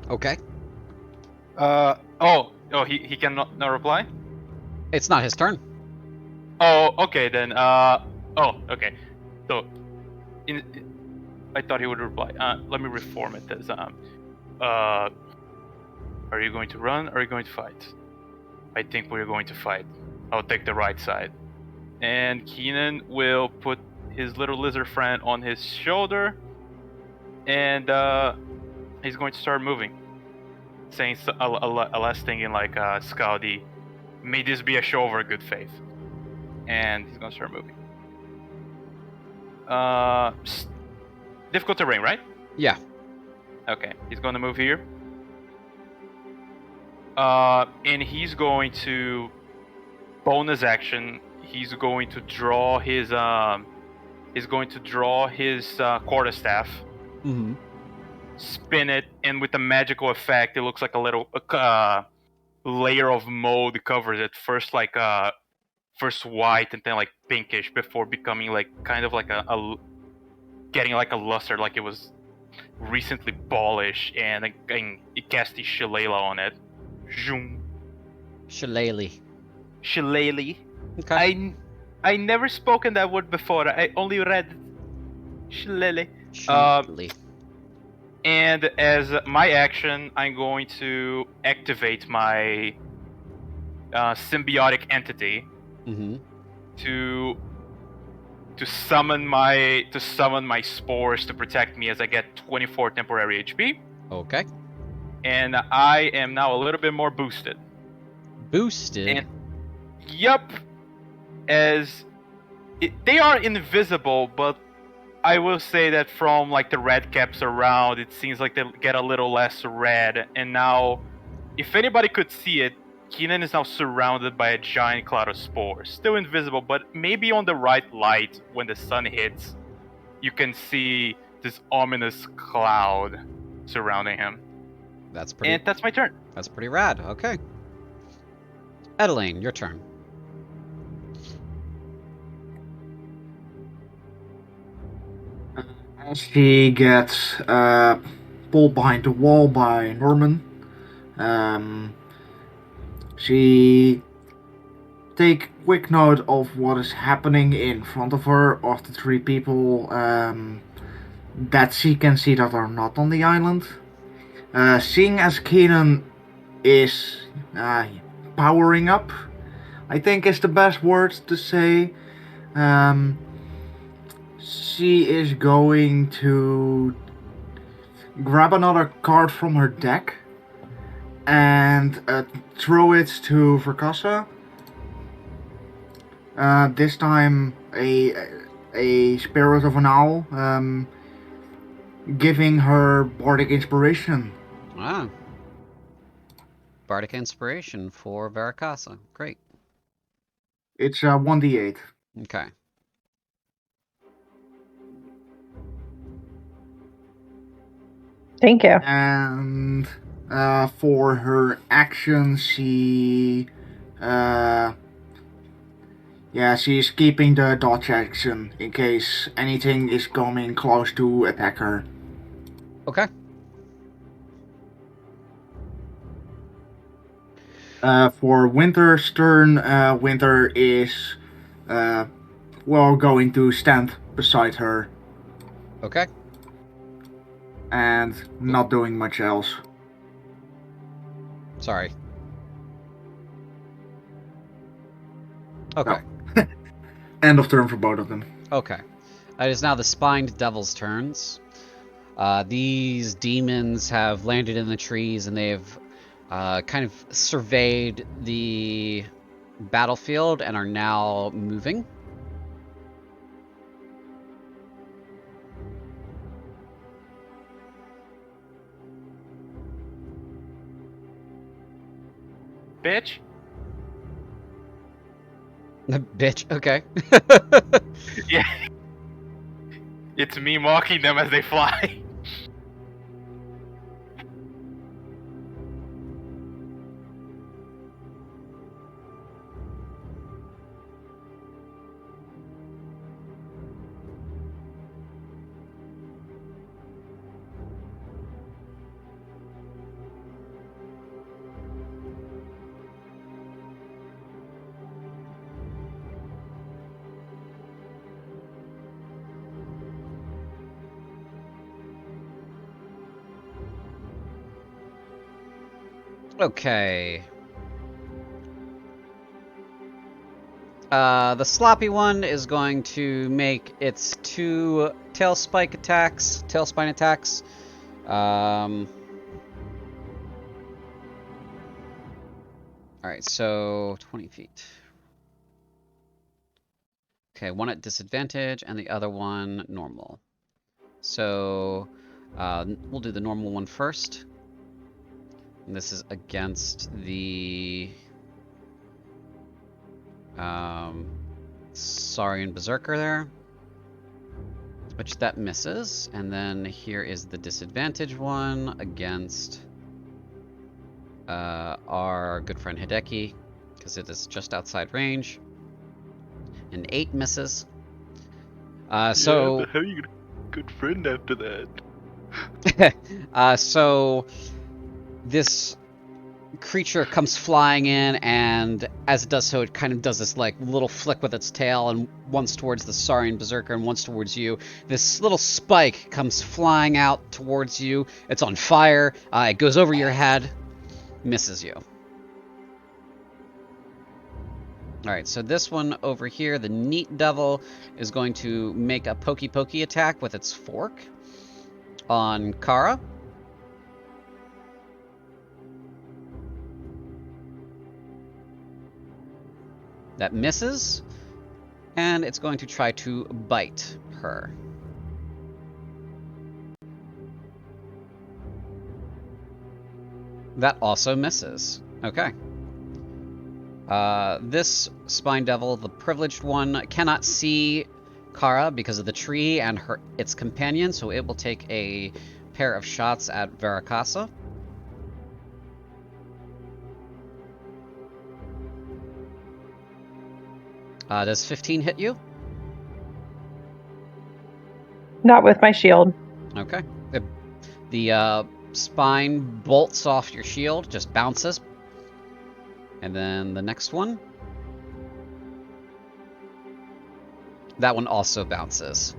Okay. He cannot not reply. It's not his turn. Oh, okay then. Okay. So, I thought he would reply. Let me reform it as are you going to run or are you going to fight? I think we're going to fight. I'll take the right side. And Keenan will put his little lizard friend on his shoulder, and he's going to start moving, saying a last thing in like Skaldi, "May this be a show of our good faith." And he's going to start moving. Difficult terrain, right? Yeah. Okay, he's going to move here. And he's going to bonus action. He's going to draw his quarterstaff. Mm-hmm. Spin it, and with a magical effect, it looks like a little layer of mold covers it. First first white and then like pinkish before becoming like kind of like a getting like a luster, like it was recently polished, and it cast the shillelagh on it. Zoom. Shillelagh. Shillelagh. Okay. I never spoken that word before. I only read shillelagh. Shillelagh. And as my action, I'm going to activate my symbiotic entity Mm-hmm. to summon my spores to protect me as I get 24 temporary HP. Okay. And I am now a little bit more boosted. Boosted. And yup, they are invisible, but I will say that from like the red caps around, it seems like they get a little less red. And now, if anybody could see it, Keenan is now surrounded by a giant cloud of spores. Still invisible, but maybe on the right light, when the sun hits, you can see this ominous cloud surrounding him. That's pretty. And that's my turn. That's pretty rad. Okay. Edeline, your turn. As she gets pulled behind the wall by Norman, she take quick note of what is happening in front of her, of the three people that she can see that are not on the island. Seeing as Keenan is powering up, I think is the best word to say. She is going to grab another card from her deck and throw it to Verkassa. This time a spirit of an owl, giving her bardic inspiration. Ah. Bardic inspiration for Verkassa. Great. It's 1d8. Okay. Thank you. And for her action, she's keeping the dodge action in case anything is coming close to attack her. Okay. For Winter's turn, Winter is going to stand beside her Okay. and not doing much else. Sorry. Okay. Oh. End of turn for both of them. Okay. It is now the spined devil's turns. These demons have landed in the trees and they've kind of surveyed the battlefield and are now moving. Bitch. Bitch, okay. Yeah. It's me mocking them as they fly. Okay. The sloppy one is going to make its 2 tailspine attacks. Alright, so 20 feet. Okay, one at disadvantage and the other one normal. So we'll do the normal one first. And this is against the Saurian Berserker there, which that misses. And then here is the disadvantage one against our good friend Hideki, because it is just outside range. An 8 misses. So Yeah, Good friend after that. So this creature comes flying in, and as it does so, it kind of does this like little flick with its tail, and once towards the Saurian Berserker and once towards you. This little spike comes flying out towards you. It's on fire. It goes over your head, misses you. Alright, so this one over here, the Neat Devil, is going to make a pokey pokey attack with its fork on Kara. That misses, and it's going to try to bite her. That also misses. Okay. This Spine Devil, the privileged one, cannot see Kara because of the tree and its companion, so it will take a pair of shots at Veracasa. Does 15 hit you? Not with my shield. Okay. The spine bolts off your shield, just bounces. And then the next one. That one also bounces.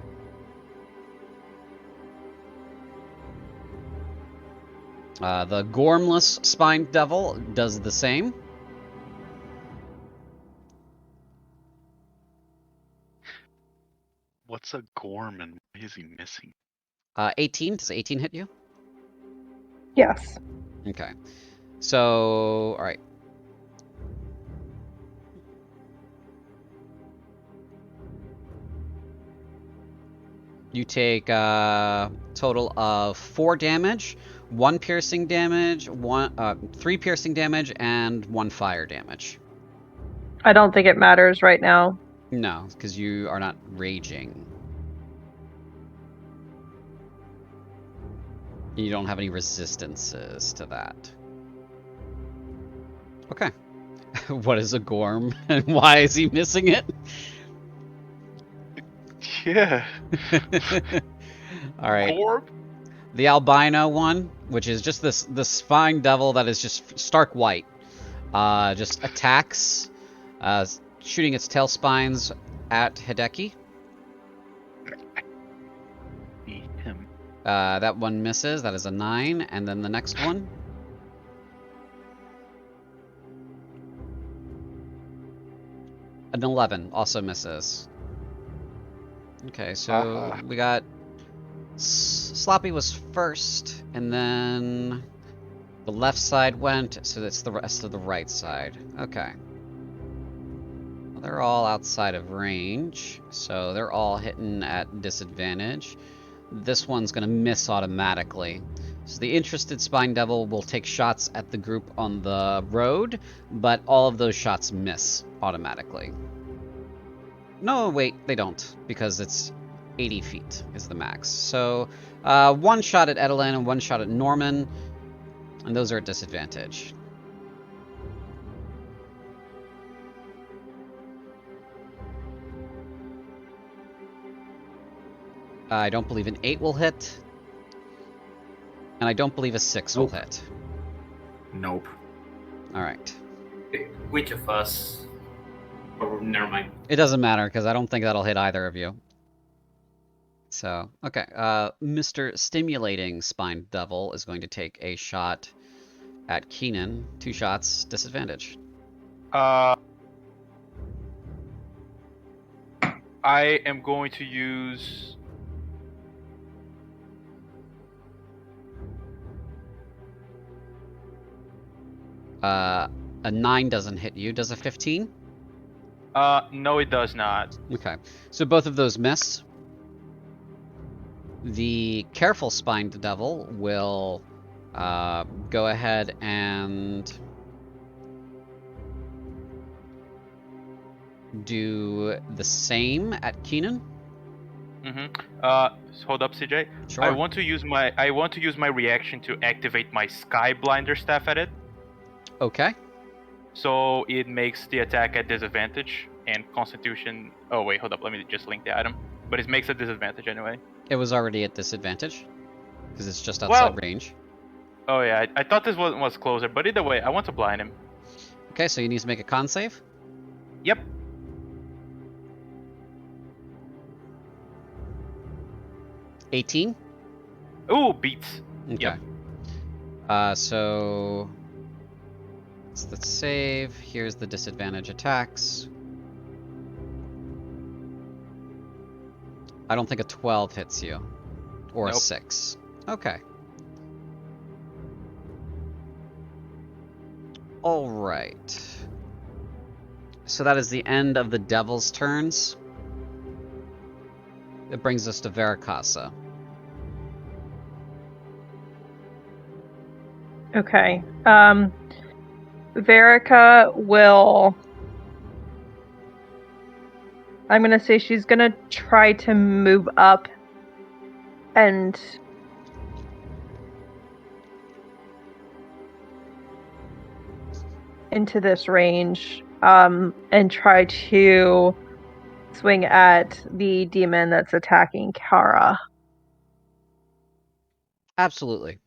The Gormless Spine Devil does the same. What's a Gorm and why is he missing? 18. Does 18 hit you? Yes. Okay. So, alright. You take a total of 4 damage, 1 piercing damage, 3 piercing damage, and 1 fire damage. I don't think it matters right now. No, because you are not raging. You don't have any resistances to that. Okay. What is a Gorm, and why is he missing it? Yeah. Alright. Gorm? The albino one, which is just this fine devil that is just stark white, just attacks, shooting its tail spines at Hideki. Him. That one misses. That is a 9. And then the next one. An 11 also misses. Okay, so we got Sloppy was first, and then the left side went, so that's the rest of the right side. Okay. Well, they're all outside of range, so they're all hitting at disadvantage. This one's going to miss automatically. So the interested Spine Devil will take shots at the group on the road, but all of those shots miss automatically. No, wait, they don't, because it's 80 feet is the max. So, 1 shot at Edelin and 1 shot at Norman, and those are at disadvantage. I don't believe an 8 will hit, and I don't believe a 6 will hit. Nope. Alright. Which of us? Oh, never mind. It doesn't matter, because I don't think that'll hit either of you. So, okay. Mr. Stimulating Spine Devil is going to take a shot at Keenan. 2 shots, disadvantage. I am going to use... A 9 doesn't hit you. Does a 15? No, it does not. Okay. So both of those miss. The Careful Spined Devil will go ahead and do the same at Keenan. Hold up, CJ. Sure. I want to use my reaction to activate my Sky Blinder staff at it. Okay. So it makes the attack at disadvantage and Constitution. Oh wait, hold up. Let me just link the item. But it makes a disadvantage anyway. It was already at disadvantage because it's just outside range. Oh yeah, I thought this one was closer, but either way, I want to blind him. Okay, so you need to make a con save. Yep. 18. Ooh, beats. Okay. Yep. So let's save. Here's the disadvantage attacks. I don't think a 12 hits you. Or Nope. a 6. Okay. Alright. So that is the end of the devil's turns. It brings us to Veracasa. Okay. Verica will... I'm gonna say she's gonna try to move up and into this range, and try to swing at the demon that's attacking Kara. Absolutely.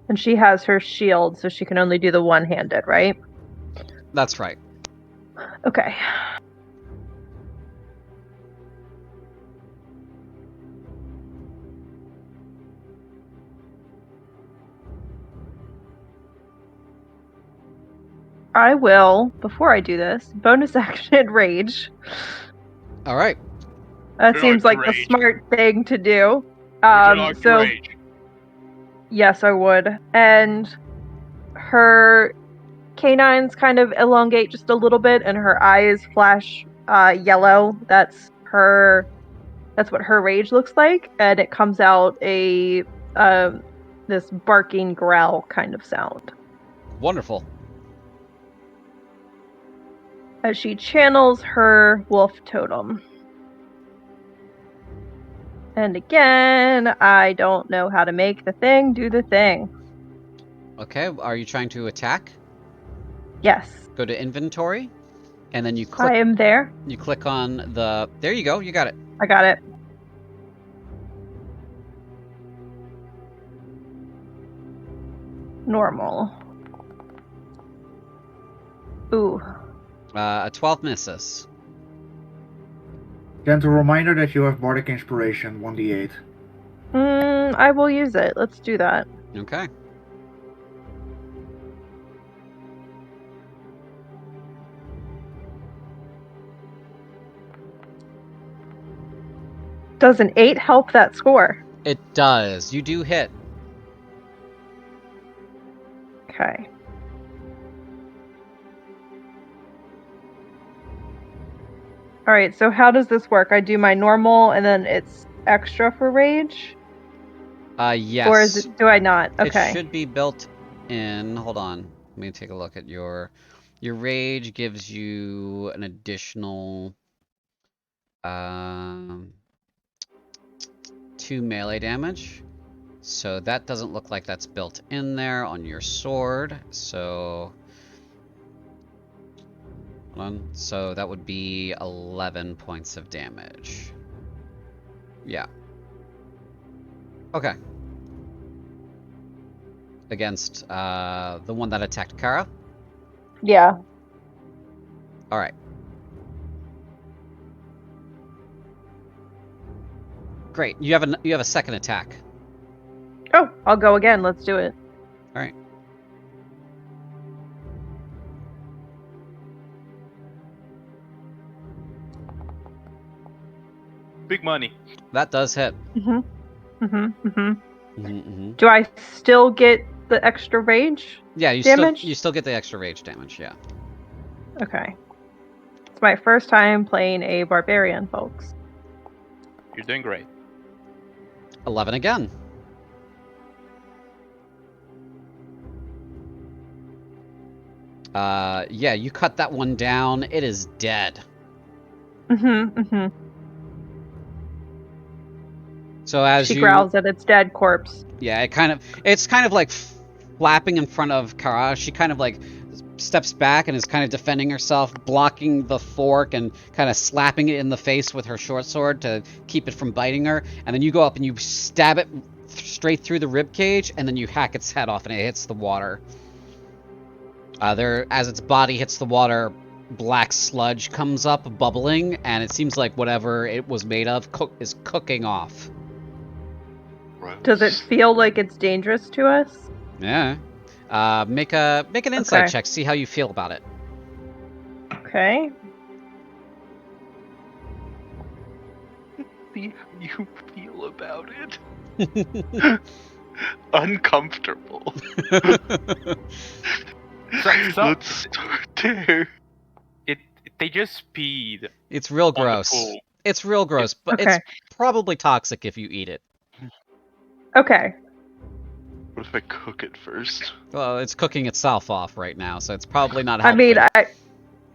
And she has her shield, so she can only do the one-handed, right? That's right. Okay. I will, before I do this, bonus action rage. Alright. That Would you seems like like to the rage? smart thing to do. Would you like to So rage? yes, I would. And her canines kind of elongate just a little bit, and her eyes flash yellow. That's what her rage looks like, and it comes out a this barking growl kind of sound Wonderful. as she channels her wolf totem. And again, I don't know how to make the thing do the thing. Okay, are you trying to attack? Yes, Go to inventory, and then you I click am there. you click on the... There you go, you got it. I got it. Normal. Ooh. A 12 misses. Gentle reminder that you have Bardic Inspiration, 1d8. I will use it. Let's do that. Okay. Does an 8 help that score? It does. You do hit. Okay. Alright, so how does this work? I do my normal and then it's extra for rage? Yes. Or is it, do I not? Okay. It should be built in. Hold on. Let me take a look at your rage gives you an additional 2 melee damage. So that doesn't look like that's built in there on your sword. So hold on. So that would be 11 points of damage. Yeah. Okay. Against the one that attacked Kara? Yeah. Alright. Great. You have a second attack. Oh, I'll go again. Let's do it. Alright. Big money. That does hit. Do I still get the extra rage? Yeah, you damage? still get the extra rage damage, yeah. Okay. It's my first time playing a barbarian, folks. You're doing great. 11 again. Yeah, you cut that one down. It is dead. So as she growls at its dead corpse. Yeah, it's kind of like flapping in front of Kara. She kind of like steps back and is kind of defending herself, blocking the fork and kind of slapping it in the face with her short sword to keep it from biting her. And then you go up and you stab it straight through the rib cage, and then you hack its head off and it hits the water. As its body hits the water, black sludge comes up, bubbling, and it seems like whatever it was made of is cooking off. Does it feel like it's dangerous to us? Yeah. Make an insight check. See how you feel about it. Okay. See how you feel about it. Uncomfortable. Let's start there. They just peed. It's real on the gross. pool. It's real gross, but Okay. it's probably toxic if you eat it. Okay. What if I cook it first? Well, it's cooking itself off right now, so it's probably not I helping. mean,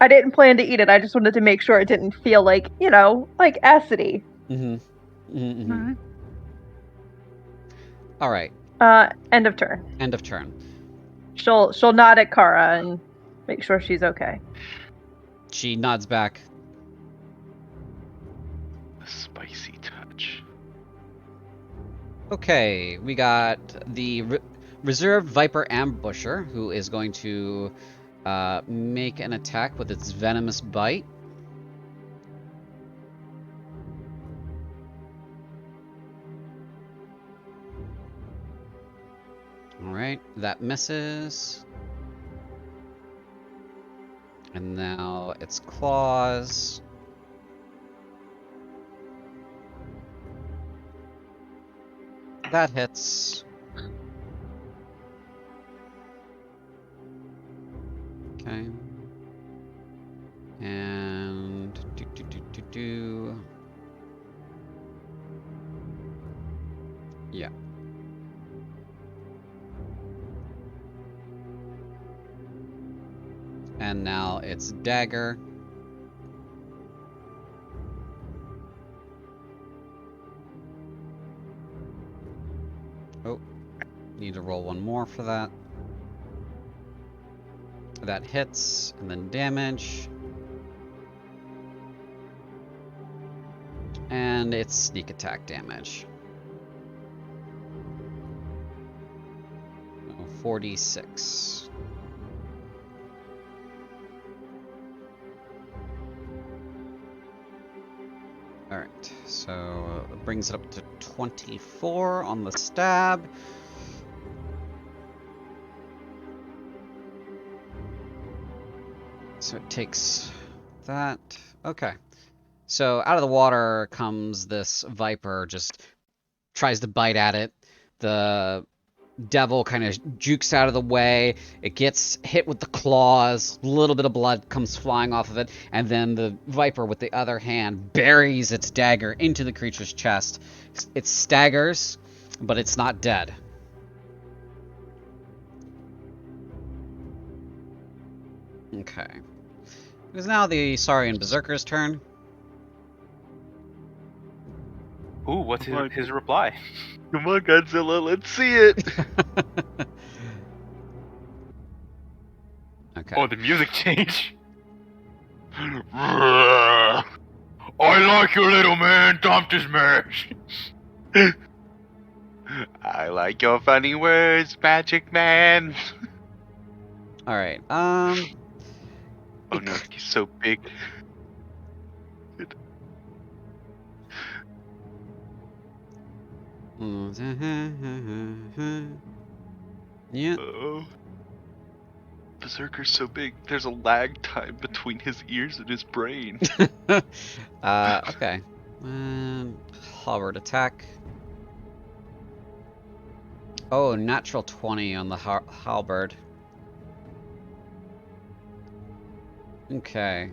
I didn't plan to eat it. I just wanted to make sure it didn't feel like, like acidy. All right. End of turn. End of turn. She'll nod at Kara and make sure she's okay. She nods back. A spicy touch. Okay, we got the reserved Viper Ambusher, who is going to make an attack with its venomous bite. Alright, that misses. And now its claws. That hits. Okay. And yeah. And now it's dagger. Oh, need to roll one more for that. That hits, and then damage. And it's sneak attack damage. 46. Alright, so it brings it up to 24 on the stab. So it takes that. Okay. So out of the water comes this viper, just tries to bite at it. The devil kind of jukes out of the way. It gets hit with the claws. A little bit of blood comes flying off of it. And then the viper, with the other hand, buries its dagger into the creature's chest. It staggers, but it's not dead. Okay. It is now the Saurian Berserker's turn. Ooh, what's his reply? Come on, Godzilla, let's see it! Okay. Oh, the music change. I like your little man, time to smash. I like your funny words, Magic Man. Alright, Oh no, he's so big. Yeah. Oh. Berserker's so big, there's a lag time between his ears and his brain. Okay. Halberd attack. Oh, natural 20 on the halberd. Okay.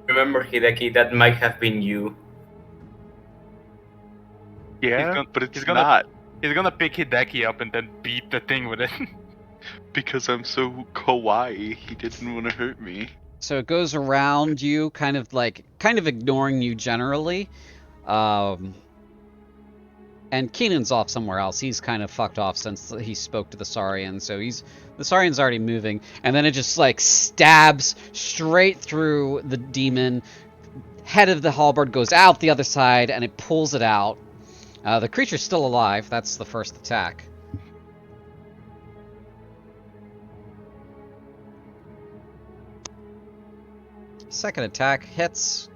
Remember, Hideki, that might have been you. Yeah, but it's not. He's gonna pick Hideki up and then beat the thing with it. Because I'm so kawaii, he didn't want to hurt me. So it goes around you, kind of ignoring you generally. And Keenan's off somewhere else. He's kind of fucked off since he spoke to the Saurian, so the Saurian's already moving. And then it just like stabs straight through the demon. Head of the halberd goes out the other side, and it pulls it out. The creature's still alive. That's the first attack. Second attack hits.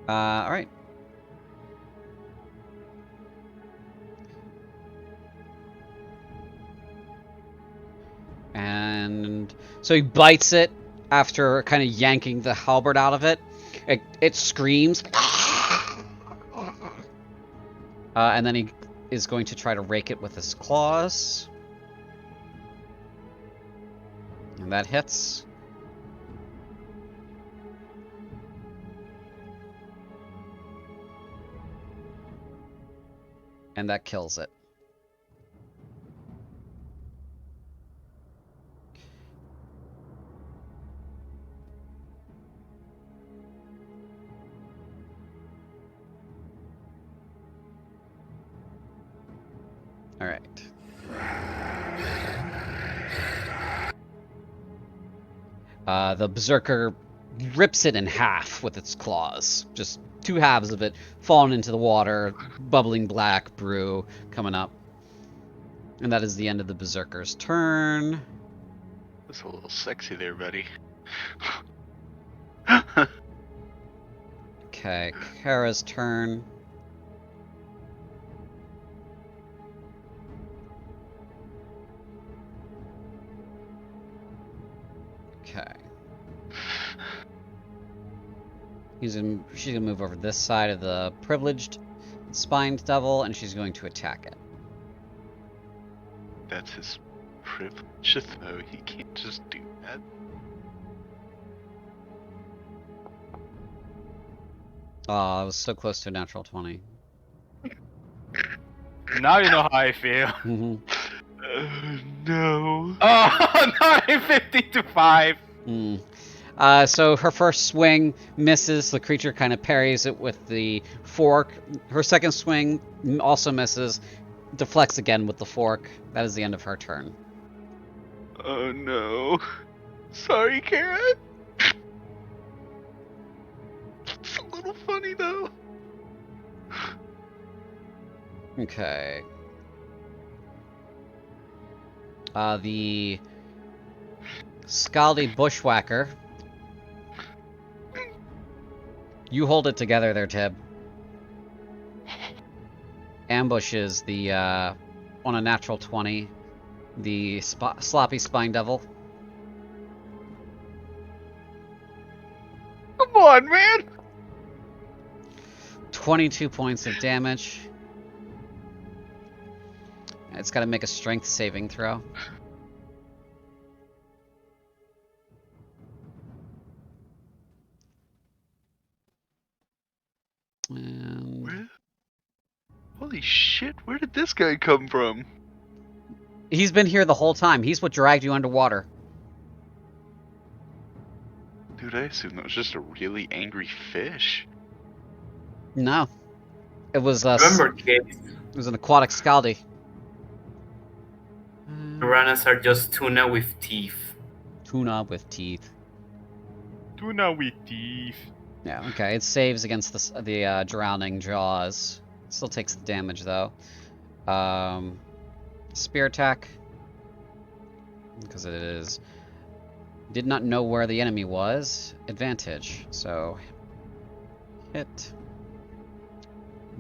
Alright. And so he bites it after kind of yanking the halberd out of it. It screams. And then he is going to try to rake it with his claws. And that hits. And that kills it. All right. The berserker rips it in half with its claws. Just two halves of it falling into the water, bubbling black brew coming up. And that is the end of the berserker's turn. That's a little sexy there, buddy. Okay, Kara's turn. Okay. She's gonna move over this side of the privileged spined devil, and she's going to attack it. That's his privilege, though. He can't just do that. Oh, I was so close to a natural 20. Now you know how I feel. Mm-hmm. No. Oh, no, 50 to 5. Mm. So her first swing misses. The creature kind of parries it with the fork. Her second swing also misses. Deflects again with the fork. That is the end of her turn. Oh no. Sorry, Karen. It's a little funny though. Okay. The Skaldi Bushwhacker. You hold it together there, Tib. Ambushes the, on a natural 20, the sloppy spine devil. Come on, man. 22 points of damage. It's got to make a strength saving throw. And Where? Holy shit, where did this guy come from? he's been here the whole time. He's what dragged you underwater. Dude, I assume that was just a really angry fish. No. It was Remember, kids, it was an aquatic Skaldi. piranhas are just tuna with teeth. Tuna with teeth. Tuna with teeth. Yeah, okay. It saves against the drowning jaws. Still takes the damage though. Spear attack. Because it is... Did not know where the enemy was. Advantage. So... Hit.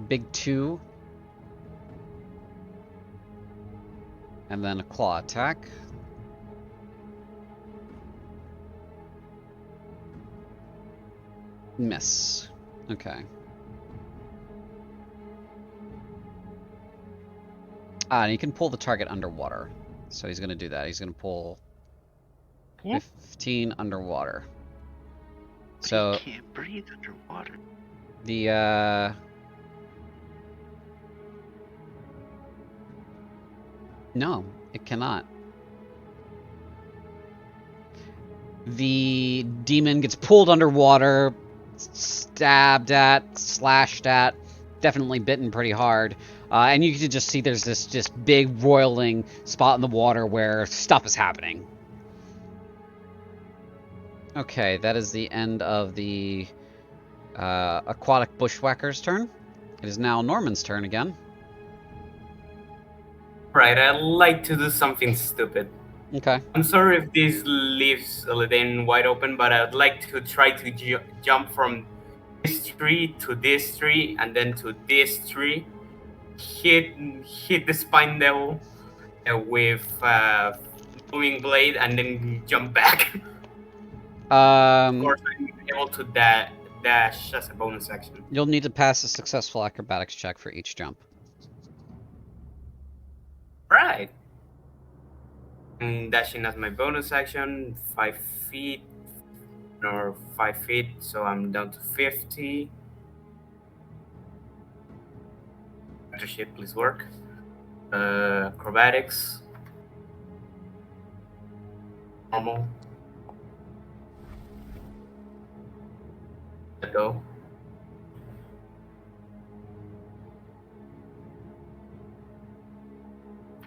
Big 2. And then a claw attack. Miss. Okay. And he can pull the target underwater. So he's going to do that. He's going to pull 15 underwater. So You can't breathe underwater. the no, it cannot. The demon gets pulled underwater, stabbed at, slashed at, definitely bitten pretty hard. And you can just see there's this just big roiling spot in the water where stuff is happening. Okay, that is the end of the aquatic bushwhacker's turn. It is now Norman's turn again. Right, I'd like to do something stupid. Okay. I'm sorry if this leaves a little wide open, but I'd like to try to jump from this tree to this tree and then to this tree, hit the spine devil with moving blade, and then jump back. Of course, I'm able to dash as a bonus action. You'll need to pass a successful acrobatics check for each jump. Right. And dashing as my bonus action, 5 feet or 5 feet, so I'm down to 50. Leadership, please work. Acrobatics. Normal. Let go.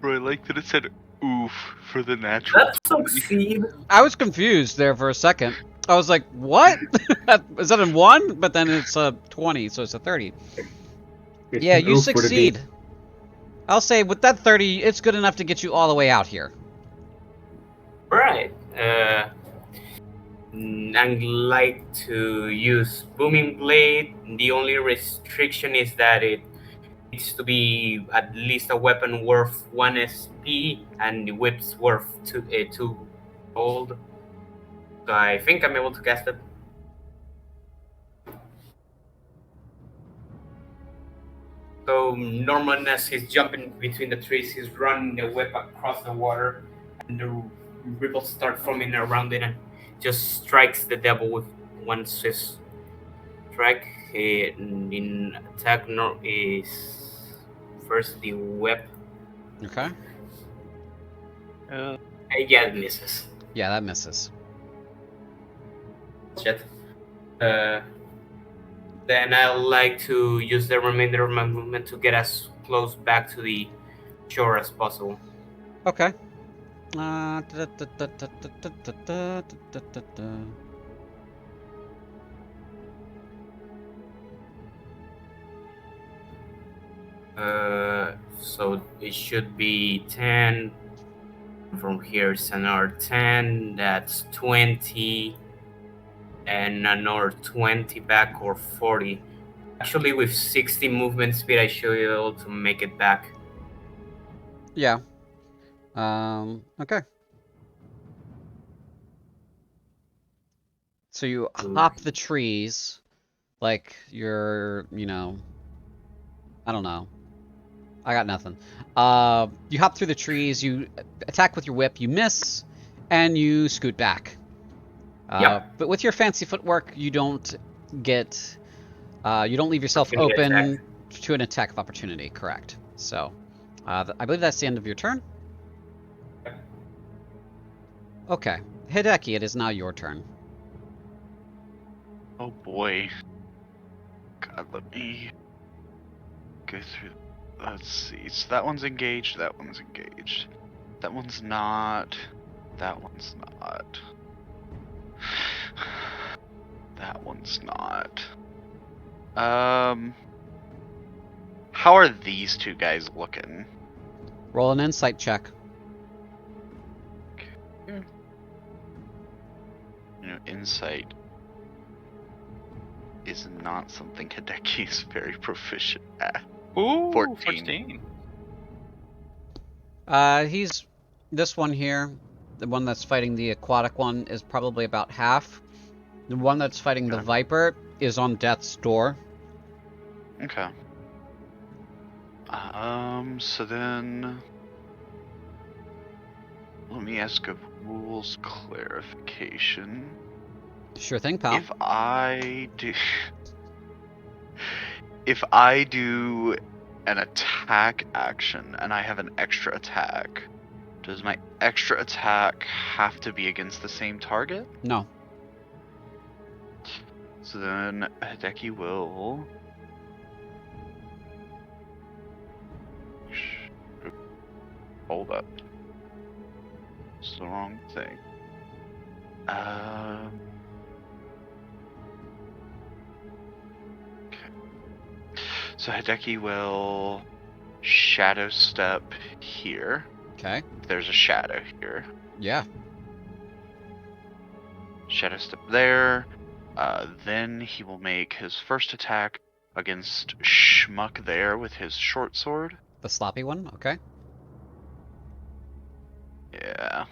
Bro, I like that it said oof for the natural. Let's succeed. I was confused there for a second. I was like, what? Is that a 1? But then it's a 20, so it's a 30. Yeah, you succeed. I'll say with that 30, it's good enough to get you all the way out here. Right. I'd like to use Booming Blade. The only restriction is that it needs to be at least a weapon worth 1 SP, and the whip's worth 2 gold. So I think I'm able to cast it. So Norman, as he's jumping between the trees, he's running the whip across the water, and the ripples start forming around it, and just strikes the devil with 1 swift strike. In attack is first the whip. Okay. Yeah, it misses. Yeah, that misses. Shit. Then I'd like to use the remainder of my movement to get as close back to the shore as possible. Okay. So it should be 10. From here it's another 10. That's 20. And another 20 back, or 40. Actually, with 60 movement speed, I should be able to make it back. Yeah. Okay. So you hop the trees like you're, I don't know. I got nothing. You hop through the trees, you attack with your whip, you miss, and you scoot back. Yep. But with your fancy footwork, you don't get, you don't leave yourself open to an attack of opportunity, correct. So, I believe that's the end of your turn. Okay. Hideki, it is now your turn. Oh boy. God, let me go through. Let's see. So that one's engaged, that one's engaged. That one's not. That one's not. That one's not. How are these two guys looking? Roll an insight check. Okay. Insight is not something Hideki is very proficient at. Ooh, 14. He's this one here, the one that's fighting the aquatic one, is probably about half. The one that's fighting the viper is on death's door. Okay. So then let me ask a rules clarification. Sure thing, pal. If I do an attack action and I have an extra attack, does my extra attack have to be against the same target? No. So then Hideki will Hold up. It's the wrong thing. Okay. So Hideki will shadow step here. Okay. There's a shadow here. Yeah. Shadow step there. Then he will make his first attack against Schmuck there with his short sword. The sloppy one. Okay. Yeah.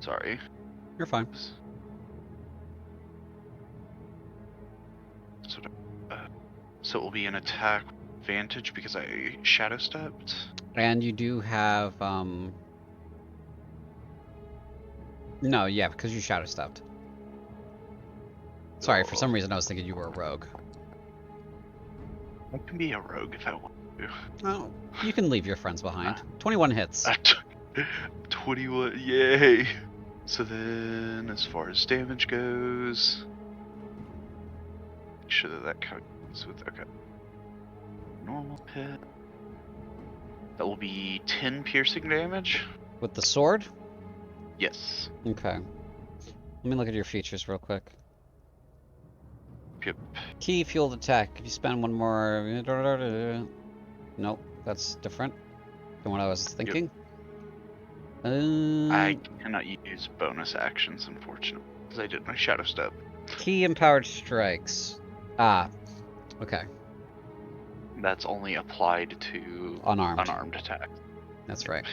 Sorry. You're fine. So it will be an attack advantage because I shadow stepped. And you do have No, yeah, because you shadow stepped. Sorry, for some reason I was thinking you were a rogue. I can be a rogue if I want to. Oh, you can leave your friends behind. 21 hits. 21, yay! So then, as far as damage goes, make sure that counts with, okay. Normal hit. That will be 10 piercing damage. With the sword? Yes. Okay. Let me look at your features real quick. Yep. Key fueled attack. If you spend one more... Nope, that's different than what I was thinking. I cannot use bonus actions, unfortunately, because I did my shadow step. Key empowered strikes. Ah, okay. That's only applied to Unarmed attacks. That's right.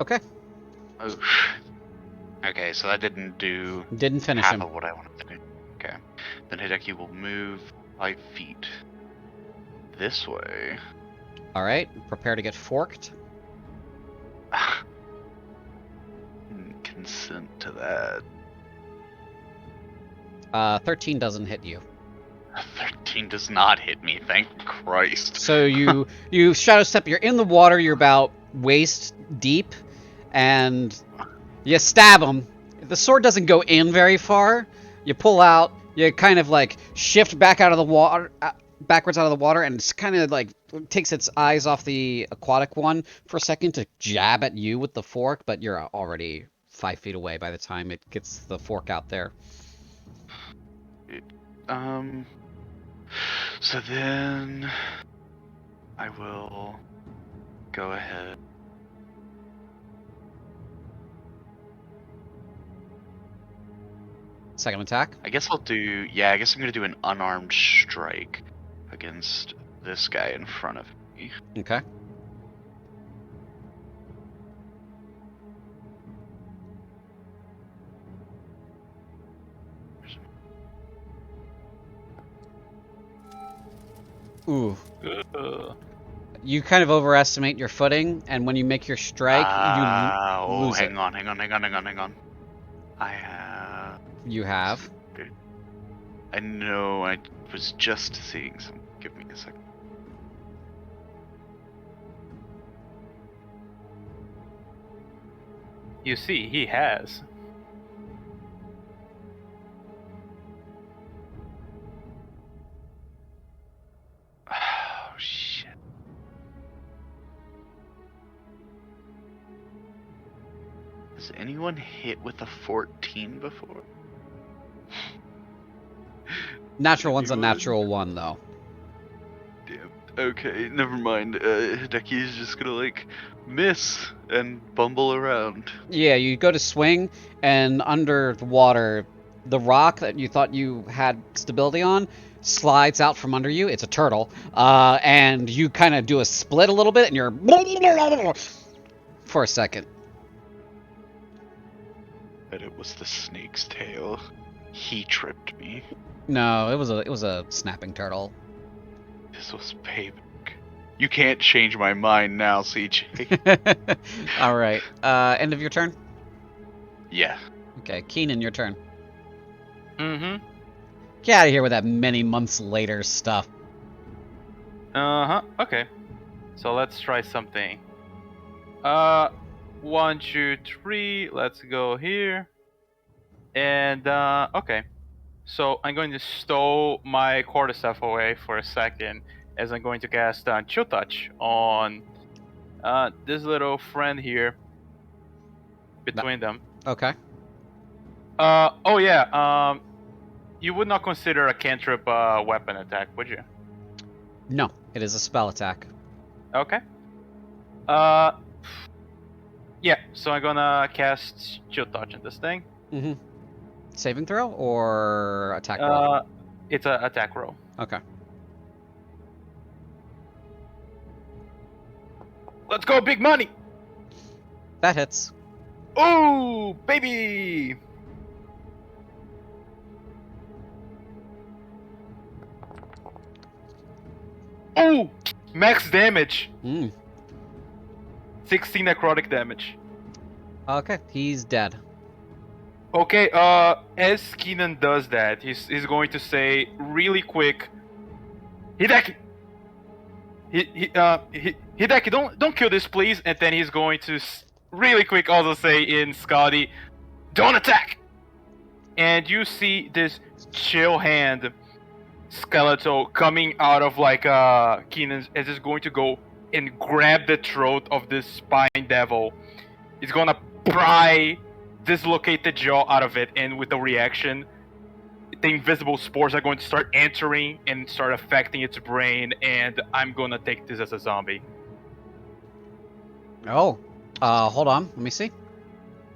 Okay. Oh. Okay, so that didn't do Didn't finish half him. of what I wanted to do. Okay. Then Hideki will move 5 feet this way. Alright, prepare to get forked. Consent to that. 13 doesn't hit you. 13 does not hit me, thank Christ. So you shadow step, you're in the water, you're about waist deep, and you stab him. The sword doesn't go in very far. You pull out, you kind of like shift back out of the water, backwards out of the water, and it's kind of like takes its eyes off the aquatic one for a second to jab at you with the fork, but you're already 5 feet away by the time it gets the fork out there. So then I will go ahead. Second attack? I guess I'll do, yeah, I guess I'm going to do an unarmed strike against this guy in front of me. Okay. Ooh. You kind of overestimate your footing, and when you make your strike, you lose hang it. on. I have... You have? I know, I was just seeing some. Give me a second. You see, he has. Oh, shit. Has anyone hit with a 14 before? Natural one's a natural one, though. Damn. Okay, never mind. Hideki is just gonna, like, miss and bumble around. Yeah, you go to swing, and under the water, the rock that you thought you had stability on slides out from under you. It's a turtle. And you kind of do a split a little bit, and you're... for a second. But it was the snake's tail. He tripped me. No, it was a snapping turtle. This was payback. You can't change my mind now, CJ. All right. End of your turn? Yeah. Okay, Keenan, your turn. Mm-hmm. Get out of here with that many months later stuff. Okay. So let's try something. 1, 2, 3. Let's go here. And okay. So I'm going to stow my quarterstaff away for a second, as I'm going to cast Chill Touch on this little friend here between them. Okay. Oh yeah. You would not consider a cantrip weapon attack, would you? No, it is a spell attack. Okay. Yeah. So I'm gonna cast Chill Touch on this thing. Mm-hmm. Saving throw or attack roll? It's an attack roll. Okay. Let's go, big money! That hits. Oh, baby! Oh, max damage. 16 necrotic damage. Okay, he's dead. Okay, as Keenan does that, he's going to say really quick, Hideki! Hideki, don't kill this, please. And then he's going to really quick also say in Skaldi, don't attack! And you see this chill hand skeletal coming out of like Keenan's, as it's going to go and grab the throat of this spine devil. It's gonna pry, dislocate the jaw out of it, and with the reaction, the invisible spores are going to start entering and start affecting its brain, and I'm gonna take this as a zombie. Oh. Hold on. Let me see.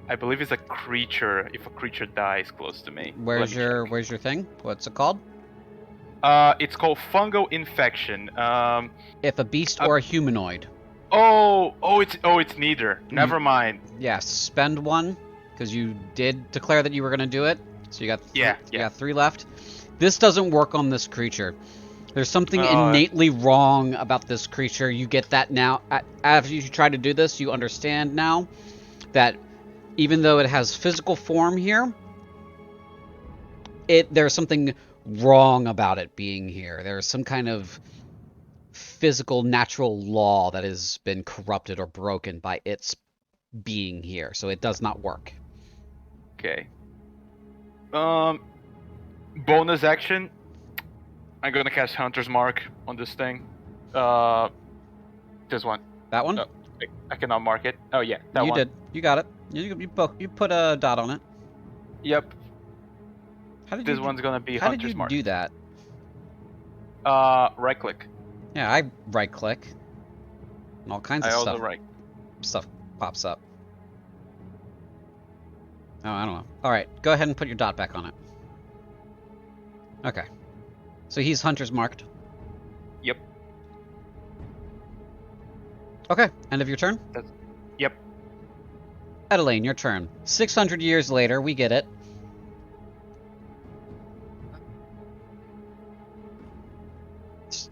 I believe it's a creature if a creature dies close to me. Where's your thing? What's it called? It's called fungal infection. If a beast or a humanoid. It's neither. Never mind. Yeah, spend one, because you did declare that you were going to do it. So you got you got 3 left. This doesn't work on this creature. There's something innately wrong about this creature. You get that now. After you try to do this, you understand now that even though it has physical form here, there's something wrong about it being here. There's some kind of physical, natural law that has been corrupted or broken by its being here. So it does not work. Okay. Bonus action. I'm gonna cast Hunter's Mark on this thing. This one. That one? Oh, I cannot mark it. Oh yeah, that one. You did. You got it. You put a dot on it. Yep. How did This one's gonna be How Hunter's did you Mark. do that? Right click. Yeah, I right click. And all kinds of I also stuff. right. Stuff pops up. Oh, I don't know. Alright, go ahead and put your dot back on it. Okay. So he's Hunter's marked. Yep. Okay, end of your turn? Yep. Adelaine, your turn. 600 years later, we get it.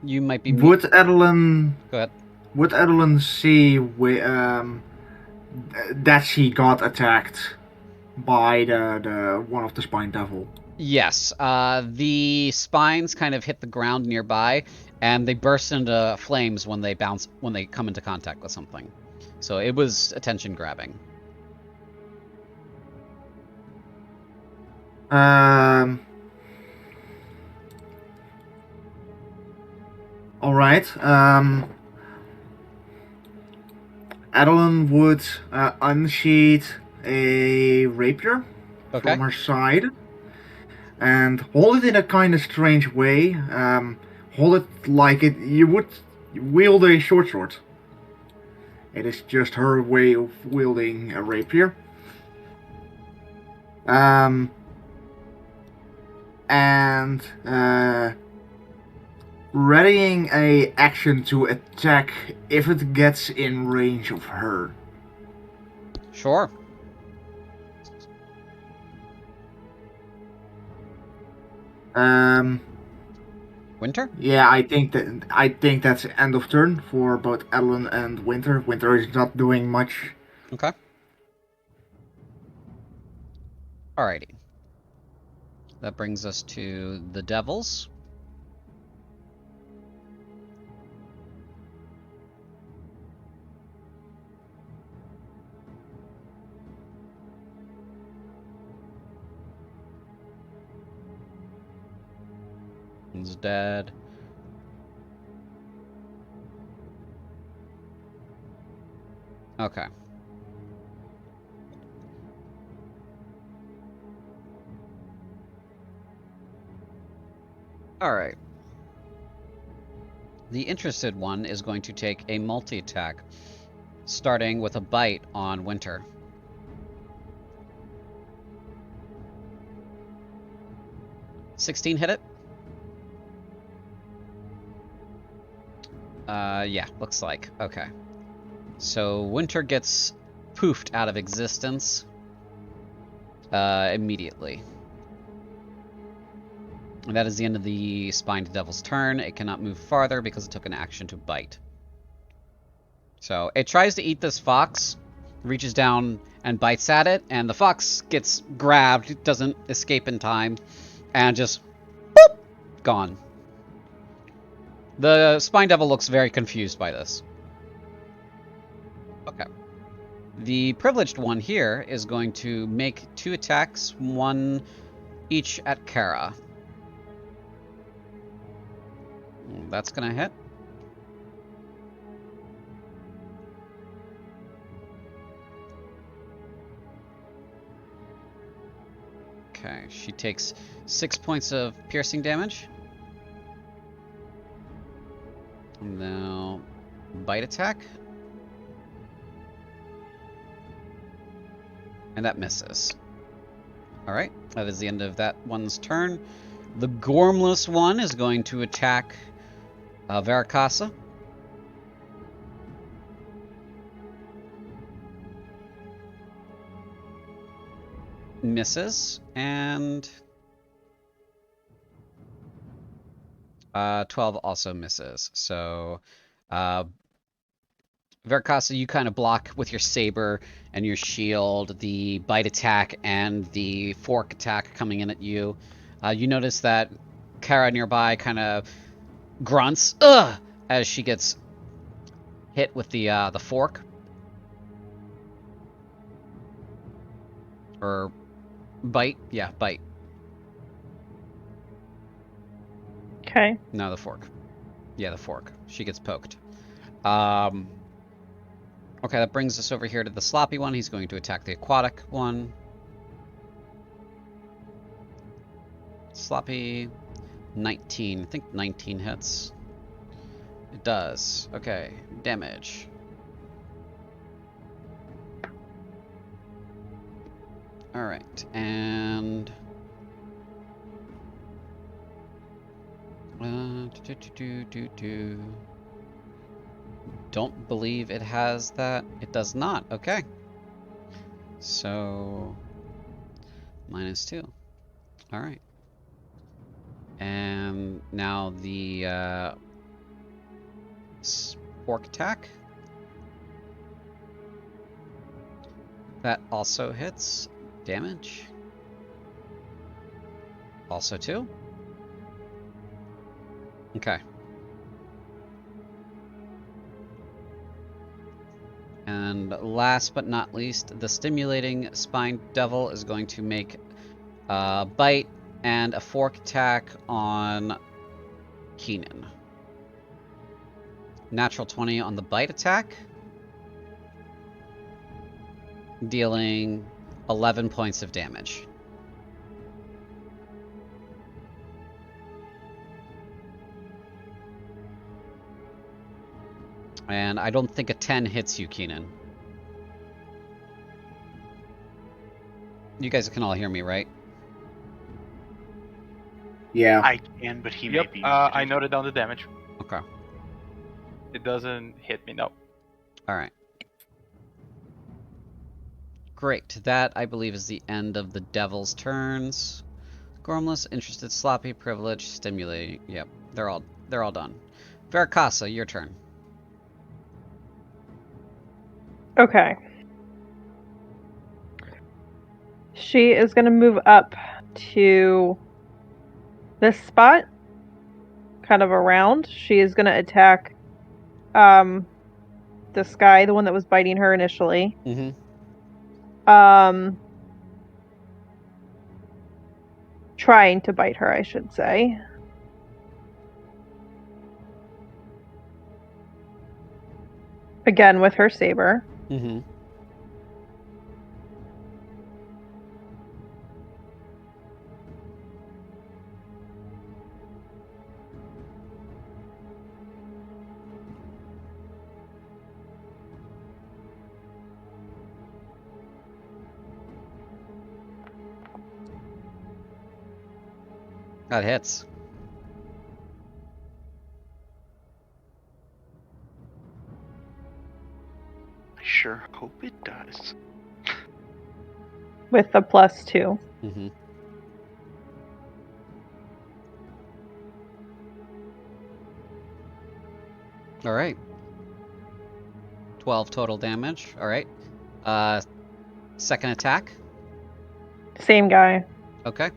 You might be... Would Adeline... Go ahead. Would Adeline see that she got attacked by the one of the spine devil? Yes, the spines kind of hit the ground nearby, and they burst into flames when they come into contact with something. So it was attention grabbing. All right. Adeline would unsheath a rapier from her side and hold it in a kind of strange way. Hold it like you would wield a short sword. It is just her way of wielding a rapier. Readying a action to attack if it gets in range of her. Sure. Winter? Yeah, I think that's end of turn for both Adeline and Winter. Winter is not doing much. Okay. Alrighty. That brings us to the devils. One's dead. Okay. Alright. The interested one is going to take a multi-attack, starting with a bite on Winter. $16 hit it? Yeah, looks like. Okay. So Winter gets poofed out of existence immediately. And that is the end of the Spined Devil's turn. It cannot move farther because it took an action to bite. So it tries to eat this fox, reaches down and bites at it, and the fox gets grabbed, doesn't escape in time, and just boop, gone. The Spine Devil looks very confused by this. Okay. The privileged one here is going to make 2 attacks, 1 each at Kara. That's gonna hit. Okay, she takes 6 points of piercing damage. Now, bite attack. And that misses. Alright, that is the end of that one's turn. The Gormless one is going to attack Veracasa. Misses, and 12 also misses. So, Veracasa, you kind of block with your saber and your shield the bite attack and the fork attack coming in at you. You notice that Kara nearby kind of grunts "Ugh!" as she gets hit with the fork. Or bite? Yeah, bite. Okay. No, the fork. Yeah, the fork. She gets poked. Okay, that brings us over here to the sloppy one. He's going to attack the aquatic one. Sloppy, 19. I think 19 hits. It does. Okay, damage. Alright, and... Don't believe it has that. It does not. Okay. So... -2. Alright. And now the fork attack. That also hits. Damage. Also 2. Okay. And last but not least, the Stimulating Spine Devil is going to make a bite and a fork attack on Keenan. Natural 20 on the bite attack, dealing 11 points of damage. And I don't think a 10 hits you, Keenan. You guys can all hear me, right? Yeah. I can, but he may Yep, be. I noted down the damage. Okay. It doesn't hit me, no. Alright. Great. That, I believe, is the end of the Devil's turns. Gormless, Interested, Sloppy, Privileged, Stimulating. Yep, they're all done. Veracasa, your turn. Okay. She is going to move up to this spot, kind of around. She is going to attack this guy, the one that was biting her initially. Mm-hmm. Trying to bite her, I should say. Again with her saber. Mm-hmm. That hits. I sure hope it does. With the +2. Mm-hmm. All right. 12 total damage. All right. Second attack. Same guy. Okay.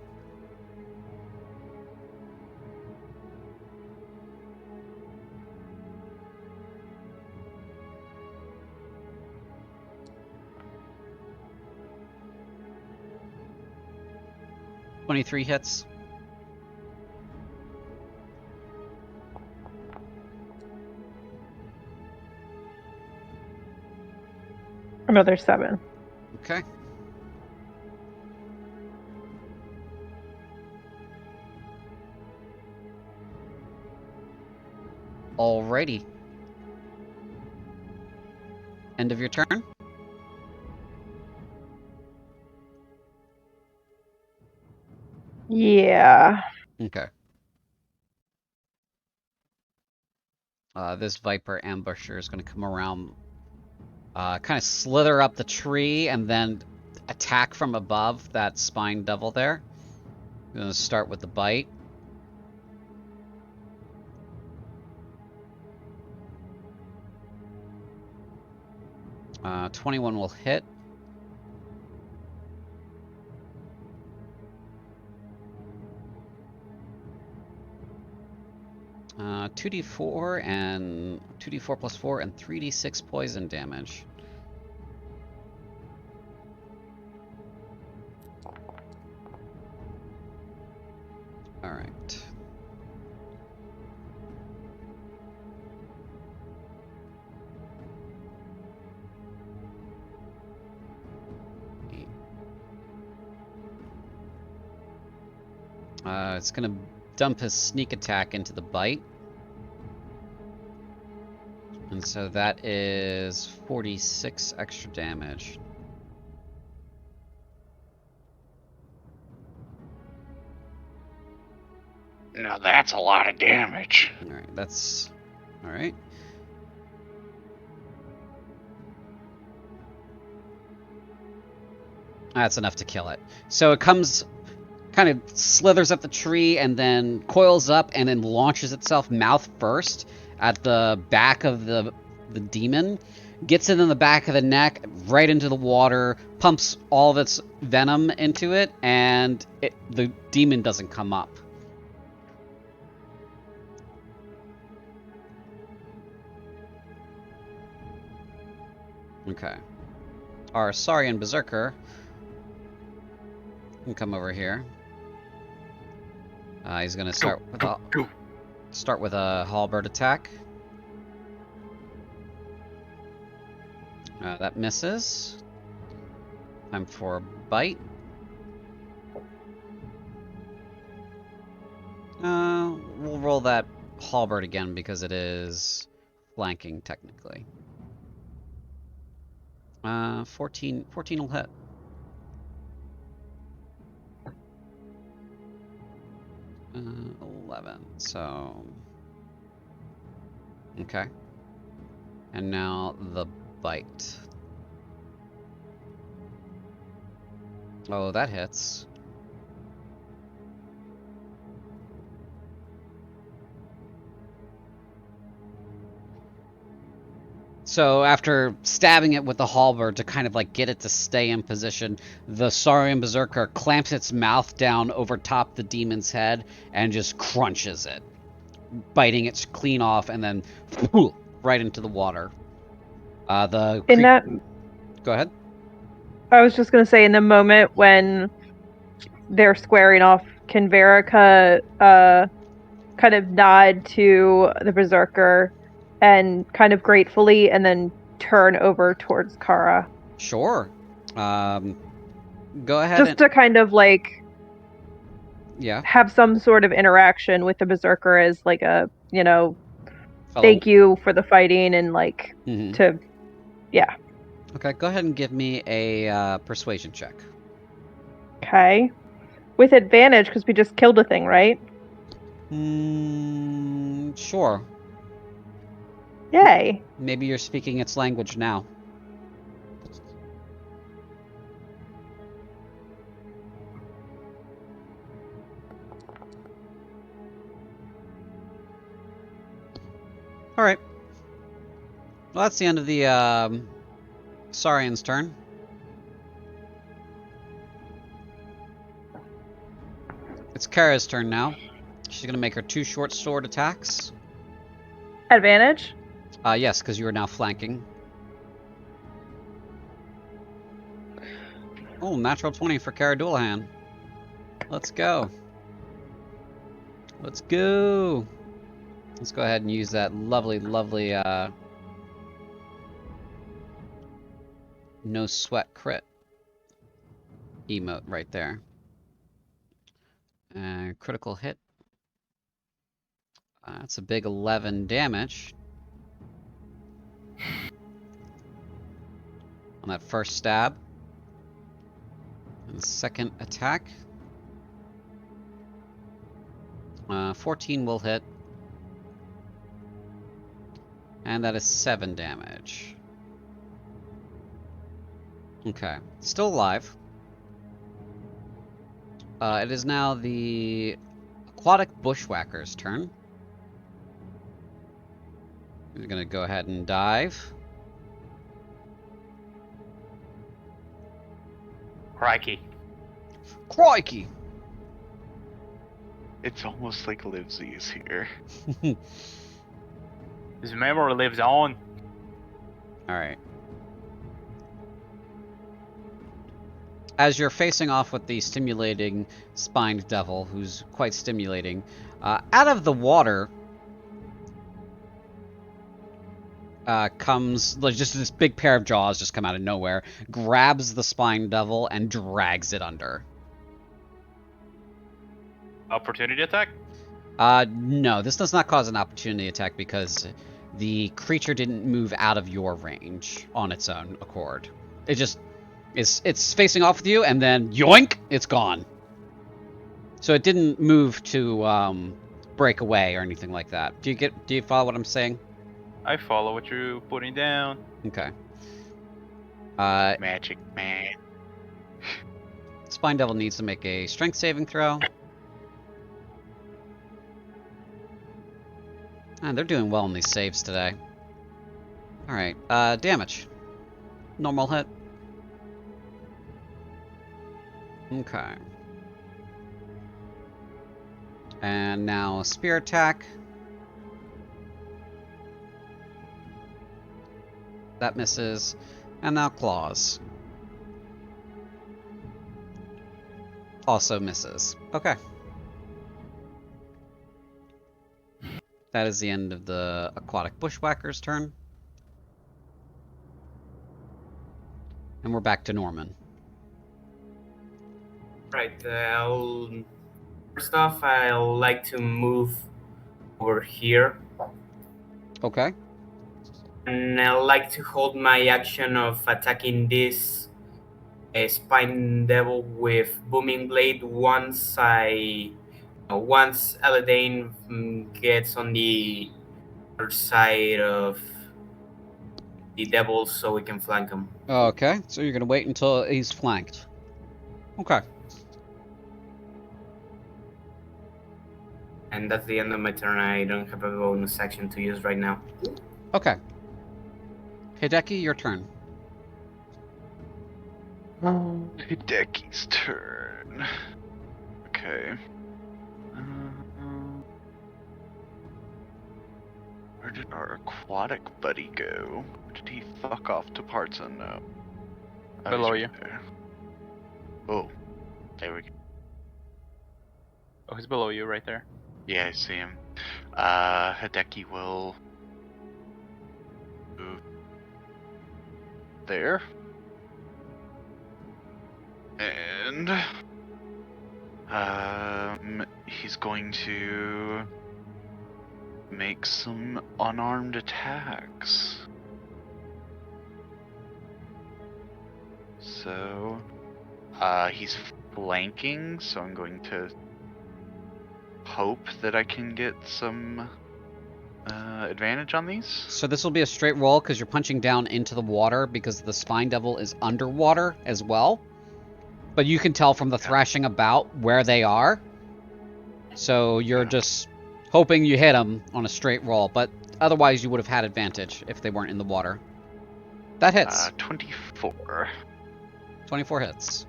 $23 hits. Another 7. Okay. Alrighty. End of your turn. Yeah. Okay. This Viper ambusher is going to come around, kind of slither up the tree, and then attack from above that spine devil there. I'm going to start with the bite. Uh, 21 will hit. Uh, 2d4 and 2d4 plus 4 and 3d6 poison damage. All right. It's gonna dump his sneak attack into the bite. And so that is 46 extra damage. Now that's a lot of damage. Alright, that's... Alright. That's enough to kill it. So it comes, kind of slithers up the tree and then coils up and then launches itself mouth first at the back of the demon, gets it in the back of the neck, right into the water, pumps all of its venom into it, and the demon doesn't come up. Okay. Our Saurian Berserker can come over here. He's gonna start with a halberd attack. That misses. Time for a bite. We'll roll that halberd again because it is flanking technically. 14 will hit. Uh, 11, so... Okay. And now the bite. Oh, that hits. So after stabbing it with the halberd to kind of like get it to stay in position, the Saurian Berserker clamps its mouth down over top the demon's head and just crunches it, biting it clean off and then right into the water. Go ahead. I was just gonna say, in the moment when they're squaring off, can Verica kind of nod to the Berserker and kind of gratefully, and then turn over towards Kara. Sure. Go ahead Just to kind of like yeah. have some sort of interaction with the Berserker as like a, Fellow. thank you for the fighting and like Mhm. to, yeah. Okay, go ahead and give me a persuasion check. Okay. With advantage because we just killed a thing, right? Sure. Yay. Maybe you're speaking its language now. Alright. Well, that's the end of the Saurian's turn. It's Kara's turn now. She's gonna make her 2 short sword attacks. Advantage? Yes, because you are now flanking. Oh, natural 20 for Kara Dualahan. Let's go. Let's go. Let's go ahead and use that lovely, lovely no sweat crit emote right there. Critical hit. That's a big 11 damage. On that first stab. And the second attack. 14 will hit. And that is 7 damage. Okay. Still alive. It is now the aquatic bushwhacker's turn. He's gonna go ahead and dive. Crikey. Crikey! It's almost like Livesey is here. His memory lives on. Alright. As you're facing off with the stimulating spined devil, who's quite stimulating, out of the water comes just this big pair of jaws just come out of nowhere, grabs the spined devil and drags it under. Opportunity attack? No, this does not cause an opportunity attack because the creature didn't move out of your range on its own accord. It just it's facing off with you and then yoink, it's gone. So it didn't move to break away or anything like that. Do you follow what I'm saying? I follow what you're putting down. Okay. Magic man. Spine Devil needs to make a strength saving throw. And they're doing well in these saves today. Alright, damage. Normal hit. Okay. And now spear attack. That misses. And now claws. Also misses. Okay. That is the end of the aquatic bushwhacker's turn. And we're back to Norman. Right. First off, I'll like to move over here. Okay. And I like to hold my action of attacking this spine devil with booming blade once Eladane gets on the other side of the devil, so we can flank him. Okay, so you're gonna wait until he's flanked. Okay. And that's the end of my turn. I don't have a bonus action to use right now. Okay. Hideki, your turn. Hideki's turn. Okay. Where did our aquatic buddy go? Or did he fuck off to parts unknown? Oh, he's Below right you. there. Oh, there we go. Oh, he's below you right there. Yeah, I see him. Hideki will move there. And he's going to make some unarmed attacks. So he's flanking, so I'm going to hope that I can get some advantage on these. So this will be a straight roll because you're punching down into the water because the Spine Devil is underwater as well. But you can tell from the thrashing about where they are. So you're just hoping you hit them on a straight roll. But otherwise you would have had advantage if they weren't in the water. That hits. 24. 24 hits.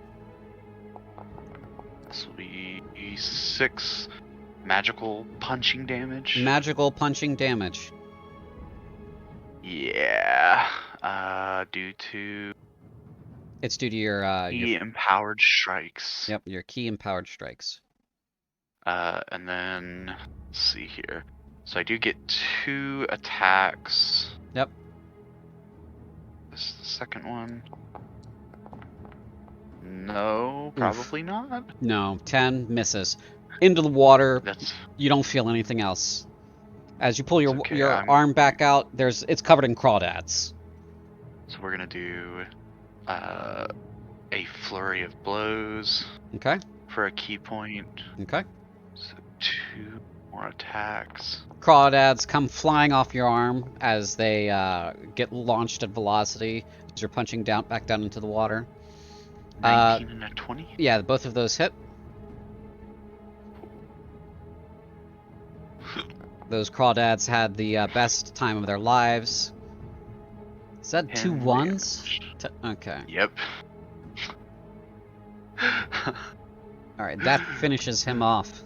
This will be 6 magical punching damage. Magical punching damage. Yeah. Due to It's due to your key empowered strikes. Yep, your key empowered strikes. And then let's see here. So I do get 2 attacks. Yep. This is the second one. No, probably not. No, 10 misses. Into the water. That's You don't feel anything else. As you pull your okay, your arm back out, it's covered in crawdads. so we're gonna do a flurry of blows Okay. for a key point. Okay. So 2 more attacks. Crawdads come flying off your arm as they get launched at velocity as you're punching back down into the water. 19 and a 20. Yeah, both of those hit. Those crawdads had the best time of their lives. Is that 2 10 ones? damage. Okay. Yep. Alright, that finishes him off.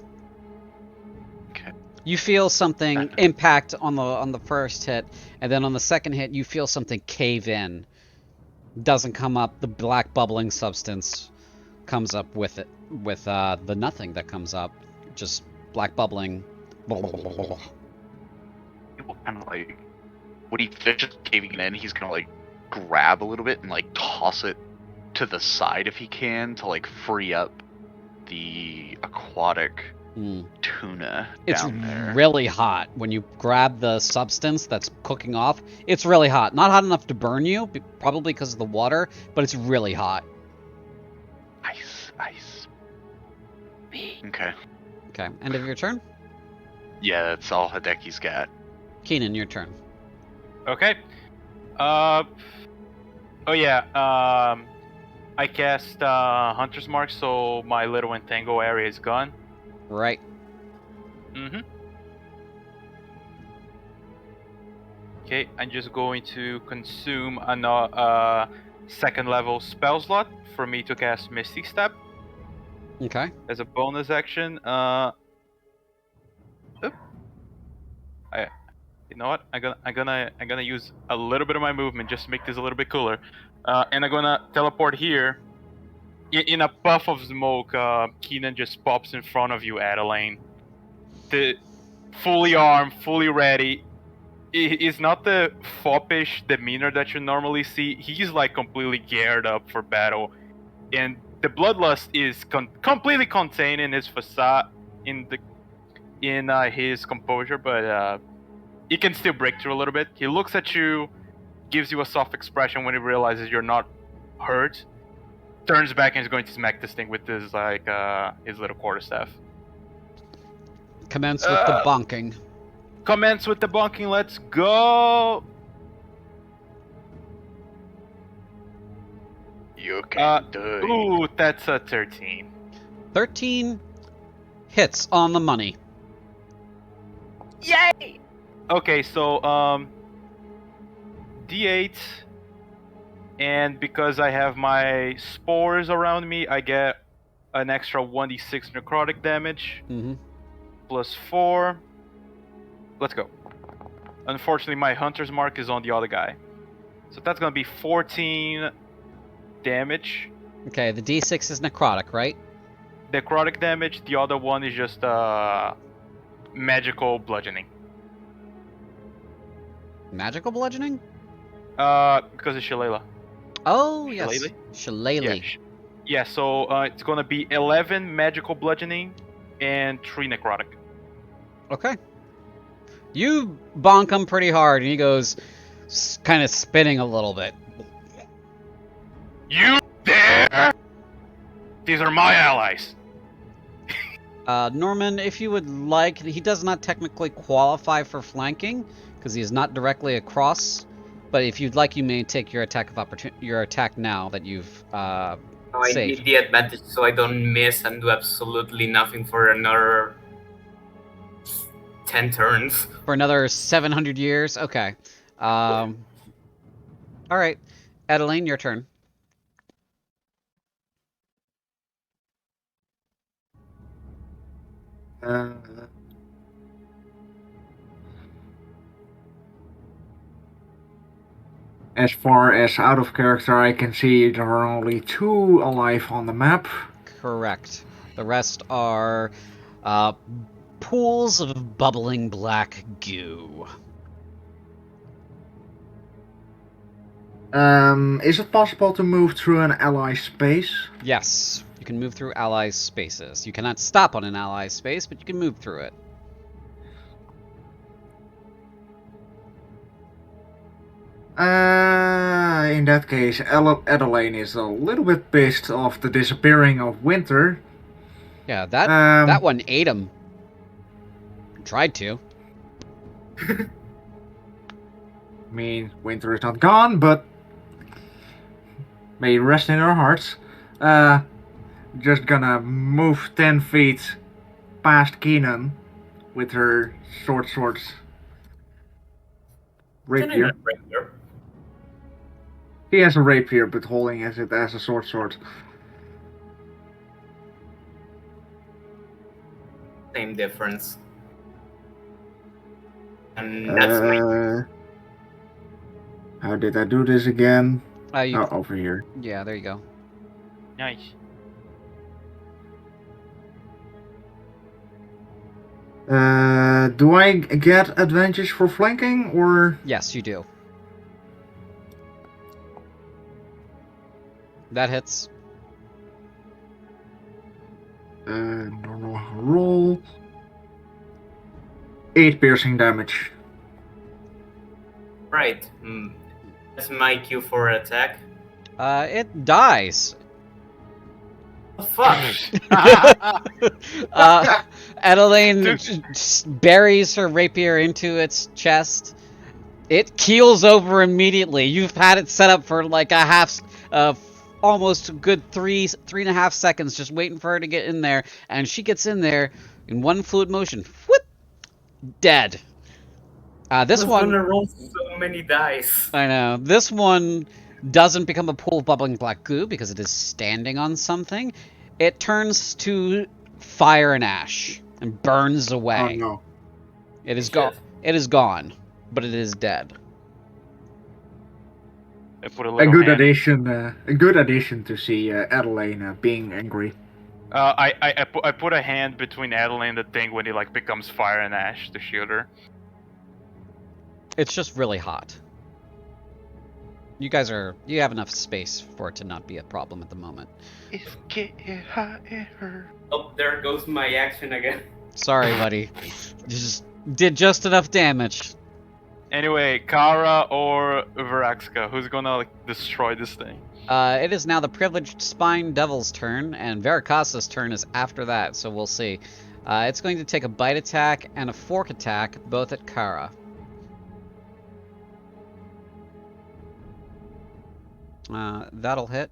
Okay. You feel something impact on the first hit, and then on the second hit you feel something cave in. Doesn't come up, the black bubbling substance comes up with it, with the nothing that comes up. Just black bubbling. People kind of like, when he finishes caving in, he's gonna like grab a little bit and like toss it to the side if he can to like free up the aquatic tuna It's down there. really hot when you grab the substance that's cooking off. It's really hot. Not hot enough to burn you, probably because of the water, but it's really hot. Ice, ice. Okay. Okay, end of your turn. Yeah, that's all Hideki's got. Keenan, your turn. Okay. Oh yeah. I cast Hunter's Mark, so my little entangle area is gone. Right. Mm-hmm. Okay, I'm just going to consume a second level spell slot for me to cast Misty Step Okay. as a bonus action. You know what? I'm gonna use a little bit of my movement just to make this a little bit cooler, and I'm gonna teleport here. In a puff of smoke, Keenan just pops in front of you, Adeline. Fully armed, fully ready. It's not the foppish demeanor that you normally see. He's like completely geared up for battle, and the bloodlust is completely contained in his facade, in his composure, but he can still break through a little bit. He looks at you, gives you a soft expression when he realizes you're not hurt, turns back and is going to smack this thing with his his little quarterstaff. Commence with the bonking. Commence with the bonking. Let's go. You can do it. Ooh, that's a 13. 13 hits on the money. Yay! Okay, so D8, and because I have my spores around me, I get an extra 1d6 necrotic damage. Mm-hmm. Plus 4. Let's go. Unfortunately, my Hunter's Mark is on the other guy. So that's gonna be 14 damage. Okay, the D6 is necrotic, right? Necrotic damage, the other one is just magical bludgeoning. Magical bludgeoning? Because it's Shillelagh. Oh, yes. Shillelagh? Shillelagh. Yeah, so it's gonna be 11 magical bludgeoning and 3 necrotic. Okay. You bonk him pretty hard, and he goes kind of spinning a little bit. You dare? These are my allies. Norman, if you would like, he does not technically qualify for flanking because he is not directly across. But if you'd like, you may take your attack of your attack now that you've Oh, I saved. need the advantage so I don't miss and do absolutely nothing for another 10 turns. For another 700 years. Okay. All right, Adeline, your turn. As far as out of character I can see, there are only 2 alive on the map. Correct. The rest are pools of bubbling black goo. Is it possible to move through an ally space? Yes, you can move through ally spaces. You cannot stop on an ally space, but you can move through it. In that case, Adeline is a little bit pissed off the disappearing of Winter. Yeah, that one ate him. Tried to. I mean, Winter is not gone, but may rest in our hearts. Just gonna move 10 feet past Keenan with her short swords. Rapier. He has a rapier, but holding it as a sword. Same difference. And that's how did I do this again? You, over here. Yeah, there you go. Nice. Do I get advantage for flanking, or? Yes, you do. That hits. Normal roll. 8 piercing damage. right. That's my cue for attack. It dies. Oh, fuck. Adeline buries her rapier into its chest. It keels over immediately. You've had it set up for like a half, almost a good 3.5 seconds, just waiting for her to get in there, and she gets in there in one fluid motion. Whoop! Dead. This one. Gonna roll so many dice. I know. This one doesn't become a pool of bubbling black goo because it is standing on something. It turns to fire and ash and burns away. Oh no! It is gone. It is gone, but it is dead. I put a A good hand. addition. A good addition to see Adeline being angry. I put a hand between Adeline and the thing when it like becomes fire and ash to shield her. It's just really hot. You guys you have enough space for it to not be a problem at the moment. It's getting hot in her. Oh, there goes my action again. Sorry, buddy. You just did just enough damage. Anyway, Kara or Varaxka, who's gonna like destroy this thing? It is now the privileged spine devil's turn, and Veracast's turn is after that, so we'll see. It's going to take a bite attack and a fork attack, both at Kara. That'll hit.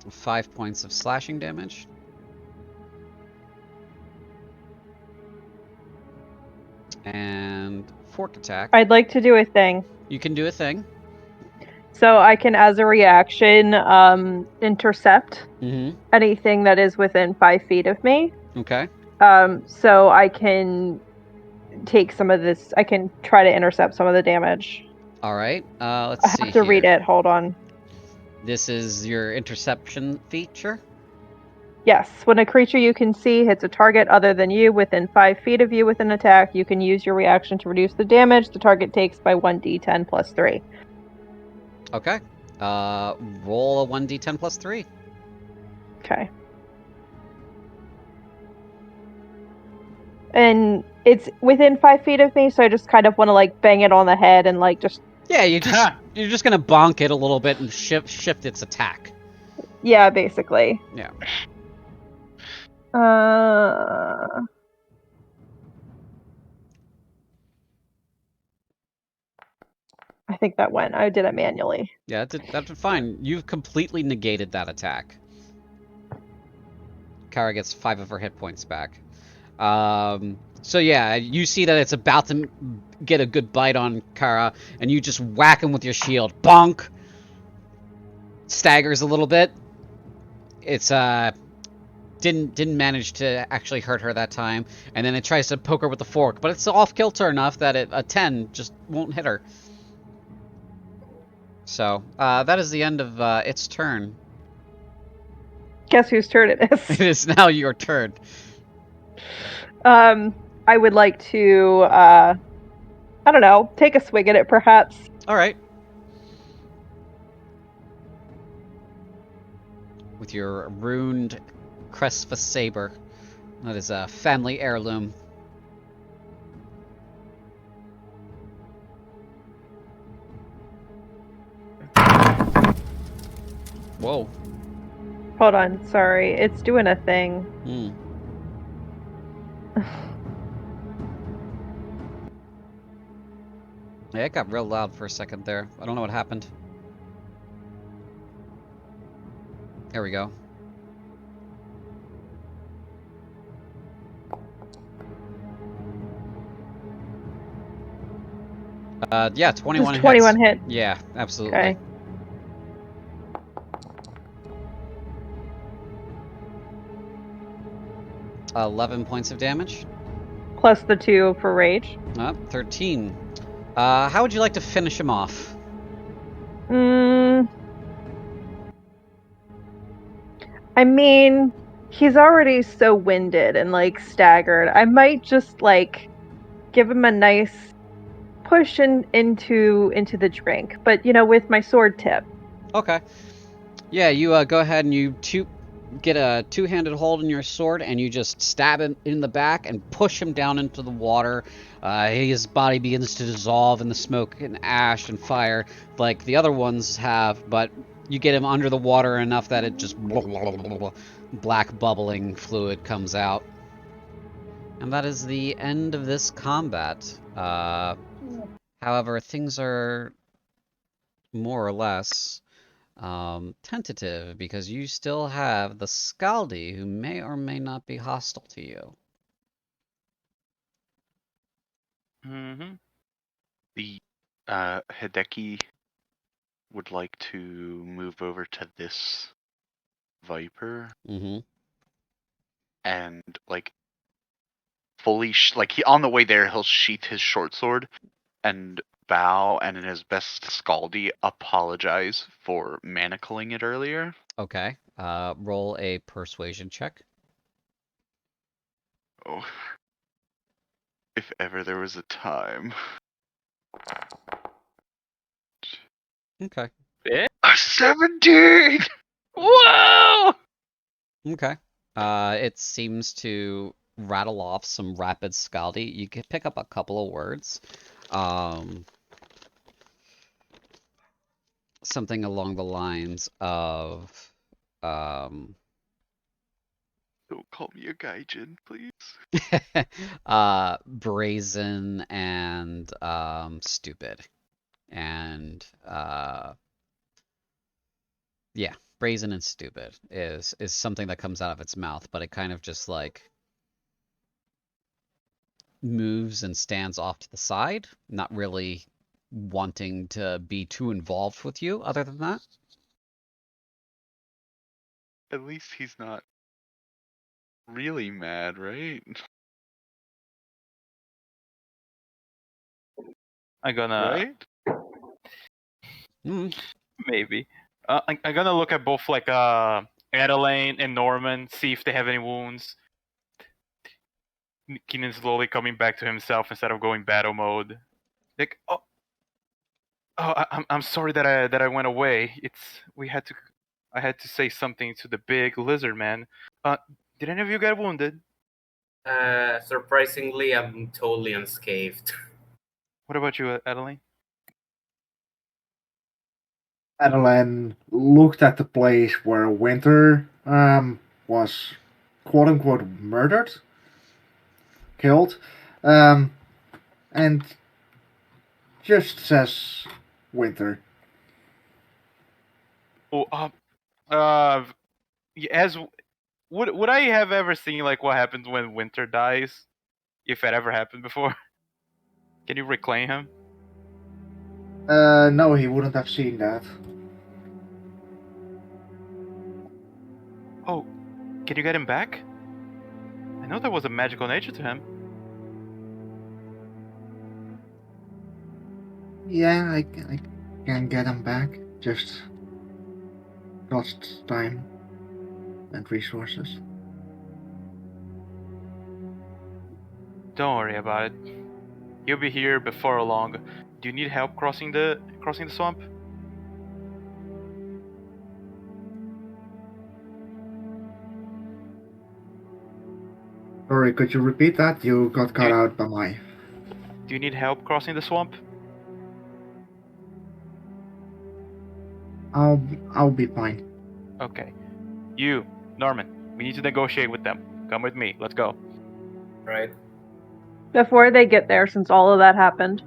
5 points of slashing damage. And fork attack. I'd like to do a thing. You can do a thing. So I can, as a reaction, intercept anything that is within 5 feet of me. Okay. So I can take some of this. I can try to intercept some of the damage. All right. Let's see. I have to read it. Hold on. This is your interception feature. Yes, when a creature you can see hits a target other than you within 5 feet of you with an attack, you can use your reaction to reduce the damage the target takes by 1d10 plus 3. Okay. Roll a 1d10 plus 3. Okay. And it's within 5 feet of me, so I just kind of want to like bang it on the head and like just Yeah, you're just gonna bonk it a little bit and shift its attack. yeah, basically. Yeah. I think that went. I did it manually. Yeah, that's fine. You've completely negated that attack. Kara gets 5 of her hit points back. So yeah, you see that it's about to get a good bite on Kara, and you just whack him with your shield. Bonk! Staggers a little bit. It's didn't manage to actually hurt her that time, and then it tries to poke her with the fork, but it's off kilter enough that a 10 just won't hit her. So that is the end of its turn. Guess whose turn it It is? is now your turn. I would like to I don't know, take a swing at it perhaps. All right. With your runed Cresfa saber. That is a family heirloom. Whoa. Hold on, sorry. It's doing a thing. Yeah, it got real loud for a second there. I don't know what happened. There we go. Yeah, 21 Just 21 hits. hit. Yeah, absolutely. Okay. Uh, 11 points of damage. Plus the 2 for rage. 13. How would you like to finish him off? I mean, he's already so winded and like staggered. I might just like give him a nice push into the drink, but you know, with my sword tip. Okay. Yeah, you go ahead and you get a two-handed hold in your sword, and you just stab him in the back and push him down into the water. His body begins to dissolve in the smoke and ash and fire like the other ones have, but you get him under the water enough that it just black bubbling fluid comes out. And that is the end of this combat. However, things are more or less tentative because you still have the Skaldi who may or may not be hostile to you. Mm-hmm. The Hideki would like to move over to this Viper Mm-hmm. and like fully like he on the way there he'll sheath his short sword and bow and in his best Skaldi apologize for manacling it earlier. Okay. Roll a persuasion check. Oh, if ever there was a time. Okay. A 17! Whoa! Okay. It seems to rattle off some rapid Skaldi. You can pick up a couple of words. Something along the lines of, Don't call me a gaijin, please. brazen and stupid, and yeah, brazen and stupid is something that comes out of its mouth, but it kind of just like moves and stands off to the side, not really wanting to be too involved with you. Other than that, At least he's not really mad, right? I'm gonna Right? maybe. I'm gonna look at both like Adelaine and Norman see if they have any wounds. Keenan slowly coming back to himself instead of going battle mode. Like, I'm sorry that I went away. I had to say something to the big lizard man. Did any of you get wounded? Surprisingly, I'm totally unscathed. What about you, Adeline? Adeline looked at the place where Winter was quote unquote murdered, killed, and just says Winter. Oh, as would I have ever seen like what happens when Winter dies, if it ever happened before? Can you reclaim him? No, he wouldn't have seen that. Oh, can you get him back? I know there was a magical nature to him. Yeah, I can get him back. Just costs time and resources. Don't worry about it. He'll be here before long. Do you need help crossing the swamp? Sorry, could you repeat that? You got cut out by my. Do you need help crossing the swamp? I'll be fine. Okay. You, Norman, we need to negotiate with them. Come with me. Let's go. Right. Before they get there, since all of that happened,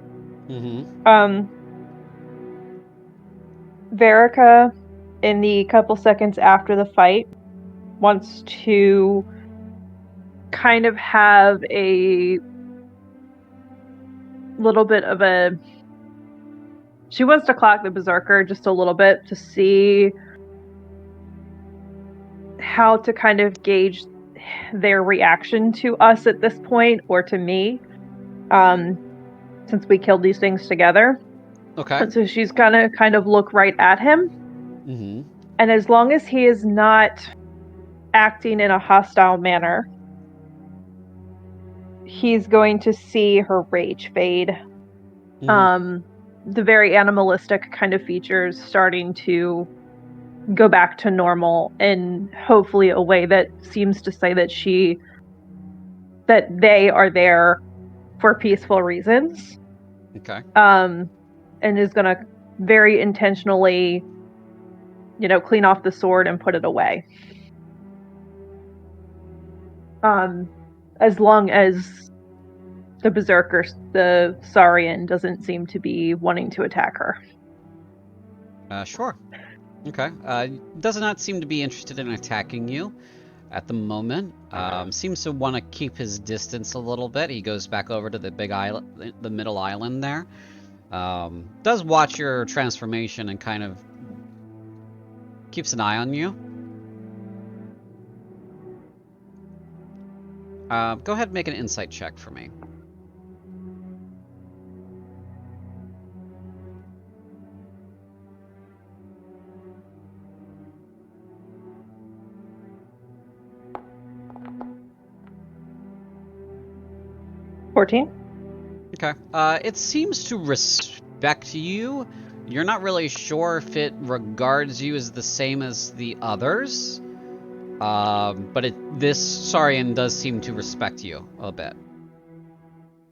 Verica, in the couple seconds after the fight, wants to kind of have a little bit of a... She wants to clock the Berserker just a little bit to see how to kind of gauge their reaction to us at this point, or to me, since we killed these things together. Okay. And so she's gonna kind of look right at him. Mm-hmm. And as long as he is not acting in a hostile manner, he's going to see her rage fade. Mm-hmm. The very animalistic kind of features starting to go back to normal, in hopefully a way that seems to say that they are there for peaceful reasons. Okay. And is gonna very intentionally, clean off the sword and put it away. As long as the Berserker, the Saurian, doesn't seem to be wanting to attack her. Sure. Okay. Does not seem to be interested in attacking you at the moment. Seems to want to keep his distance a little bit. He goes back over to the big island, the middle island there. Does watch your transformation and kind of keeps an eye on you. Go ahead and make an insight check for me. $14. Okay. It seems to respect you. You're not really sure if it regards you as the same as the others. But this Saurian does seem to respect you a bit.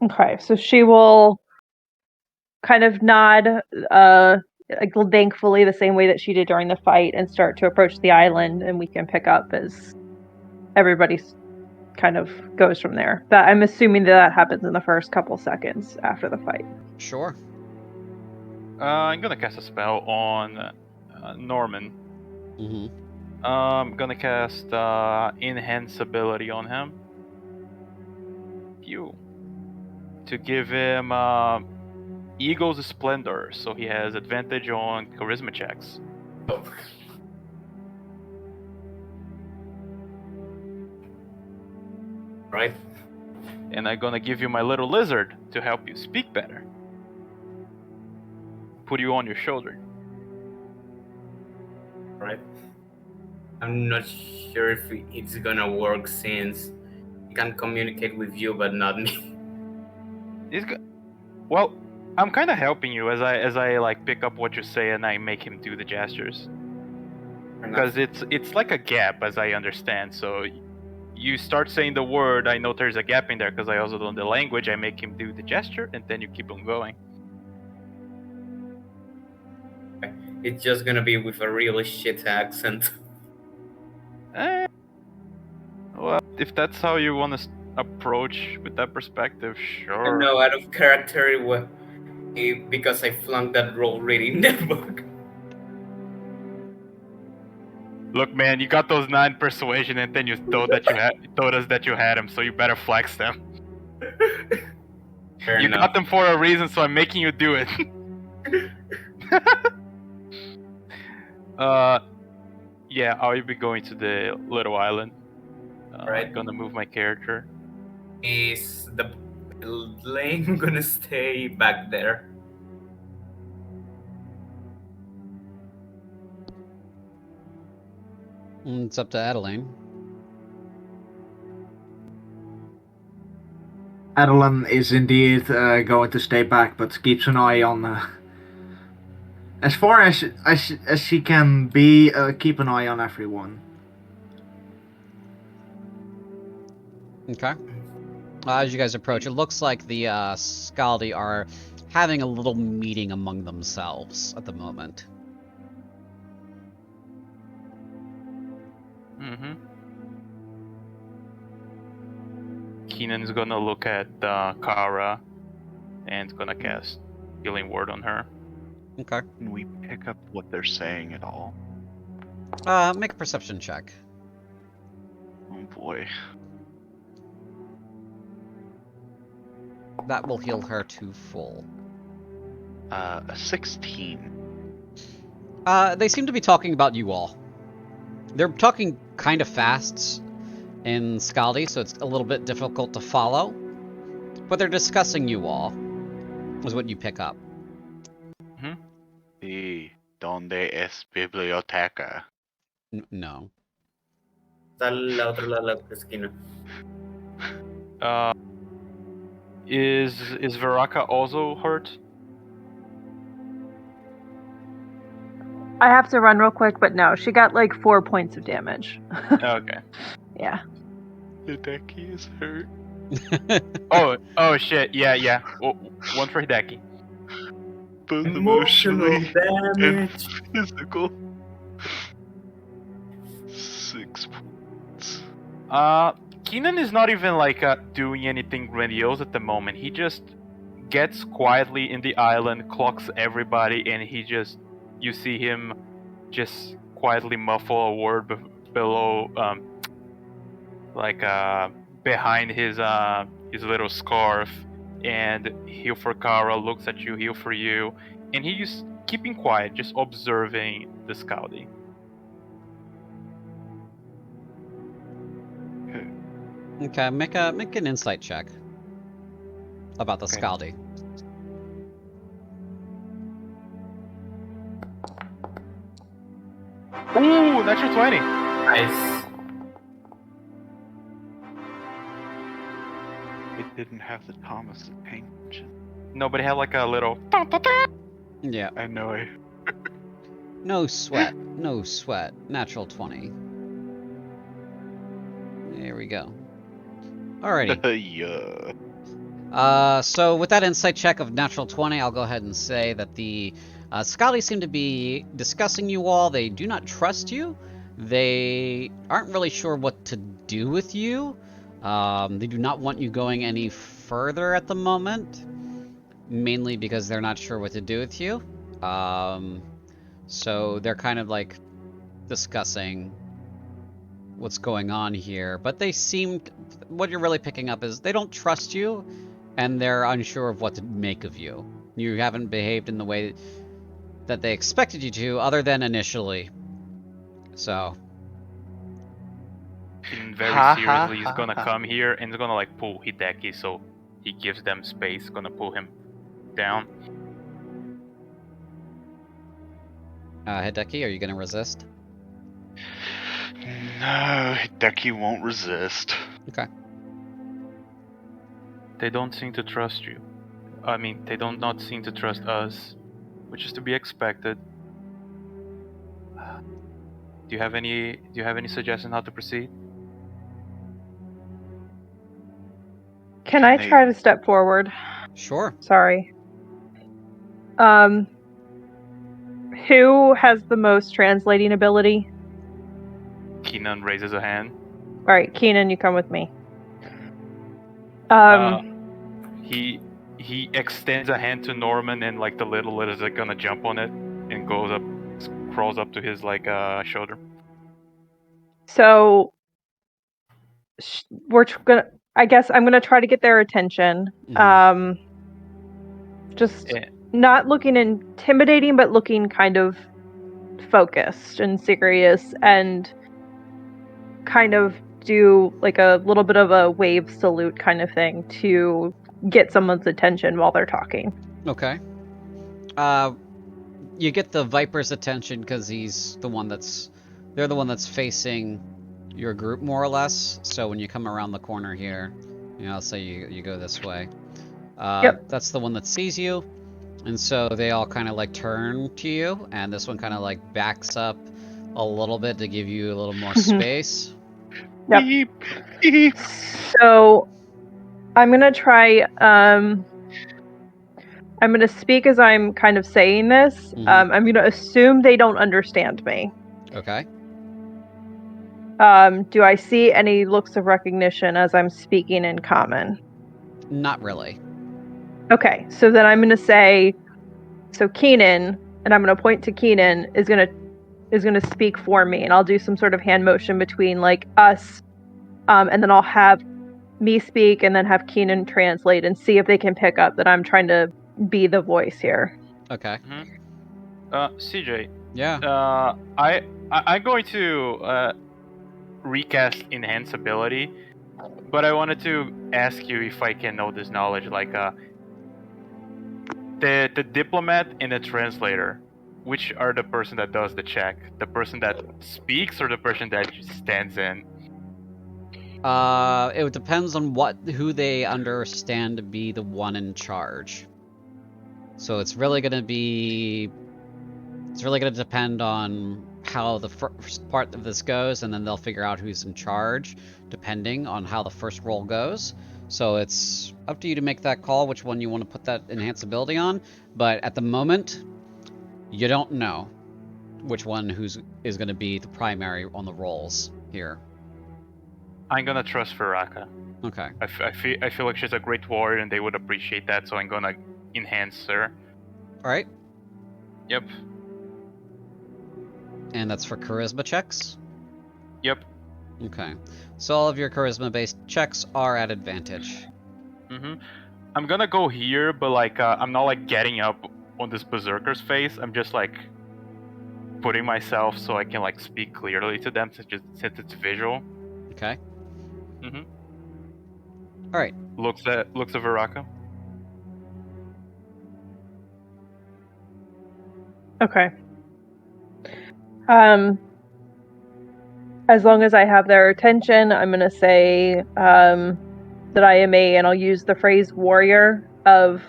Okay, so she will kind of nod, thankfully, the same way that she did during the fight, and start to approach the island, and we can pick up as everybody kind of goes from there. That I'm assuming that happens in the first couple seconds after the fight. Sure. I'm gonna cast a spell on Norman. Mm-hmm. I'm gonna cast Enhance ability on him. To give him Eagle's Splendor, so he has advantage on charisma checks. Oh. Right. And I'm gonna give you my little lizard to help you speak better. Put you on your shoulder. Right. I'm not sure if it's gonna work since he can communicate with you, but not me. Well, I'm kind of helping you as I like pick up what you say and I make him do the gestures. Because it's like a gap, as I understand. So you start saying the word, I know there's a gap in there because I also don't know the language. I make him do the gesture, and then you keep on going. It's just gonna be with a really shit accent. Well, if that's how you want to approach with that perspective, sure. No, out of character, because I flunked that roll reading that book. Look, man, you got those 9 persuasion, and then you told us that you had them, so you better flex them. Fair you enough. got them for a reason, so I'm making you do it. Yeah, I'll be going to the little island. Right. I'm gonna move my character. Is the lane gonna stay back there? It's up to Adeline. Adeline is indeed going to stay back, but keeps an eye on. As far as she can be, keep an eye on everyone. Okay. As you guys approach, it looks like the Skaldi are having a little meeting among themselves at the moment. Mm-hmm. Keenan's gonna look at Kara and gonna cast Healing Word on her. Okay. Can we pick up what they're saying at all? Make a perception check. Oh boy. That will heal her to full. A 16. They seem to be talking about you all. They're talking kind of fast in Skaldi, so it's a little bit difficult to follow. But they're discussing you all, is what you pick up. Sí, ¿dónde es biblioteca? No. Está al otro lado de la esquina. Is Veraka also hurt? I have to run real quick, but no, she got like 4 points of damage. Okay. Yeah. Hideki is hurt. Oh shit, yeah. One for Hideki. Both Emotional emotionally damage. and physical. 6 points. Keenan is not even like doing anything grandiose at the moment. He just gets quietly in the island, clocks everybody, and you see him just quietly muffle a word below, behind his little scarf, and heal for Kara, looks at you, heal for you, and he's keeping quiet, just observing the Skaldi. Okay, make an insight check about the Okay. Skaldi. Ooh, natural 20. Nice. It didn't have the Thomas the Tank Engine. Nobody had like a little. Yeah. I know it. No sweat. No sweat. Natural 20. There we go. Alrighty. Yeah. So with that insight check of natural 20, I'll go ahead and say that the Skaldi seem to be discussing you all. They do not trust you. They aren't really sure what to do with you. They do not want you going any further at the moment, mainly because they're not sure what to do with you. So they're kind of like discussing what's going on here, but they seem, what you're really picking up is they don't trust you, and they're unsure of what to make of you. You haven't behaved in the way that they expected you to, other than initially. So. And very seriously, he's gonna come here and he's gonna like pull Hideki, so he gives them space. Gonna pull him down. Hideki, are you gonna resist? Hideki won't resist. Okay. They don't seem to trust you. I mean, they don't not seem to trust us, which is to be expected. Do you have any suggestion how to proceed? Can I try to step forward? Sure. Sorry. Who has the most translating ability? Keenan raises a hand. All right, Keenan, you come with me. He extends a hand to Norman, and like the little is like gonna jump on it and crawls up to his shoulder. So I guess I'm gonna try to get their attention. Just Yeah. not looking intimidating, but looking kind of focused and serious, and kind of do like a little bit of a wave salute kind of thing to get someone's attention while they're talking. Okay. You get the Viper's attention because they're the one that's facing your group more or less. So when you come around the corner here, I'll say you go this way. Yep. That's the one that sees you, and so they all kind of like turn to you, and this one kind of like backs up a little bit to give you a little more space. Yep. Beep, beep. So I'm gonna try. I'm gonna speak as I'm kind of saying this. Mhm. I'm gonna assume they don't understand me. Okay. Do I see any looks of recognition as I'm speaking in common? Not really. Okay, so then I'm gonna say, so Keenan, and I'm gonna point to Keenan, is gonna speak for me, and I'll do some sort of hand motion between like us, and then I'll have me speak, and then have Keenan translate, and see if they can pick up that I'm trying to be the voice here. Okay. CJ. Yeah. I'm going to recast enhance ability, but I wanted to ask you if I can know this knowledge, like the diplomat and the translator. Which are the person that does the check? The person that speaks or the person that stands in? It depends on who they understand to be the one in charge. So it's really gonna depend on how the first part of this goes, and then they'll figure out who's in charge, depending on how the first roll goes. So it's up to you to make that call, which one you want to put that enhance ability on. But at the moment, you don't know which one is going to be the primary on the rolls here. I'm gonna trust Veraka. Okay. I feel like she's a great warrior, and they would appreciate that. So I'm gonna enhance her. All right. Yep. And that's for charisma checks? Yep. Okay. So all of your charisma-based checks are at advantage. I'm gonna go here, but like I'm not like getting up on this berserker's face. I'm just like putting myself so I can like speak clearly to them, since it's visual. Okay. All right. Looks at Veraka. Okay. As long as I have their attention, I'm gonna say that I am and I'll use the phrase warrior of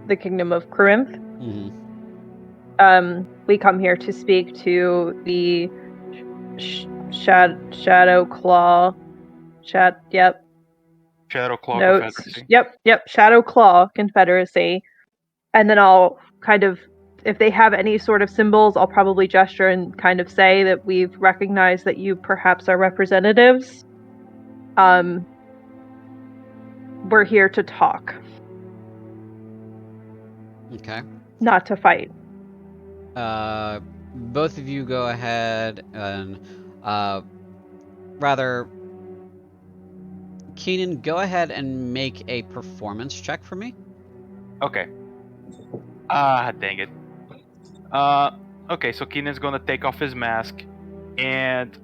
the Kingdom of Cruinthe. We come here to speak to the Shadow Claw. Shadow Claw Notes. Confederacy. Yep. Shadow Claw Confederacy. And then I'll kind of, if they have any sort of symbols, I'll probably gesture and kind of say that we've recognized that you perhaps are representatives. We're here to talk. Okay. Not to fight. Both of you go ahead and, rather, Keenan, go ahead and make a performance check for me. Okay. Dang it. Okay, so Keenan's gonna take off his mask, and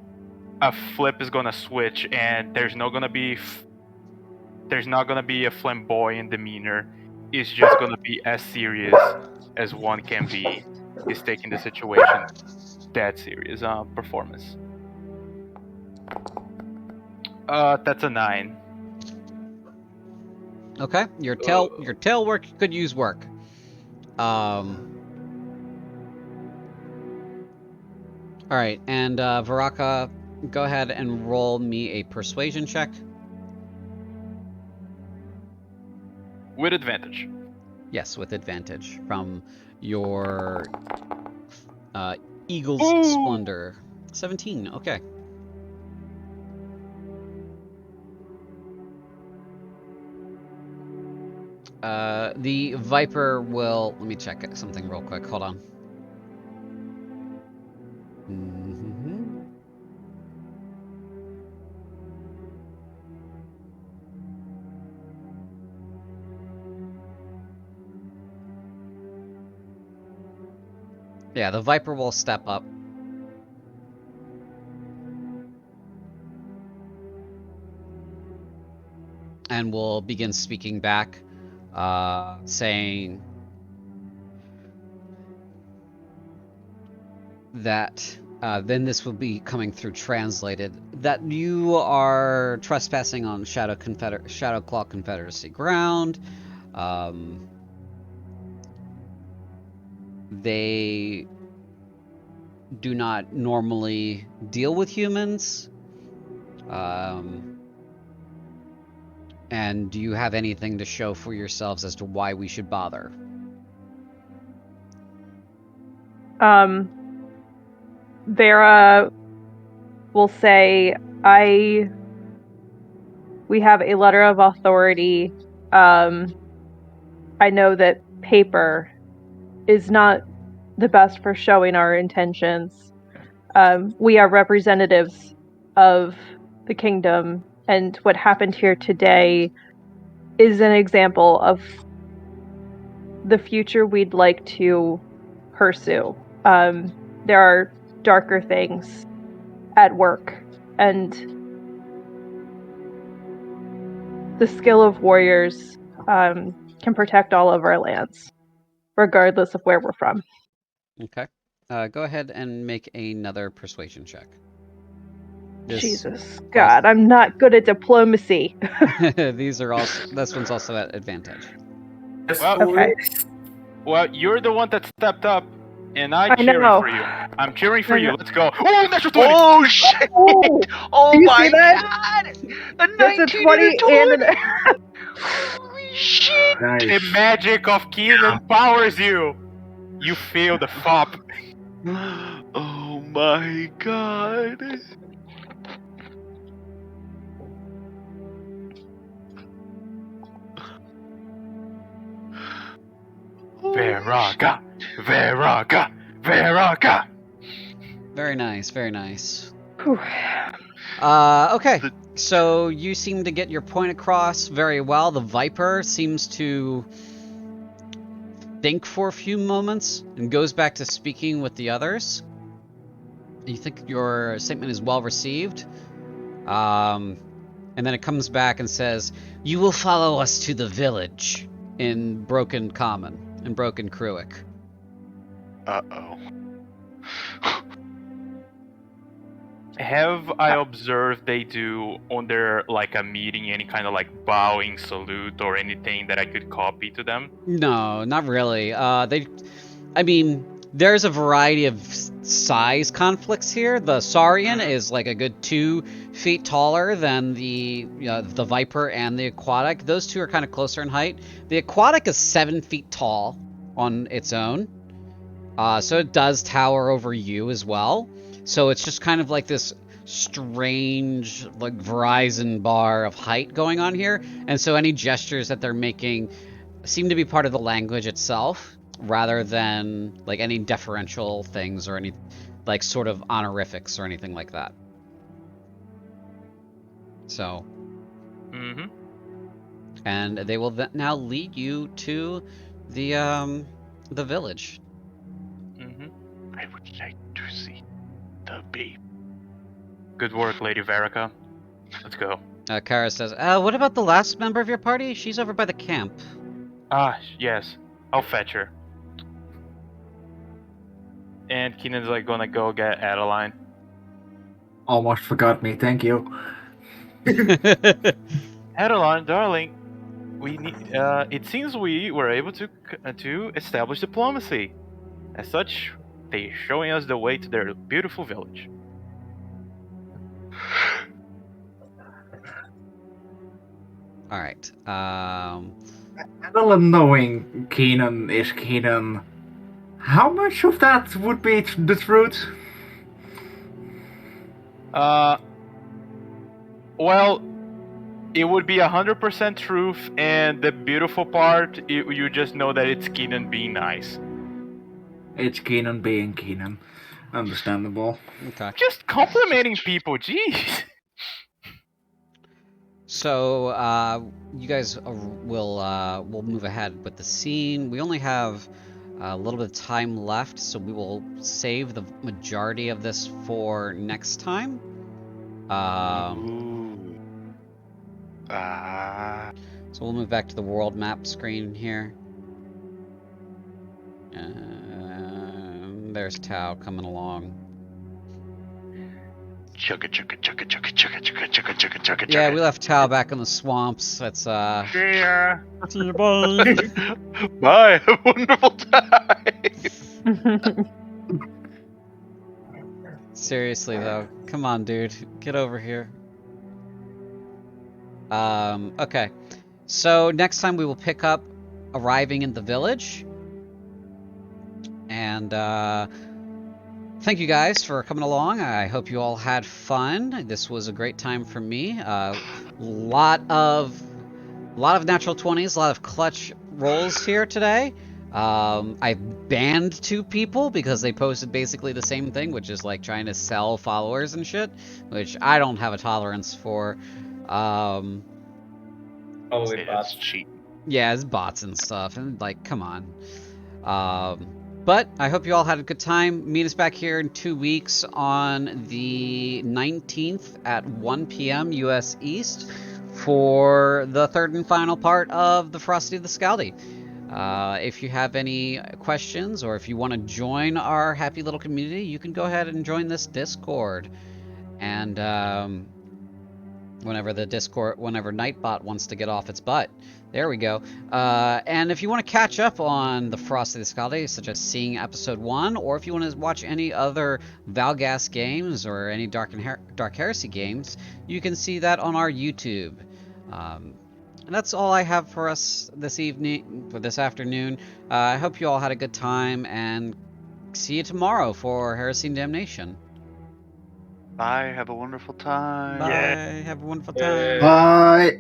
a flip is gonna switch, and there's not gonna be a flamboyant demeanor. It's just gonna be as serious as one can be. He's taking the situation that serious. Performance. That's a 9. Okay, your tail work could use work. All right, and Varaka, go ahead and roll me a persuasion check. With advantage. Yes, with advantage from your Eagle's Ooh. Splendor. 17. Okay. The Viper will... Let me check something real quick. Hold on. Yeah, the Viper will step up. And will begin speaking back, saying that then this will be coming through translated, that you are trespassing on Shadow Claw Confederacy ground. They do not normally deal with humans. And do you have anything to show for yourselves as to why we should bother? Vera will say, we have a letter of authority. I know that paper is not the best for showing our intentions. We are representatives of the kingdom, and what happened here today is an example of the future we'd like to pursue. There are darker things at work, and the skill of warriors can protect all of our lands, regardless of where we're from. Okay. Go ahead and make another persuasion check. Jesus, God, I'm not good at diplomacy. These are also... This one's also at advantage. Okay. Well, you're the one that stepped up, and I cheering know. for you. I'm cheering for I you. know. Let's go. Oh, natural 20! Oh shit! Oh, Oh do you my see that? god! A That's a 19 20 and a and 20! Holy shit! The magic of Keenan powers you. You feel the fop. Oh my god! Veraga, Veraga, Veraga. Very nice, very nice. Whew. Okay, so you seem to get your point across very well. The Viper seems to think for a few moments and goes back to speaking with the others. You think your statement is well received. And then it comes back and says, "You will follow us to the village in Broken Common, in Broken Cruinthe." Uh-oh. Have I observed they do on their like a meeting any kind of like bowing salute or anything that I could copy to them? No, not really. I mean, there's a variety of size conflicts here. The Saurian is like a good 2 feet taller than the Viper and the Aquatic. Those two are kind of closer in height. The Aquatic is 7 feet tall on its own. So it does tower over you as well. So it's just kind of like this strange like Verizon bar of height going on here. And so any gestures that they're making seem to be part of the language itself rather than like any deferential things or any like sort of honorifics or anything like that. So and they will now lead you to the village. I would like to see the babe. Good work, Lady Verica. Let's go. Kara says, what about the last member of your party? She's over by the camp. Ah, yes. I'll fetch her. And Keenan's like gonna go get Adeline. Almost forgot me. Thank you. Adeline, darling, we need. It seems we were able to establish diplomacy. As such, they're showing us the way to their beautiful village. All right. Adeline knowing Keenan is Keenan, how much of that would be the truth? Well, it would be 100% truth, and the beautiful part, you just know that it's Keenan being nice. It's Keenan being Keenan. Understandable. Okay. Just complimenting people, jeez. So you guys will move ahead with the scene. We only have a little bit of time left, so we will save the majority of this for next time. Ooh. So we'll move back to the world map screen here. There's Tau coming along. Chugga chugga chugga chugga chugga chugga chugga chugga chugga. Yeah, we left Tau back in the swamps. That's Yeah. See you, bye. Bye. Have a wonderful time. Seriously though, come on, dude, get over here. Okay. So next time we will pick up arriving in the village. And thank you guys for coming along. I hope you all had fun. This was a great time for me. Lot of natural 20s, a lot of clutch rolls here today. I banned 2 people because they posted basically the same thing, which is like trying to sell followers and shit, which I don't have a tolerance for. Probably It's bots. cheap. Yeah, it's bots and stuff, and like, come on. But I hope you all had a good time. Meet us back here in 2 weeks on the 19th at 1 p.m. US East for the 3rd and final part of the Ferocity of the Skaldi. If you have any questions or if you want to join our happy little community, you can go ahead and join this Discord. And whenever Nightbot wants to get off its butt. There we go. And if you want to catch up on the Ferocity of the Skaldi, such as seeing episode 1, or if you want to watch any other Val'Ghast games or any Dark Heresy games, you can see that on our YouTube. And that's all I have for us this afternoon. I hope you all had a good time, and see you tomorrow for Heresy and Damnation. Bye. Have a wonderful time. Bye. Yeah. Have a wonderful time. Bye.